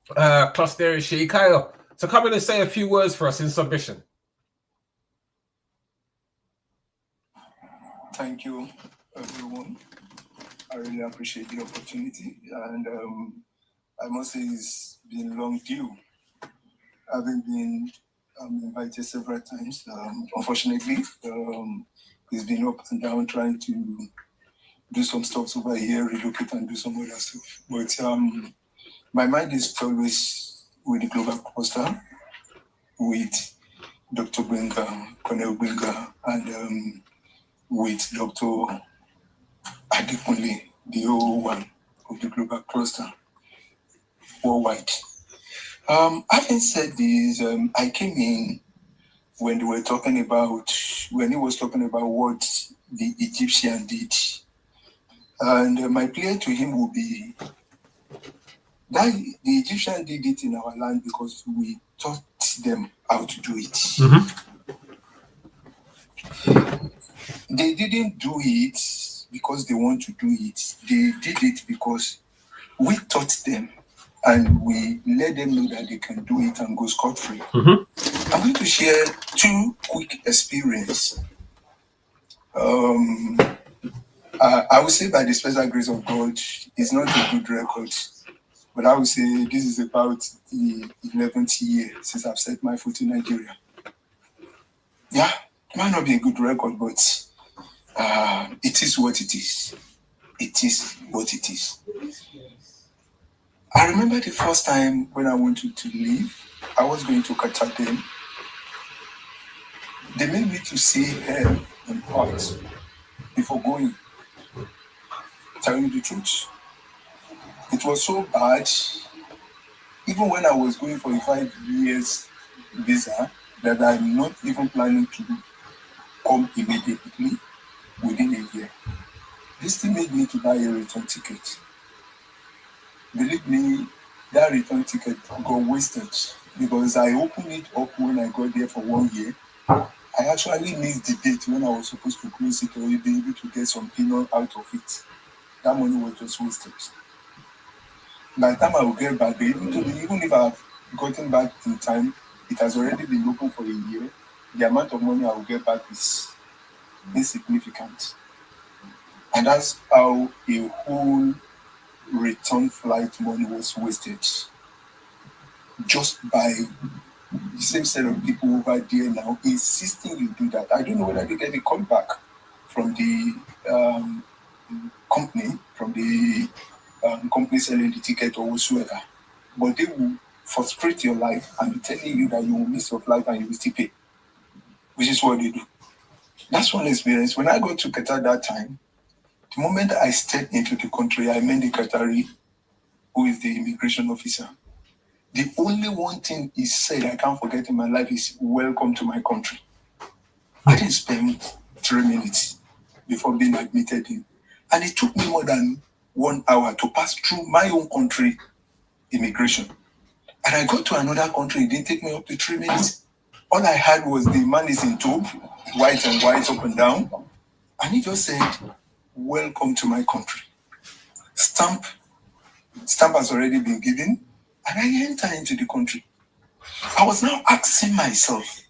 Cluster Sheikayo to come in and say a few words for us in submission. Thank you, everyone. I really appreciate the opportunity. And I must say it's been long due. Having been invited several times. Unfortunately, it's been up and down trying to do some stuff over here, relocate and do some other stuff. But my mind is always with the global cluster, with Dr. Colonel Gbenga, and with Dr. Adekunle, the O1 of the global cluster, worldwide. Having said this, I came in when he was talking about what the Egyptian did. And my plea to him will be that the Egyptian did it in our land because we taught them how to do it. Mm-hmm. They didn't do it because they want to do it. They did it because we taught them and we let them know that they can do it and go scot-free. I'm going to share 2 quick experiences. I would say by the special grace of God, it's not a good record, but I would say this is about the 11th year since I've set my foot in Nigeria. Yeah, it might not be a good record, but it is what it is. It is what it is. I remember the first time when I wanted to leave, I was going to Qatar then. They made me to say hell and heart before going. Telling you the truth. It was so bad, even when I was going for a 5 years visa, that I'm not even planning to come immediately within a year. This thing made me to buy a return ticket. Believe me, that return ticket got wasted because I opened it up when I got there for 1 year. I actually missed the date when I was supposed to close it or be able to get some peanut out of it. That money was just wasted. By the time I will get back there, even if I've gotten back in time, it has already been open for a year. The amount of money I will get back is insignificant. And that's how a whole return flight money was wasted. Just by the same set of people over there now insisting you do that. I don't know whether they get a call back from the company, company selling the ticket or whatsoever, but they will frustrate your life and be telling you that you will miss your flight and you will still pay, which is what they do. That's one experience. When I got to Qatar that time, the moment I stepped into the country, I met the Qatari, who is the immigration officer. The only one thing he said I can't forget in my life is welcome to my country. I didn't spend 3 minutes before being admitted in. And it took me more than 1 hour to pass through my own country immigration. And I got to another country, it didn't take me up to 3 minutes. All I had was the man is in tube, white and white up and down. And he just said, welcome to my country. Stamp has already been given. And I enter into the country. I was now asking myself,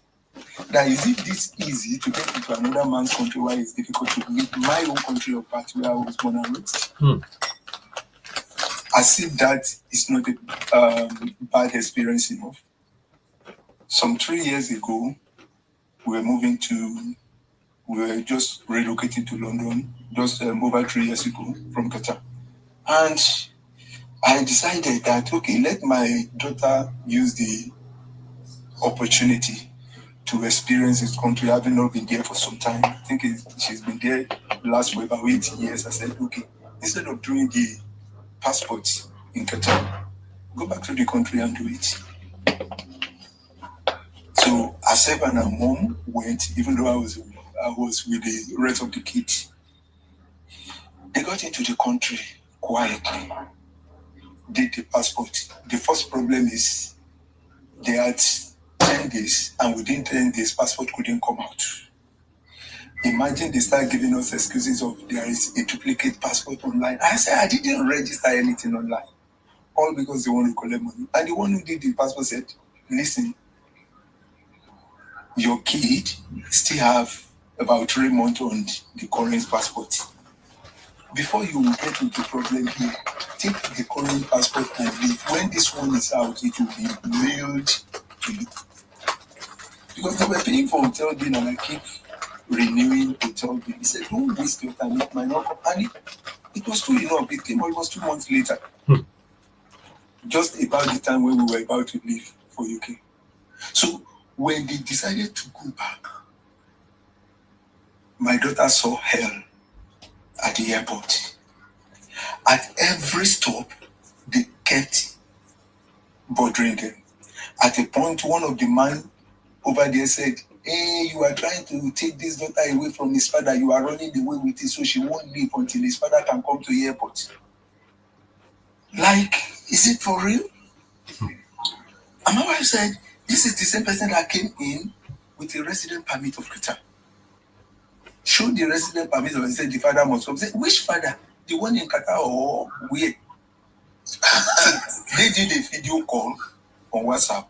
that is it this easy to get into another man's country while it's difficult to leave my own country of birth where I was born and raised? As if that is not a bad experience enough. Some 3 years ago, we were just relocating to London, just over 3 years ago from Qatar. And I decided that, okay, let my daughter use the opportunity to experience this country, having not been there for some time. I think she's been there last for about 8 years. I said, okay, instead of doing the passport in Qatar, go back to the country and do it. So Asep and her mom went, even though I was with the rest of the kids. They got into the country quietly, did the passport. The first problem is they had 10 days, and within 10 days, passport couldn't come out. Imagine they start giving us excuses of there is a duplicate passport online. I said, I didn't register anything online. All because they want to collect money. And the one who did the passport said, listen, your kid still have about 3 months on the current passport. Before you get into problem here, take the current passport and leave. When this one is out, it will be mailed to you. Because they were paying for hotel bill and I keep renewing hotel bill. He said, don't waste your time, it might not come. And it was true enough. It came almost 2 months later. Just about the time when we were about to leave for UK. So when they decided to go back, my daughter saw hell at the airport. At every stop, they kept bothering them. At a point, one of the men over there said, hey, you are trying to take this daughter away from his father. You are running away with it, so she won't leave until his father can come to the airport. Like, is it for real? And my wife said, this is the same person that came in with a resident permit of Qatar. Show the resident permit and say the father must come. Say, which father? The one in Qatar or where? They did a video call on WhatsApp.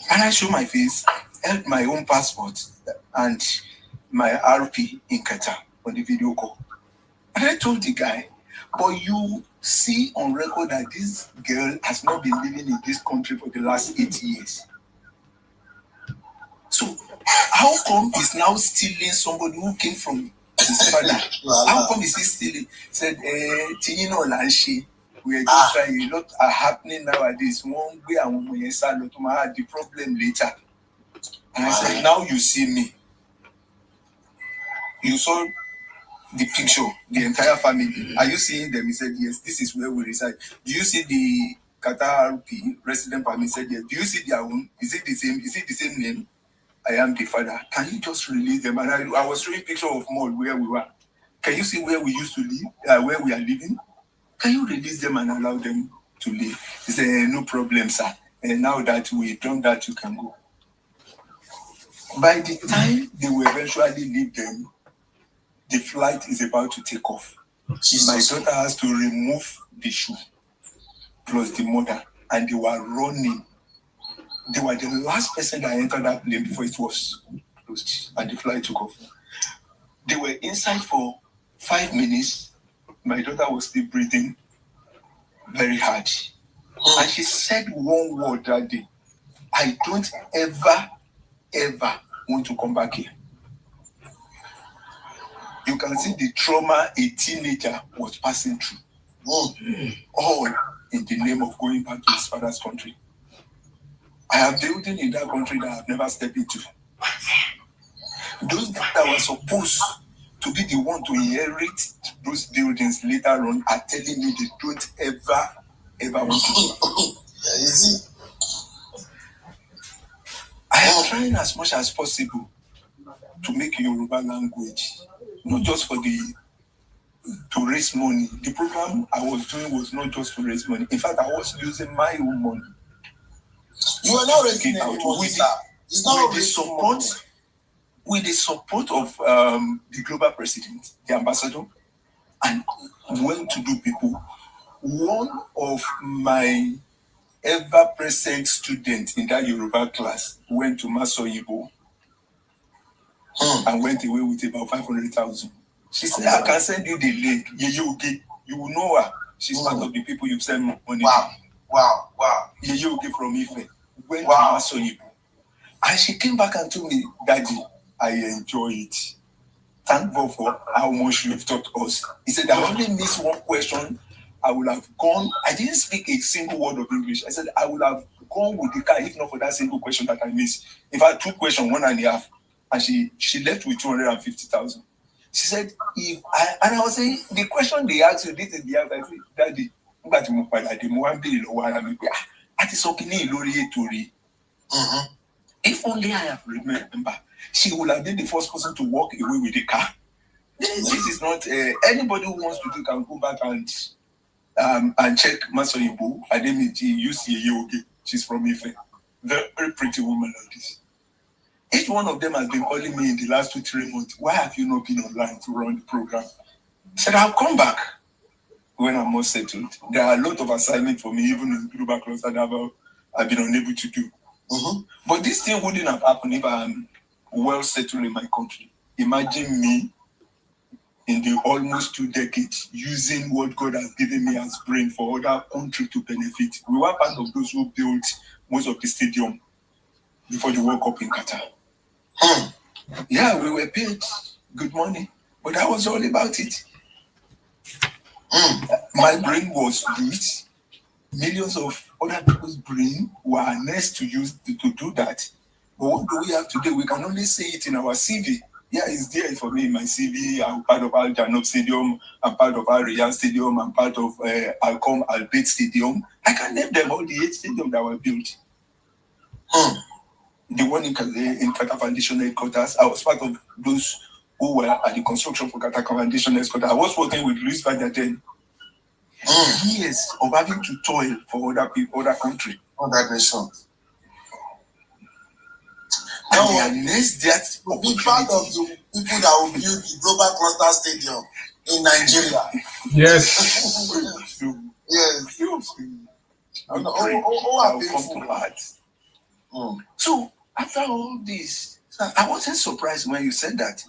And I show my face, held my own passport and my RP in Qatar on the video call. And I told the guy, but you see on record that this girl has not been living in this country for the last 8 years. So how come he's now stealing somebody who came from his father? How come is he stealing? Said, Tinino Lanshi, we are just trying, a lot are happening nowadays. One way and one way, the problem later. And I said, now you see me. You saw the picture, the entire family. Are you seeing them? He said, yes, this is where we reside. Do you see the Qatar RP resident permit? He said, yes. Do you see their own? Is it the same? Is it the same name? I am the father. Can you just release them? And I was showing a picture of mall where we were. Can you see where we used to live, where we are living? Can you release them and allow them to live? He said, no problem, sir. And now that we've done that, you can go. By the time they will eventually leave them, the flight is about to take off. Jesus. My daughter has to remove the shoe plus the mother, and they were running. They were the last person that entered that plane before it was closed and the flight took off. They were inside for 5 minutes. My daughter was still breathing very hard. And she said one word that day: I don't ever want to come back here. You can see the trauma a teenager was passing through. All in the name of going back to his father's country. I have building in that country that I've never stepped into. Those that were supposed to be the one to inherit those buildings later on are telling me they don't ever want to. I am trying as much as possible to make Yoruba language, not just for to raise money. The program I was doing was not just to raise money. In fact, I was using my own money. You are not raising any money, sir. It's not with the support of the global president, the ambassador, and well-to-do people. One of my ever-present students in that Yoruba class went to Masoyibo and went away with about 500,000. She said, I can send you the link. You will know her. She's part of the people you send money to. Wow. Yeyoge from Ife went to Masoyibo. And she came back and told me, Daddy, I enjoy it. Thank God for how much you've taught us. He said, I only missed one question. I would have gone. I didn't speak a single word of English. I said, I would have gone with the car if not for that single question that I missed. If I had 2 questions, 1.5, and she left with 250,000. She said, and I was saying, the question they asked you, this is the answer. I said, Daddy, if only I have remembered, she would have been the first person to walk away with the car. This is not anybody who wants to do can go back and check Masoyibo. UCAyoge. She's from Ife. Very pretty woman like this. Each one of them has been calling me in the last 2-3 months. Why have you not been online to run the program? I said, I'll come back when I'm more settled. There are a lot of assignments for me, even in global cluster that I've been unable to do. But this thing wouldn't have happened if I'm well settled in my country. Imagine me in the almost 2 decades using what God has given me as brain for other country to benefit. We were part of those who built most of the stadium before the World Cup in Qatar. Yeah, we were paid good money, but that was all about it. My brain was used. Millions of other people's brain were next to use to do that. But what do we have today? We can only say it in our CV. Yeah, it's there for me in my CV. I'm part of Al Janob Stadium. I'm part of Al Riyadh Stadium. I'm part of Alcom Al Bayt Stadium. I can name them all the 8 stadiums that were built. The one in Qatar Foundation headquarters, I was part of those who were at the construction for Qatar Foundation headquarters. I was working with Luis Vajaden. Years of having to toil for other people, other country. Other nation. And they are next that will be part of the people that will build the Global Cluster Stadium in Nigeria. Yes. Yes. So after all this, I wasn't surprised when you said that.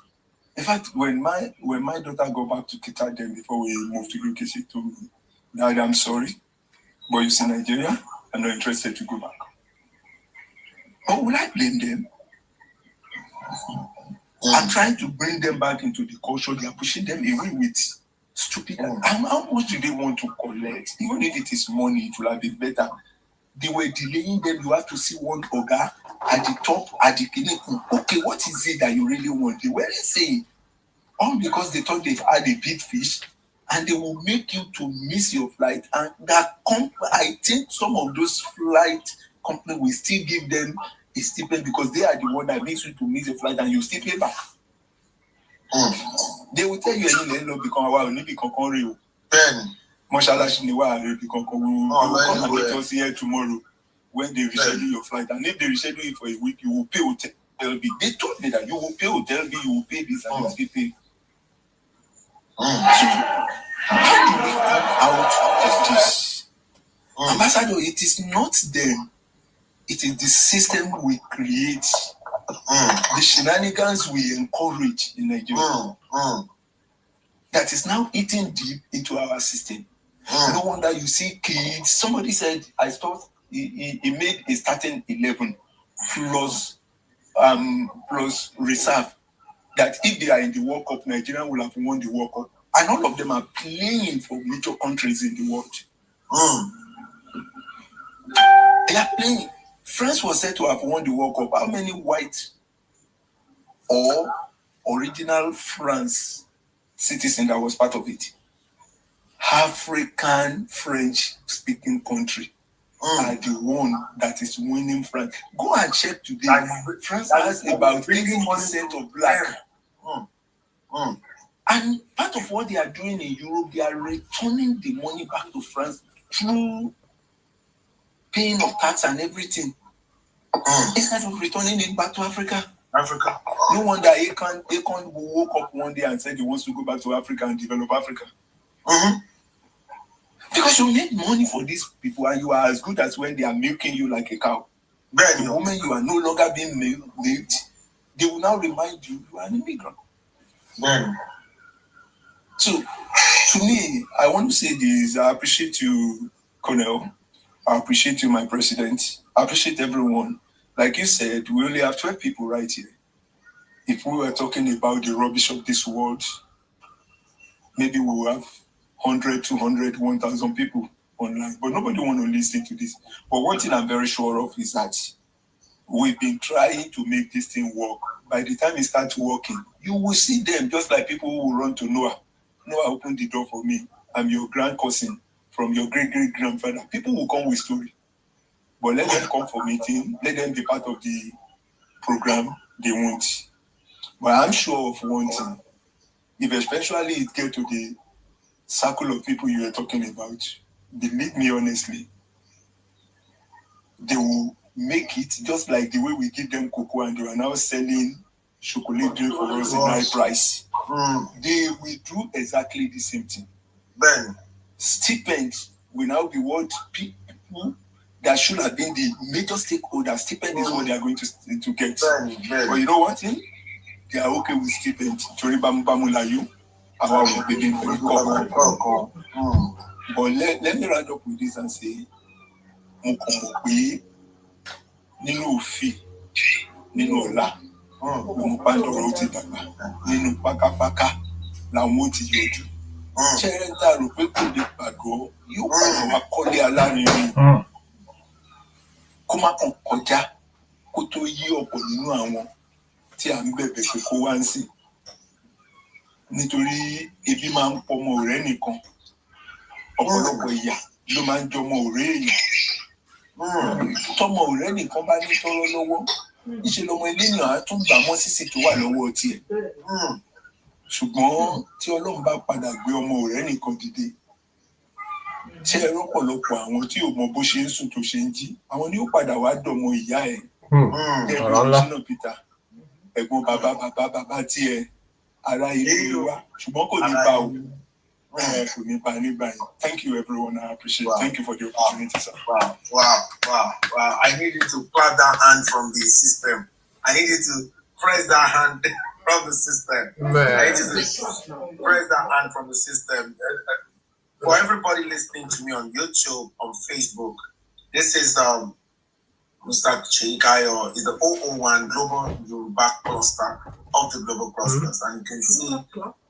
In fact, when my daughter got back to Kita then before we moved to UK, she told me, Dad, I'm sorry, but you see Nigeria, I'm not interested to go back. But will I blame them? I'm trying to bring them back into the culture. They are pushing them away with stupid. How much do they want to collect? Even if it is money, it will have been better. They were delaying them. You have to see one Oga at the top, at the beginning. Okay, what is it that you really want? They weren't saying. All because they thought they've had a big fish and they will make you to miss your flight. And I think some of those flight companies will still give them a stipend because they are the one that makes you to miss your flight and you still pay back. They will tell you any land become our only become real. Ben. Mashalash ni wa become come and meet us here tomorrow when they reschedule your flight. And if they reschedule it for a week, you will pay hotel bill. They told me that you will pay hotel bill, you will pay this and you still pay. So how do we come out of this? Ambassador, it is not them. It is the system we create. The shenanigans we encourage in Nigeria. That is now eating deep into our system. No wonder you see kids. Somebody said, I thought he made a starting 11 plus reserve. That if they are in the World Cup, Nigeria will have won the World Cup. And all of them are playing for major countries in the world. They are playing. France was said to have won the World Cup. How many white or original France citizen that was part of it? African French-speaking country are the one that is winning France. Go and check today. France has about 80% of black. And part of what they are doing in Europe, they are returning the money back to France through paying of tax and everything. Instead of returning it back to Africa. No wonder Akon woke up one day and said he wants to go back to Africa and develop Africa. Because you make money for these people and you are as good as when they are milking you like a cow. The moment you are no longer being milked, they will now remind you are an immigrant. So, to me, I want to say this. I appreciate you, Colonel. I appreciate you, my president. I appreciate everyone. Like you said, we only have 12 people right here. If we were talking about the rubbish of this world, maybe we will have 100, 200, 1,000 people online. But nobody want to listen to this. But one thing I'm very sure of is that we've been trying to make this thing work. By the time it starts working, you will see them just like people who will run to Noah. Noah opened the door for me. I'm your grand cousin from your great-great-grandfather. People will come with story. But let them come for meeting. Let them be part of the program they want. But I'm sure of one thing. If especially it gets to the circle of people you are talking about, believe me honestly, they will make it just like the way we give them cocoa and they are now selling chocolate drink for us in high price. They will do exactly the same thing. Ben. Stipend will now be what people that should have been the major stakeholders. Stipend is what they are going to get. Ben. But you know what? They are okay with stipend. But let me round up with this and say, nínú òfin, nínú ọ̀la, mo pàǹdọ̀rọ̀ ó ti dàgbà, nínú pákápáká làwọn ó ti yọjú. Ṣẹ́rẹ́ńtà rò pé kò lè gbàgbọ́ yóò padà wá kọ́lé alárinrin. Kó má kàn kọjá kó tó yí ọ̀pọ̀ nínú àwọn tí à ń bẹ̀bẹ̀ pé kó wá ń sìn. Nítorí ebi máa ń pọmọ ọ̀rẹ́ nìkan. Ọ̀pọ̀lọpọ̀ ìyà ló máa ń jọmọ ọ̀rẹ́ èèyàn. Tọmọ ọ̀rẹ́ nìkan bá ní tọrọ lọ́wọ́, níṣẹ́ lọmọ eléyàn á tún gbà mọ́ sísì tó wà lọ́wọ́ tiẹ̀. Ṣùgbọ́n tí Ọlọ́run bá padà gbé ọmọ ọ̀rẹ́ nìkan dìde, ṣé ẹ rọ́pọ̀lọpọ̀ àwọn tí ò mọ bó ṣe ń sùn tó ṣe ń jí, àwọn ni ó padà wá dọmọ ìyá ẹ̀. Peter. Ẹ̀gbọ́n bàbá tiẹ̀ ara ilé wa ṣùgbọ́n kò ní bá o. Thank you, everyone. I appreciate it. Thank you for the opportunity, sir. Wow. I need you to clap that hand from the system. I need you to press that hand from the system. I need you to press that hand from the system. For everybody listening to me on YouTube, on Facebook, this is Mr. Chikayo is the 001 Global Yoruba Cluster of the Global Clusters, and you can see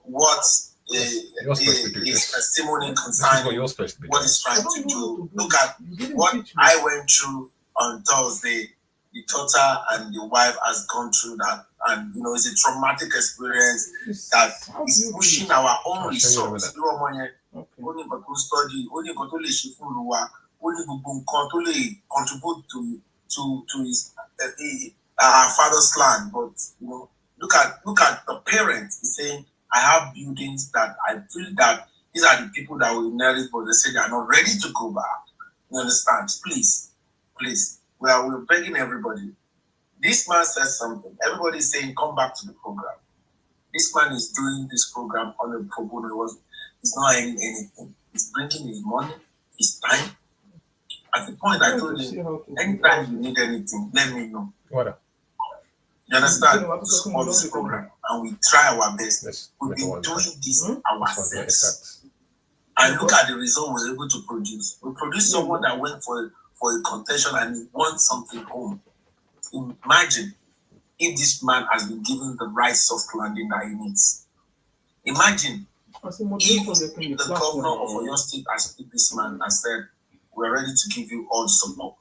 what his testimony concerning what he's trying to do. Look at what I went through on Thursday. The daughter and the wife has gone through that, and it's a traumatic experience that is pushing our own resources. Only got to study, only got to contribute to his father's land. But look at the parents. He's saying, I have buildings that I feel that these are the people that will inherit, but they say they are not ready to go back. You understand? Please. We're begging everybody. This man says something. Everybody is saying, come back to the program. This man is doing this program on a pro bono. He's not earning anything. He's bringing his money, his time. At the point I told him, anytime you need anything, let me know. What? You understand? To support this program. And we try our best. We've been doing this ourselves. And look at the result we were able to produce. We produced someone that went for a contention and he wants something home. Imagine if this man has been given the right soft landing that he needs. Imagine if the governor of Oyo State has picked this man and said, we're ready to give you all the support.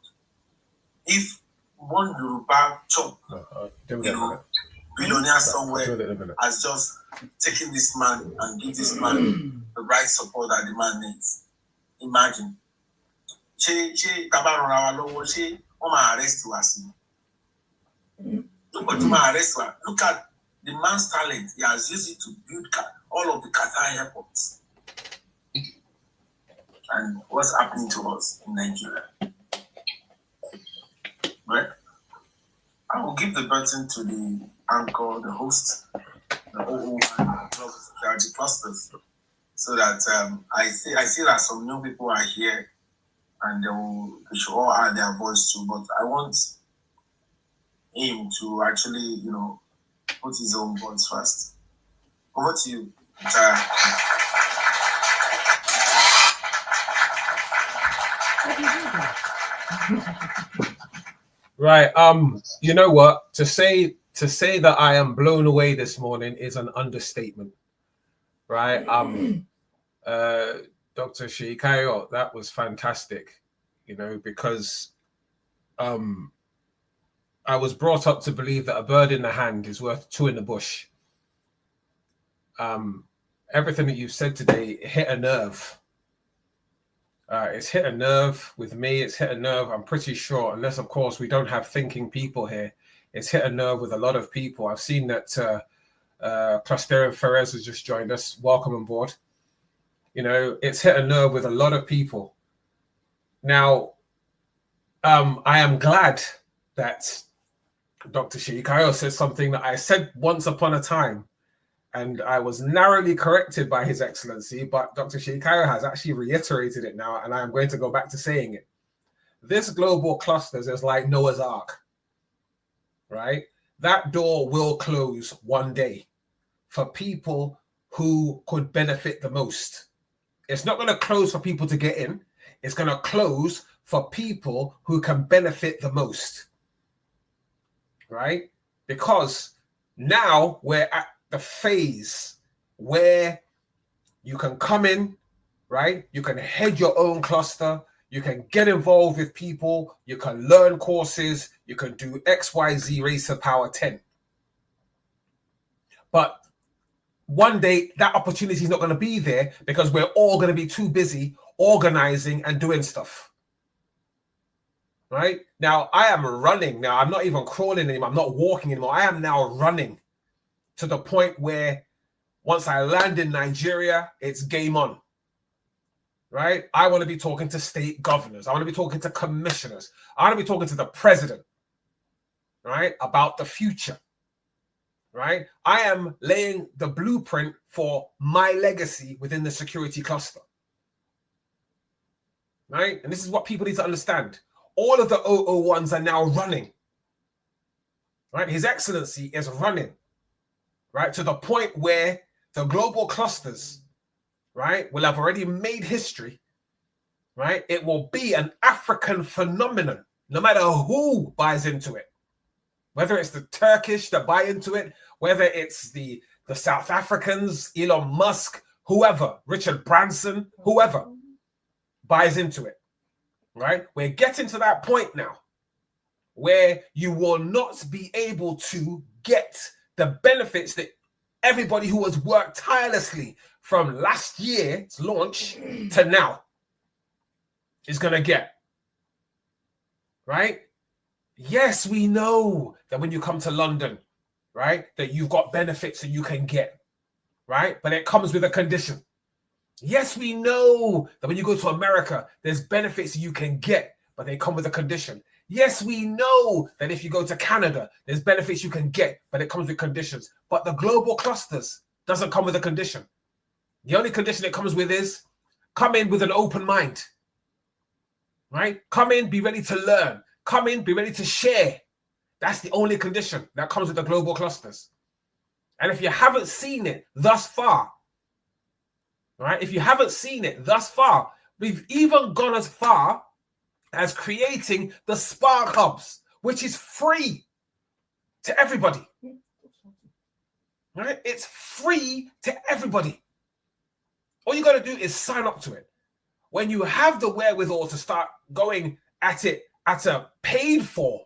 If one Yoruba chop, billionaire somewhere has just taken this man and give this man the right support that the man needs. Imagine. Look at the man's talent. He has used it to build all of the Qatar airports. And what's happening to us in Nigeria? Right? I will give the button to the anchor, the host, the 001 Security Clusters, so that I see that some new people are here and they should all add their voice too. But I want him to actually, put his own voice first. Over to you. Right. You know what? To say that I am blown away this morning is an understatement. Right. Dr. Shikayo, that was fantastic. Because I was brought up to believe that a bird in the hand is worth two in the bush. Everything that you've said today hit a nerve. It's hit a nerve with me. It's hit a nerve, I'm pretty sure, unless, of course, we don't have thinking people here. It's hit a nerve with a lot of people. I've seen that Clusterian Ferez has just joined us. Welcome on board. It's hit a nerve with a lot of people. Now, I am glad that Dr. Shikayo said something that I said once upon a time, and I was narrowly corrected by His Excellency, but Dr. Shikayo has actually reiterated it now, and I am going to go back to saying it. This global clusters is like Noah's Ark, right? That door will close one day for people who could benefit the most. It's not going to close for people to get in. It's going to close for people who can benefit the most, right? Because now we're at the phase where you can come in, right? You can head your own cluster. You can get involved with people. You can learn courses. You can do XYZ raise to power 10. But one day that opportunity is not going to be there because we're all going to be too busy organizing and doing stuff. Right? Now, I am running. Now, I'm not even crawling anymore. I'm not walking anymore. I am now running to the point where once I land in Nigeria, it's game on. Right? I want to be talking to state governors. I want to be talking to commissioners. I want to be talking to the president. right, about the future, right? I am laying the blueprint for my legacy within the security cluster, right? And this is what people need to understand. All of the 001s are now running, right? His Excellency is running, right, to the point where the global clusters, right, will have already made history, right? It will be an African phenomenon, no matter who buys into it. Whether it's the Turkish that buy into it, whether it's the South Africans, Elon Musk, whoever, Richard Branson, whoever buys into it, right? We're getting to that point now where you will not be able to get the benefits that everybody who has worked tirelessly from last year's launch to now is going to get, right? Yes, we know that when you come to London, right, that you've got benefits that you can get, right? But it comes with a condition. Yes, we know that when you go to America, there's benefits you can get, but they come with a condition. Yes, we know that if you go to Canada, there's benefits you can get, but it comes with conditions. But the global clusters doesn't come with a condition. The only condition it comes with is come in with an open mind, right? Come in, be ready to learn. Come in, be ready to share. That's the only condition that comes with the global clusters. And if you haven't seen it thus far, right? If you haven't seen it thus far, we've even gone as far as creating the Spark Hubs, which is free to everybody. Right? It's free to everybody. All you got to do is sign up to it. When you have the wherewithal to start going at it at a paid for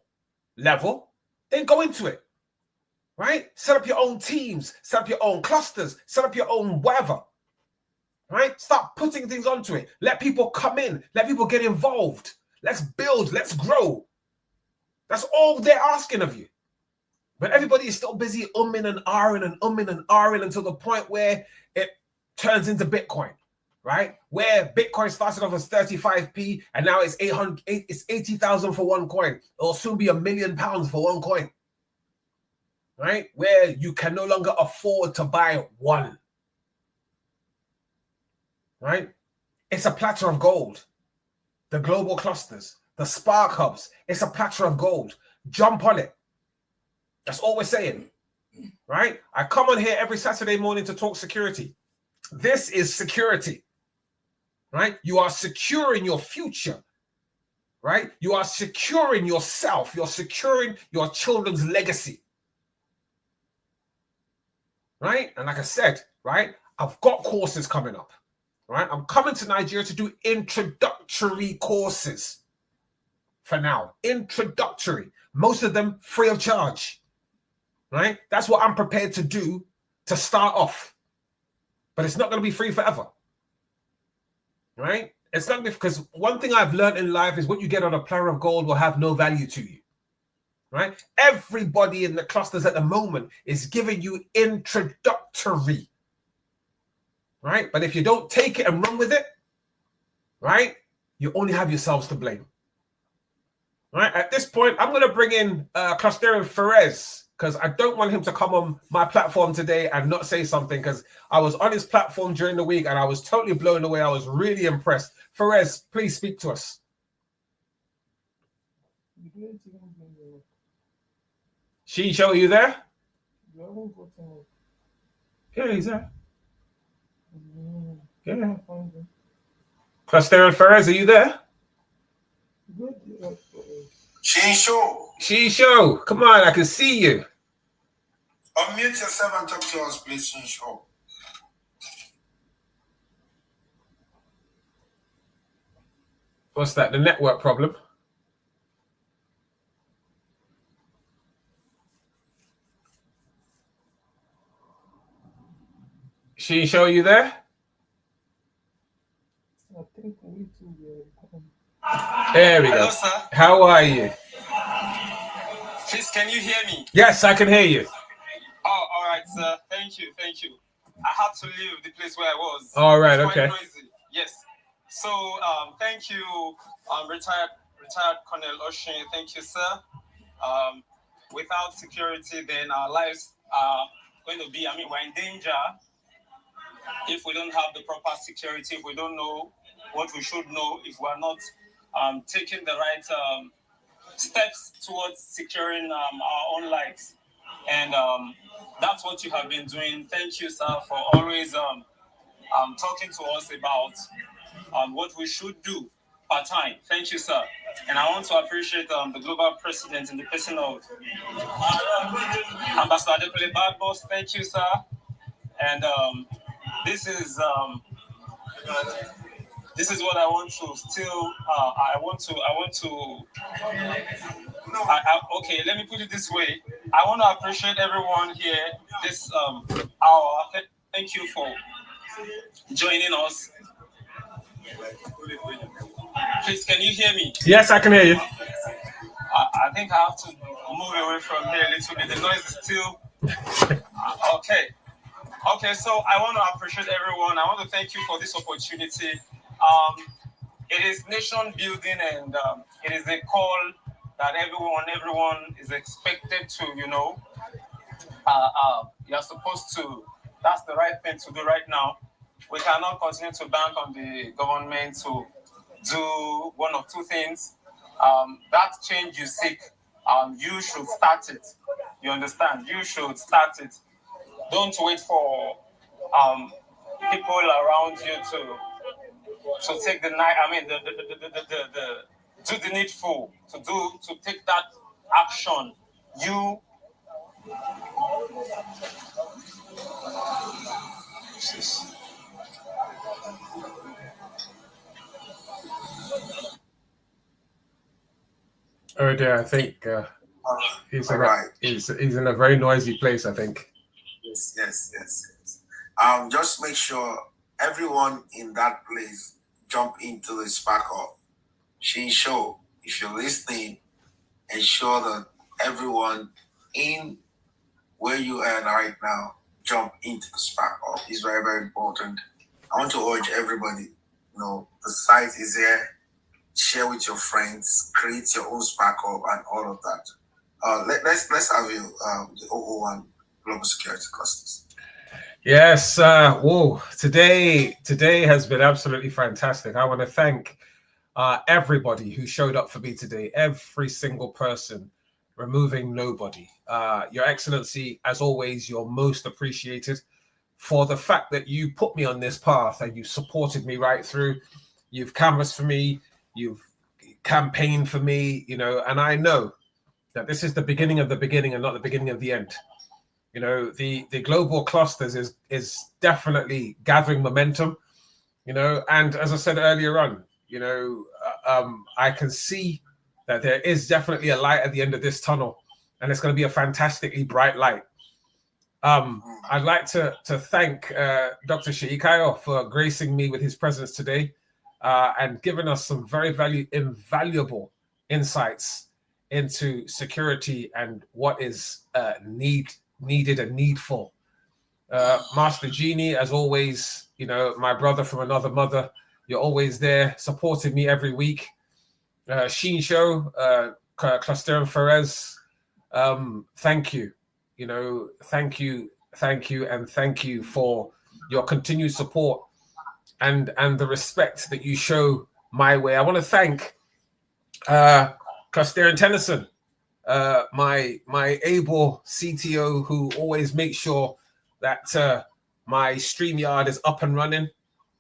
level, then go into it, right? Set up your own teams, set up your own clusters, set up your own whatever, right? Start putting things onto it. Let people come in, let people get involved. Let's build, let's grow. That's all they're asking of you. But everybody is still busy umming and ahhing until the point where it turns into Bitcoin. Right? Where Bitcoin started off as 35p and now it's 80,000 for one coin. It'll soon be £1 million for one coin. Right? Where you can no longer afford to buy one. Right? It's a platter of gold. The global clusters, the Spark Hubs, it's a platter of gold. Jump on it. That's all we're saying. Right? I come on here every Saturday morning to talk security. This is security. Right? You are securing your future, right? You are securing yourself. You're securing your children's legacy, right? And like I said, right, I've got courses coming up, right? I'm coming to Nigeria to do introductory courses for now. Introductory. Most of them free of charge, right? That's what I'm prepared to do to start off. But it's not going to be free forever. Right? It's not because one thing I've learned in life is what you get on a platter of gold will have no value to you. Right? Everybody in the clusters at the moment is giving you introductory. Right? But if you don't take it and run with it, right, you only have yourselves to blame. Right? At this point, I'm going to bring in Clusterian Ferez, because I don't want him to come on my platform today and not say something, because I was on his platform during the week and I was totally blown away. I was really impressed. Ferez, please speak to us. Shisho, are you there? Yeah, he's there. Yeah. Clusterian Ferez, are you there? Shisho, come on, I can see you. Unmute yourself and talk to us, please, Shisho. What's that? The network problem? Shisho, are you there? There we go. Hello, sir. How are you? Please, can you hear me? Yes, I can hear you. Oh, all right, sir. Thank you. I had to leave the place where I was. All right, it's okay. Quite noisy. Yes. So, thank you, retired Colonel Oshin. Thank you, sir. without security, then our lives are going to be, we're in danger if we don't have the proper security, if we don't know what we should know, if we're not taking the right steps towards securing our own lives. And that's what you have been doing. Thank you, sir, for always talking to us about what we should do part time. Thank you, sir. And I want to appreciate the global president in the person of Ambassador Adekule Badmus. Thank you, sir. And this is what I want to still. Okay, let me put it this way. I want to appreciate everyone here this hour. Thank you for joining us. Please, can you hear me? Yes, I can hear you. I think I have to move away from here a little bit. The noise is still okay. Okay, so I want to appreciate everyone. I want to thank you for this opportunity. It is nation building, and it is a call that everyone is expected to, you're supposed to. That's the right thing to do right now. We cannot continue to bank on the government to do one of two things. That change you seek, you should start it. You understand? You should start it. Don't wait for people around you to take the night. Do the needful to take that action. You. Oh dear, I think he's in a very noisy place, I think. Yes. Just make sure everyone in that place jump into the sparkle. Show, if you're listening, ensure that everyone in where you are right now jump into the sparkle. It's very, very important. I want to urge everybody, the site is there. Share with your friends, create your own sparkle and all of that. Let's have you the 001 Global Security Clusters. Yes, whoa! Today has been absolutely fantastic. I want to thank everybody who showed up for me today. Every single person, removing nobody. Your Excellency, as always, you're most appreciated for the fact that you put me on this path and you supported me right through. You've canvassed for me. You've campaigned for me, and I know that this is the beginning of the beginning and not the beginning of the end. The global clusters is definitely gathering momentum, and as I said earlier on, I can see that there is definitely a light at the end of this tunnel, and it's going to be a fantastically bright light. I'd like to thank Dr. Sheikayo for gracing me with his presence today. And given us some very invaluable insights into security and what is needed and needful. Master Genie, as always, my brother from another mother, you're always there supporting me every week. Sheen Show, Cluster and Ferez, thank you. Thank you, and thank you for your continued support and the respect that you show my way. I want to thank Cluster and Tennyson, my able CTO who always makes sure that my StreamYard is up and running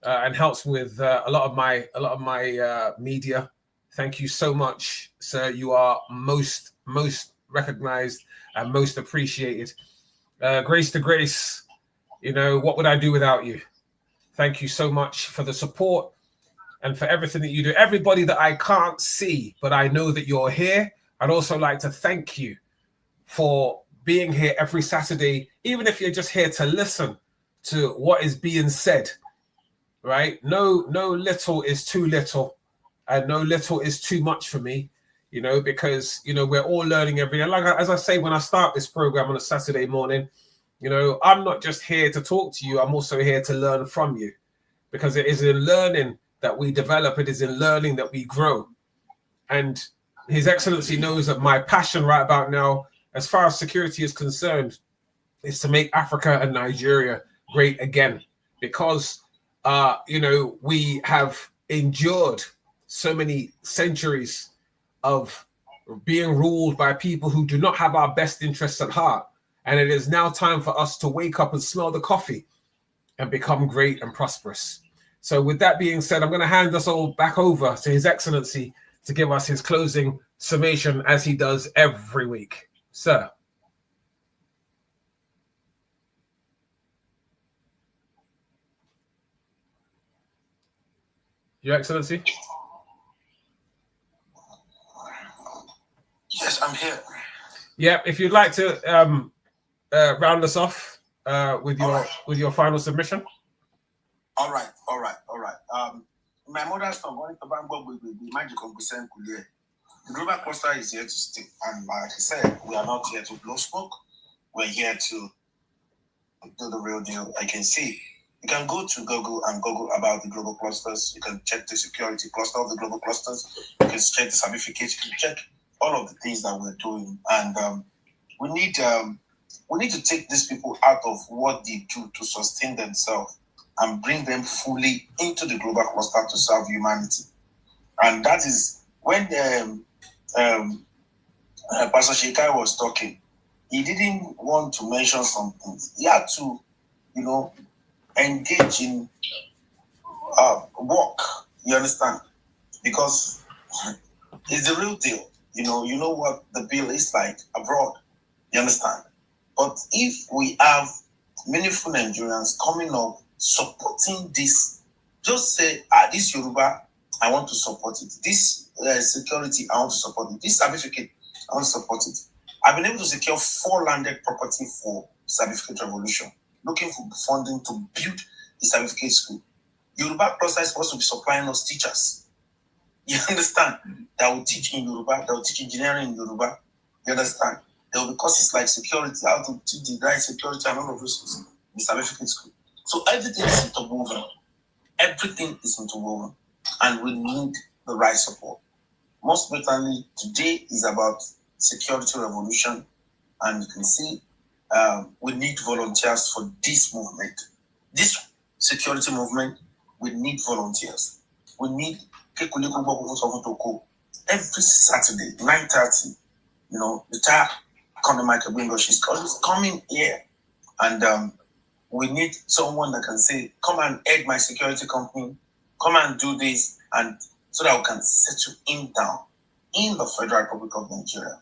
and helps with a lot of my media. Thank you so much, sir. You are most recognized and most appreciated. Grace to Grace, what would I do without you? Thank you so much for the support and for everything that you do. Everybody that I can't see, but I know that you're here. I'd also like to thank you for being here every Saturday, even if you're just here to listen to what is being said, right? No little is too little, and no little is too much for me, because, we're all learning every day. Like, as I say, when I start this program on a Saturday morning, I'm not just here to talk to you. I'm also here to learn from you, because it is in learning that we develop. It is in learning that we grow. And His Excellency knows that my passion right about now as far as security is concerned, is to make Africa and Nigeria great again, because we have endured so many centuries of being ruled by people who do not have our best interests at heart. And it is now time for us to wake up and smell the coffee and become great and prosperous. So with that being said, I'm going to hand us all back over to His Excellency to give us his closing summation, as he does every week. Sir. Your Excellency? Yes, I'm here. Yeah, if you'd like to round us off with your final submission. All right. My mother's from going to Bangkok with the magic of the global cluster is here to stay, and like I said, we are not here to blow smoke. We're here to do the real deal. I can see. You can go to Google and Google about the global clusters. You can check the security cluster of the global clusters. You can check the certificates. You can check all of the things that we're doing, and we need to take these people out of what they do to sustain themselves and bring them fully into the global cluster to serve humanity. And that is when Pastor Shekai was talking. He didn't want to mention some things. He had to, engage in work. You understand? Because it's the real deal. You know what the bill is like abroad. You understand? But if we have meaningful Nigerians coming up supporting this, just say, this Yoruba, I want to support it. This security, I want to support it. This certificate, I want to support it. I've been able to secure 4 landed property for certificate revolution, looking for funding to build the certificate school. Yoruba cluster is supposed to be supplying us teachers. You understand? That will teach in Yoruba, that will teach engineering in Yoruba. You understand? There will be courses like security, how to teach the right security and all of those things in the certificate school. So everything is interwoven. Everything is interwoven. And we need the right support. Most importantly, today is about security revolution. And you can see we need volunteers for this movement. This security movement, we need volunteers. We need every Saturday, 9:30, the Colonel Michael Gbenga Oshin is coming here. And we need someone that can say, come and head my security company, come and do this, and so that we can settle him down in the Federal Republic of Nigeria.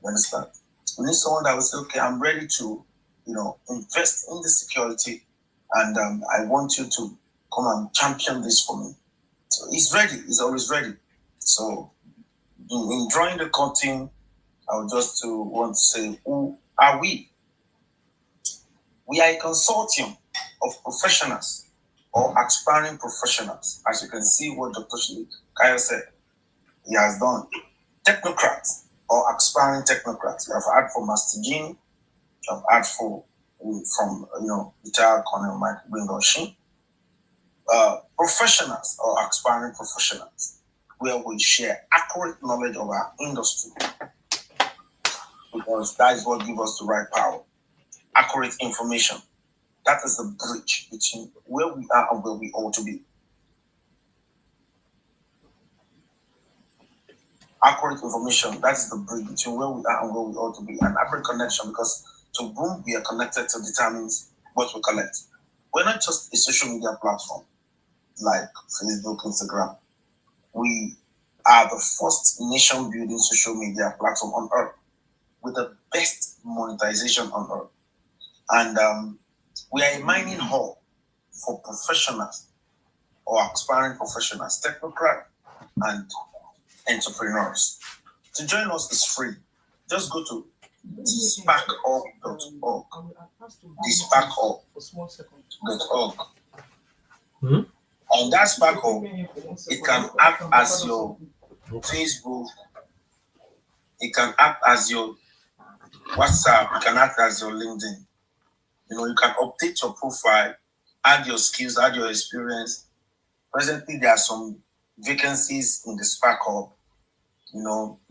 You understand? We need someone that will say, okay, I'm ready to, invest in the security, and I want you to come and champion this for me. So he's ready. He's always ready. So in drawing the curtain, I would just want to say, who are we? We are a consortium of professionals or aspiring professionals. As you can see what Dr. Kaya said, he has done. Technocrats or aspiring technocrats. You have had from Master Gene, you have had from retired Colonel Michael Gbenga Oshin. Professionals or aspiring professionals, where we share accurate knowledge of our industry, because that is what gives us the right power. Accurate information. That is the bridge between where we are and where we ought to be. Accurate information. That is the bridge between where we are and where we ought to be. An accurate connection, because to whom we are connected to determines what we collect. We're not just a social media platform like Facebook, Instagram. We are the first nation-building social media platform on earth with the best monetization on earth. And we are a mining hall for professionals or aspiring professionals, technocrats, and entrepreneurs. To join us is free. Just go to thesparkup.org. Thesparkup.org. And that Sparkup, it can act as your Facebook, it can act as your WhatsApp, it can act as your LinkedIn. You can update your profile, add your skills, add your experience. Presently, there are some vacancies in the Sparkup.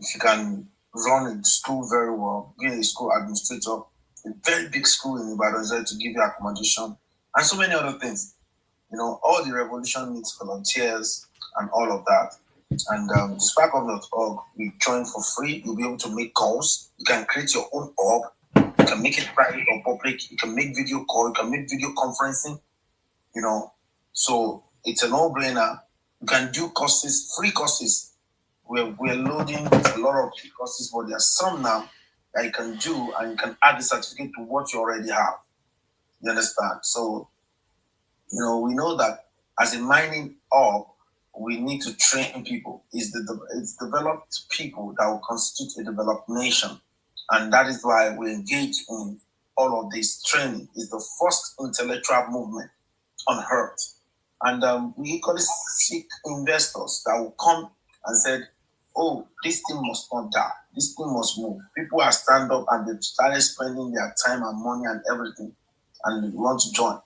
If you can run a school very well, being a school administrator, a very big school in Ibadan to give you accommodation, and so many other things. You know, all the revolution needs volunteers and all of that. And sparkup.org, we join for free. You'll be able to make calls. You can create your own org. You can make it private or public. You can make video call. You can make video conferencing. You know, so it's a no-brainer. You can do courses, free courses. We're loading a lot of free courses, but there are some now that you can do, and you can add the certificate to what you already have. You understand? So, you know, we know that as a mining org, we need to train people. It's developed people that will constitute a developed nation. And that is why we engage in all of this training. It's the first intellectual movement on earth. And we equally seek investors that will come and say, oh, this thing must not die. This thing must move. People are stand up and they've started spending their time and money and everything, and they want to join.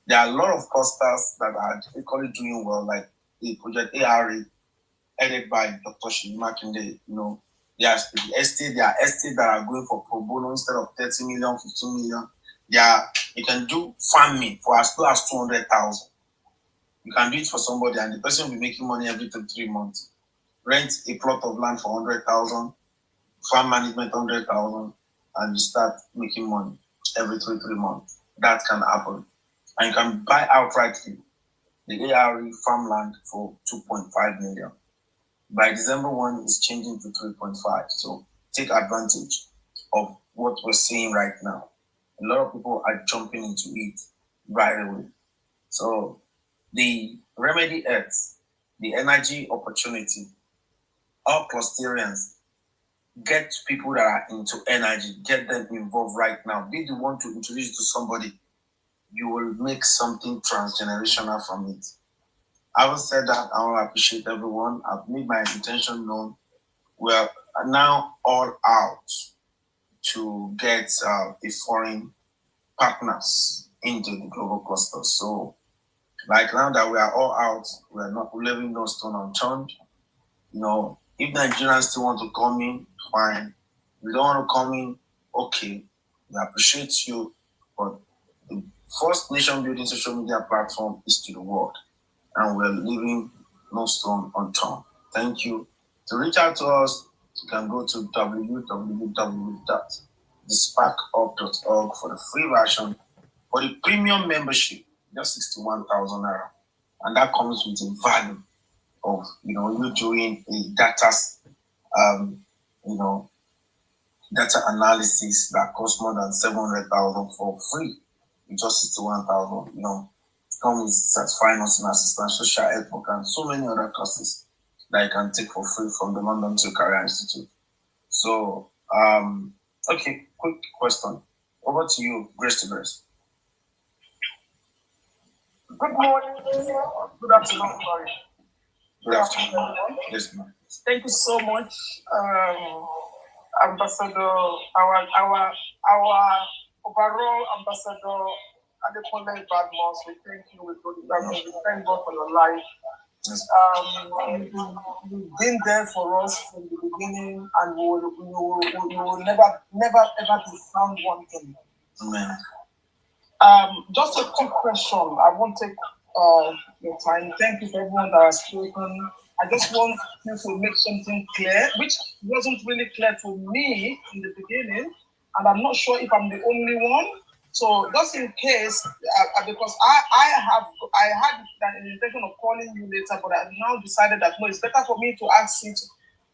There are a lot of clusters that are equally doing well, like the project ARE, headed by Dr. Shin Makinde. You know, there are estates that are going for pro bono instead of 30 million, 15 million. You can do farming for as low as 200,000. You can do it for somebody, and the person will be making money every 3 months. Rent a plot of land for 100,000, farm management 100,000, and you start making money every 3 months. That can happen. And you can buy outrightly the ARE farmland for 2.5 million. By December 1, it's changing to 3.5. So take advantage of what we're seeing right now. A lot of people are jumping into it right away. So the remedy X, the energy opportunity, all clusterians, get people that are into energy, get them involved right now. Be the one to introduce you to somebody. You will make something transgenerational from it. Having said that, I want to appreciate everyone. I've made my intention known. We're now all out to get the foreign partners into the global cluster. So, like now that we are all out, we are not leaving no stone unturned. You know, if Nigerians still want to come in, fine. If you don't want to come in, okay. We appreciate you, but the first nation building social media platform is to the world, and we're leaving no stone unturned. Thank you. To reach out to us, you can go to www.thesparkup.org for the free version. For the premium membership, just 61,000 naira, and that comes with a value of you doing a data data analysis that costs more than 700,000 for free. It's just 61,000. Come with certifying nursing assistant, social health worker, and so many other courses that you can take for free from the London to Career Institute. So, okay, quick question. Over to you, Grace to Grace. Good morning. Good afternoon, sorry. Good afternoon. Yes, ma'am. Thank you so much, Ambassador, our overall Ambassador Adekunle Badmus. We thank you. We thank God for your life. You've been there for us from the beginning, and we will never ever be found wanting. Amen. Just a quick question. I won't take your time. Thank you for everyone that has spoken. I just want you to make something clear, which wasn't really clear to me in the beginning, and I'm not sure if I'm the only one. So just in case, because I had an intention of calling you later, but I've now decided that no, it's better for me to ask it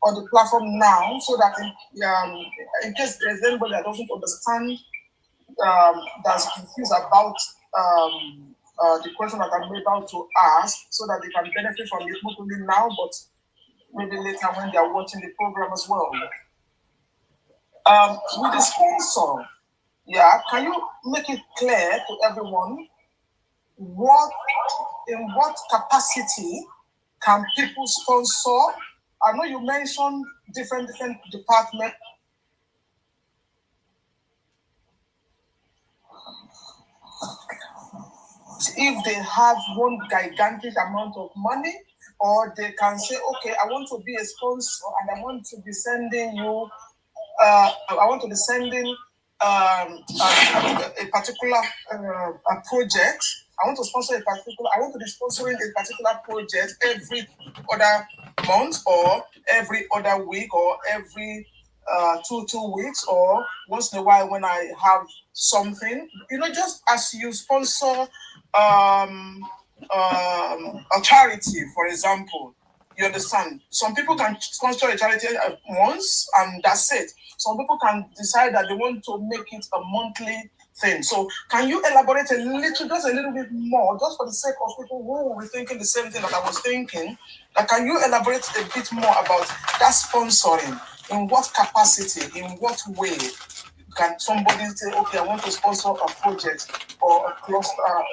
on the platform now, so that in case there's anybody that doesn't understand, that's confused about the question that I'm about to ask, so that they can benefit from it not only now, but maybe later when they are watching the program as well. With the sponsor, can you make it clear to everyone in what capacity can people sponsor? I know you mentioned different departments. If they have one gigantic amount of money, or they can say, okay, I want to be a sponsor and I want to be sending you I want to be sending a particular a project. I want to sponsor I want to be sponsoring a particular project every other month or every other week or every 2 weeks or once in a while when I have something, just as you sponsor a charity, for example. You understand? Some people can sponsor a charity once and that's it. Some people can decide that they want to make it a monthly thing. So can you elaborate just a little bit more, just for the sake of people who will be thinking the same thing that I was thinking? Can you elaborate a bit more about that sponsoring? In what capacity? In what way can somebody say, okay, I want to sponsor a project or a cluster,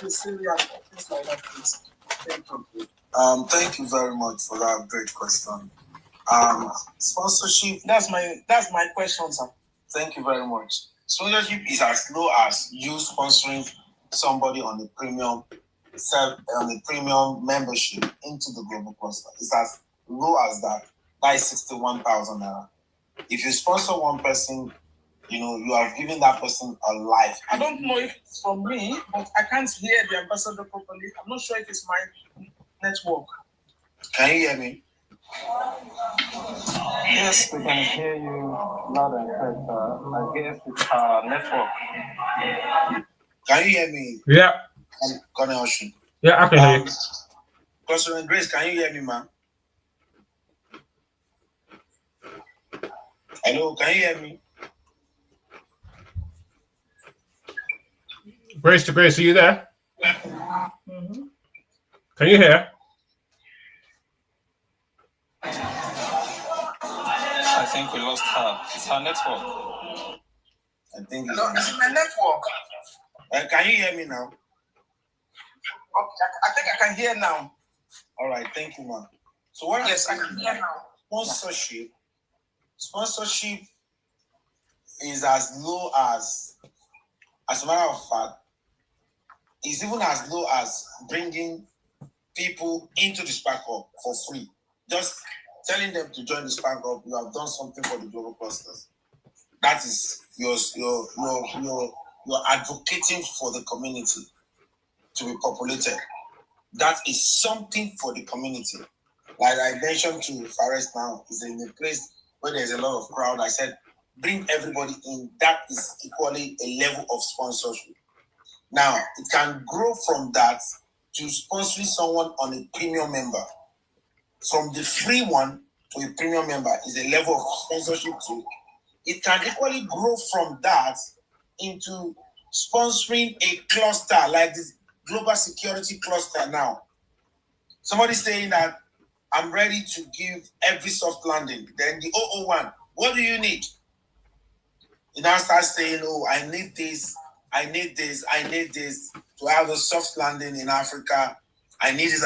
a Syria, things like that, please? Thank you. Thank you very much for that great question. Sponsorship. That's my question, sir. Thank you very much. Sponsorship is as low as you sponsoring somebody on the premium membership into the global cluster. It's as low as that. That is 61,000 naira. If you sponsor one person, you have given that person a life. I don't know if it's from me, but I can't hear the ambassador properly. I'm not sure if it's my network. Can you hear me? Yes, we can hear you loud and clear. I guess it's our network. Can you hear me? Yeah. Colonel Oshin. Yeah, I can hear you. President Grace, can you hear me, ma'am? Hello, can you hear me? Grace to Grace, are you there? Mm-hmm. Can you hear? I think we lost her. It's her network. I think it's my network. Can you hear me now? Okay, I think I can hear now. All right, thank you, ma'am. So Yes, I can hear now. Sponsorship is as low as a matter of fact, is even as low as bringing people into the Spark Hub for free. Just telling them to join the Spark Hub, you have done something for the global clusters. That is you're advocating for the community to be populated. That is something for the community. Like I mentioned to Fares now, is in a place where there's a lot of crowd. I said, bring everybody in. That is equally a level of sponsorship. Now, it can grow from that to sponsoring someone on a premium member. From the free one to a premium member is a level of sponsorship too. It can equally grow from that into sponsoring a cluster like this global security cluster now. Somebody saying that I'm ready to give every soft landing. Then the 001, what do you need? You now start saying, oh, I need this to have a soft landing in Africa. I need this.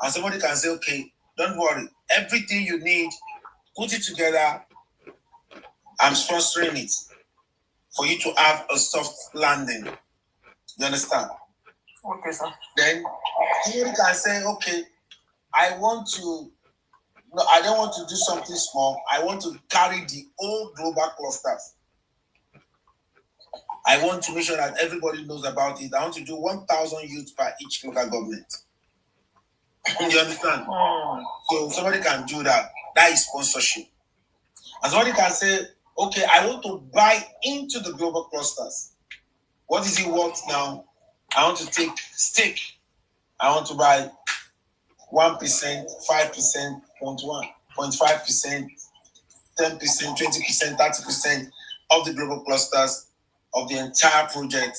And somebody can say, okay, don't worry. Everything you need, put it together. I'm sponsoring it for you to have a soft landing. You understand? Okay, sir. Then somebody can say, okay, I don't want to do something small. I want to carry the whole global clusters. I want to make sure that everybody knows about it. I want to do 1,000 youth per each local government. You understand? So somebody can do that. That is sponsorship. And somebody can say, okay, I want to buy into the global clusters. What is it worth now? I want to take stake. I want to buy 1%, 5%, 0.5%, 10%, 20%, 30% of the global clusters of the entire project.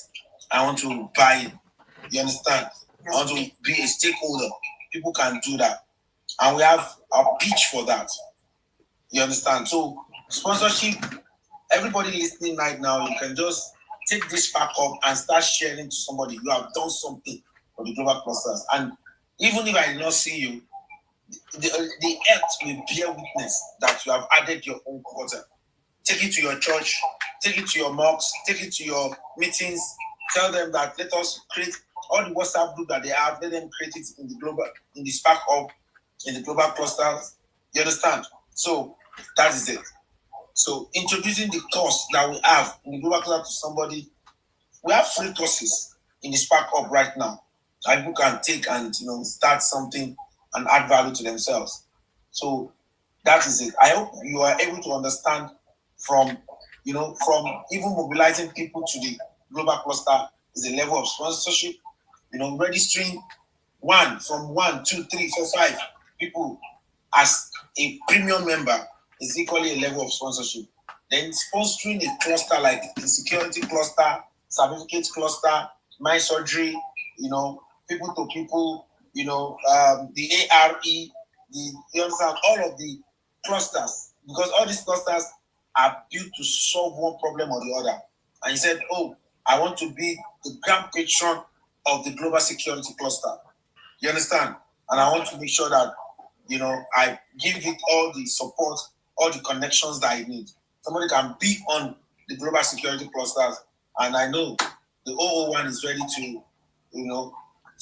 I want to buy it. You understand? I want to be a stakeholder. People can do that. And we have a pitch for that. You understand? So sponsorship, everybody listening right now, you can just take this back up and start sharing to somebody. You have done something for the global clusters. And even if I did not see you, the earth will bear witness that you have added your own quarter. Take it to your church, take it to your mosques, take it to your meetings. Tell them that let us create all the WhatsApp group that they have, let them create it in the Spark Hub, in the global clusters. You understand? So that is it. So introducing the course that we have in the global cluster to somebody, we have free courses in the Spark Up right now that people can take and start something and add value to themselves. So that is it. I hope you are able to understand from even mobilizing people to the global cluster is a level of sponsorship. Registering from 1, 2, 3, 4, 5 people as a premium member is equally a level of sponsorship. Then sponsoring a cluster like the security cluster, certificate cluster, my surgery, people to people, the ARE, you understand, all of the clusters, because all these clusters are built to solve one problem or the other. And he said, oh, I want to be the grand patron of the global security cluster. You understand? And I want to make sure that, I give it all the support, all the connections that I need. Somebody can be on the global security clusters, and I know the 001 is ready to,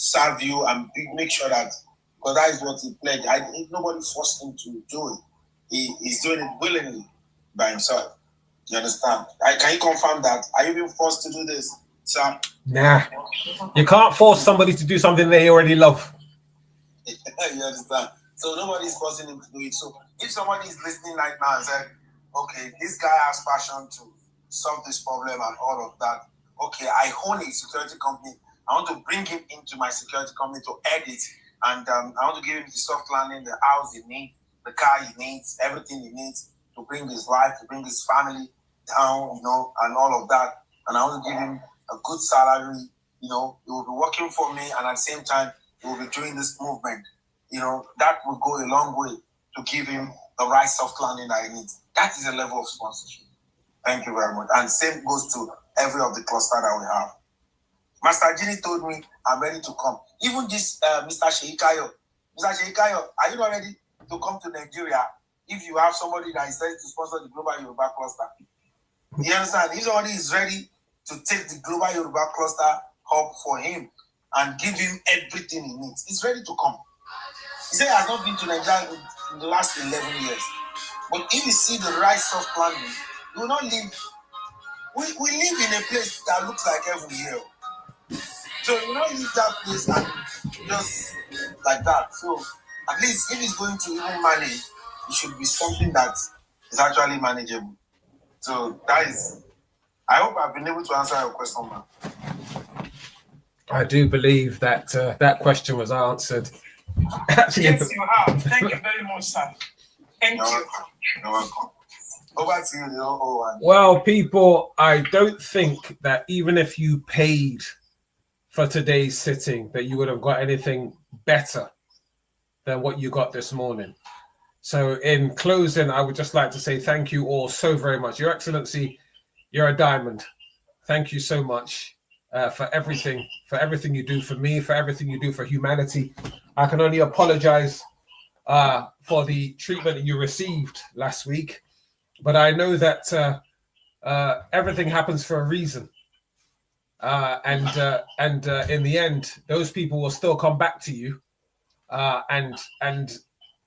serve you and make sure that, because that is what he pledged. Nobody forced him to do it. He's doing it willingly by himself. You understand? Can you confirm that? Are you being forced to do this, Sam? Nah. You can't force somebody to do something they already love. You understand? So nobody's forcing him to do it. So if somebody is listening right now and said, okay, this guy has passion to solve this problem and all of that. Okay, I own a security company. I want to bring him into my security company to edit, and I want to give him the soft landing, the house he needs, the car he needs, everything he needs to bring his life, to bring his family down, and all of that. And I want to give him a good salary. He will be working for me, and at the same time, he will be doing this movement. That will go a long way to give him the right soft landing that he needs. That is a level of sponsorship. Thank you very much. And same goes to every of the cluster that we have. Master Gini told me I'm ready to come. Even this Mr. Sheikayo. Mr. Sheikayo, are you not ready to come to Nigeria if you have somebody that is ready to sponsor the Global Yoruba Cluster? You understand? If somebody is ready to take the Global Yoruba Cluster up for him and give him everything he needs, he's ready to come. He said he has not been to Nigeria in the last 11 years. But if you see the right soft landing, you will not live. We live in a place that looks like heaven here. So you will not leave that place and just like that. So at least if it's going to even manage, it should be something that is actually manageable. So that is, I hope I've been able to answer your question, man. I do believe that that question was answered. Actually, yes, you have. Thank you very much, sir. Thank you. You're welcome. Over to you, the 001. Well, people, I don't think that even if you paid for today's sitting, that you would have got anything better than what you got this morning. So in closing, I would just like to say thank you all so very much. Your Excellency, you're a diamond. Thank you so much for everything you do for me, for everything you do for humanity. I can only apologize for the treatment that you received last week, but I know that everything happens for a reason. And in the end, those people will still come back to you, and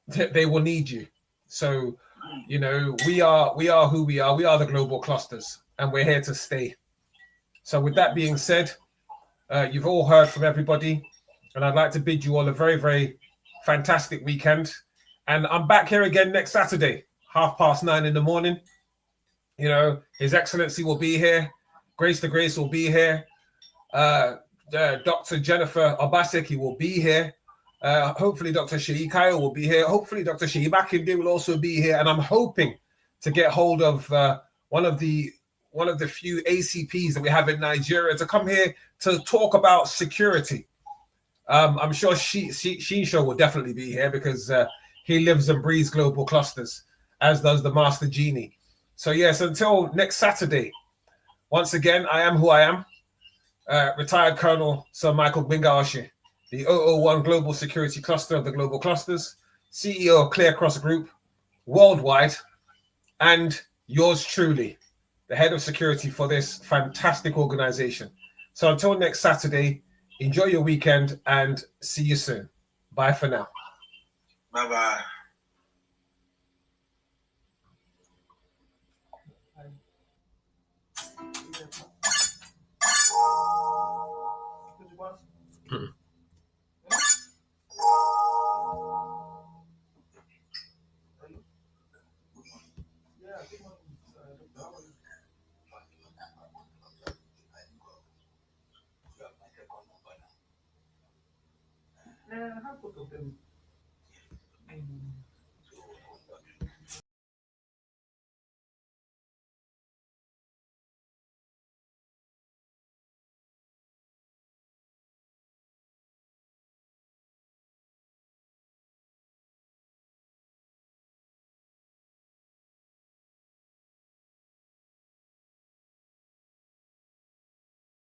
they will need you. So, we are who we are. We are the global clusters, and we're here to stay. So with that being said, you've all heard from everybody, and I'd like to bid you all a very, very fantastic weekend. And I'm back here again next Saturday, 9:30 in the morning. His Excellency will be here. Grace the Grace will be here. Dr. Jennifer Obaseki will be here. Hopefully Dr. Sheyi Kayo will be here. Hopefully Dr. Sheyi Makinde will also be here. And I'm hoping to get hold of one of the few ACPs that we have in Nigeria to come here to talk about security. I'm sure Shinsho will definitely be here because he lives and breathes global clusters, as does the Master Genie. So yes, until next Saturday, once again, I am who I am. Retired Colonel Sir Michael Gbenga Oshin, the 001 Global Security Cluster of the Global Clusters, CEO of Clear Cross Group worldwide, and yours truly, the head of security for this fantastic organization. So until next Saturday, enjoy your weekend and see you soon. Bye for now. Bye-bye. I have both of them.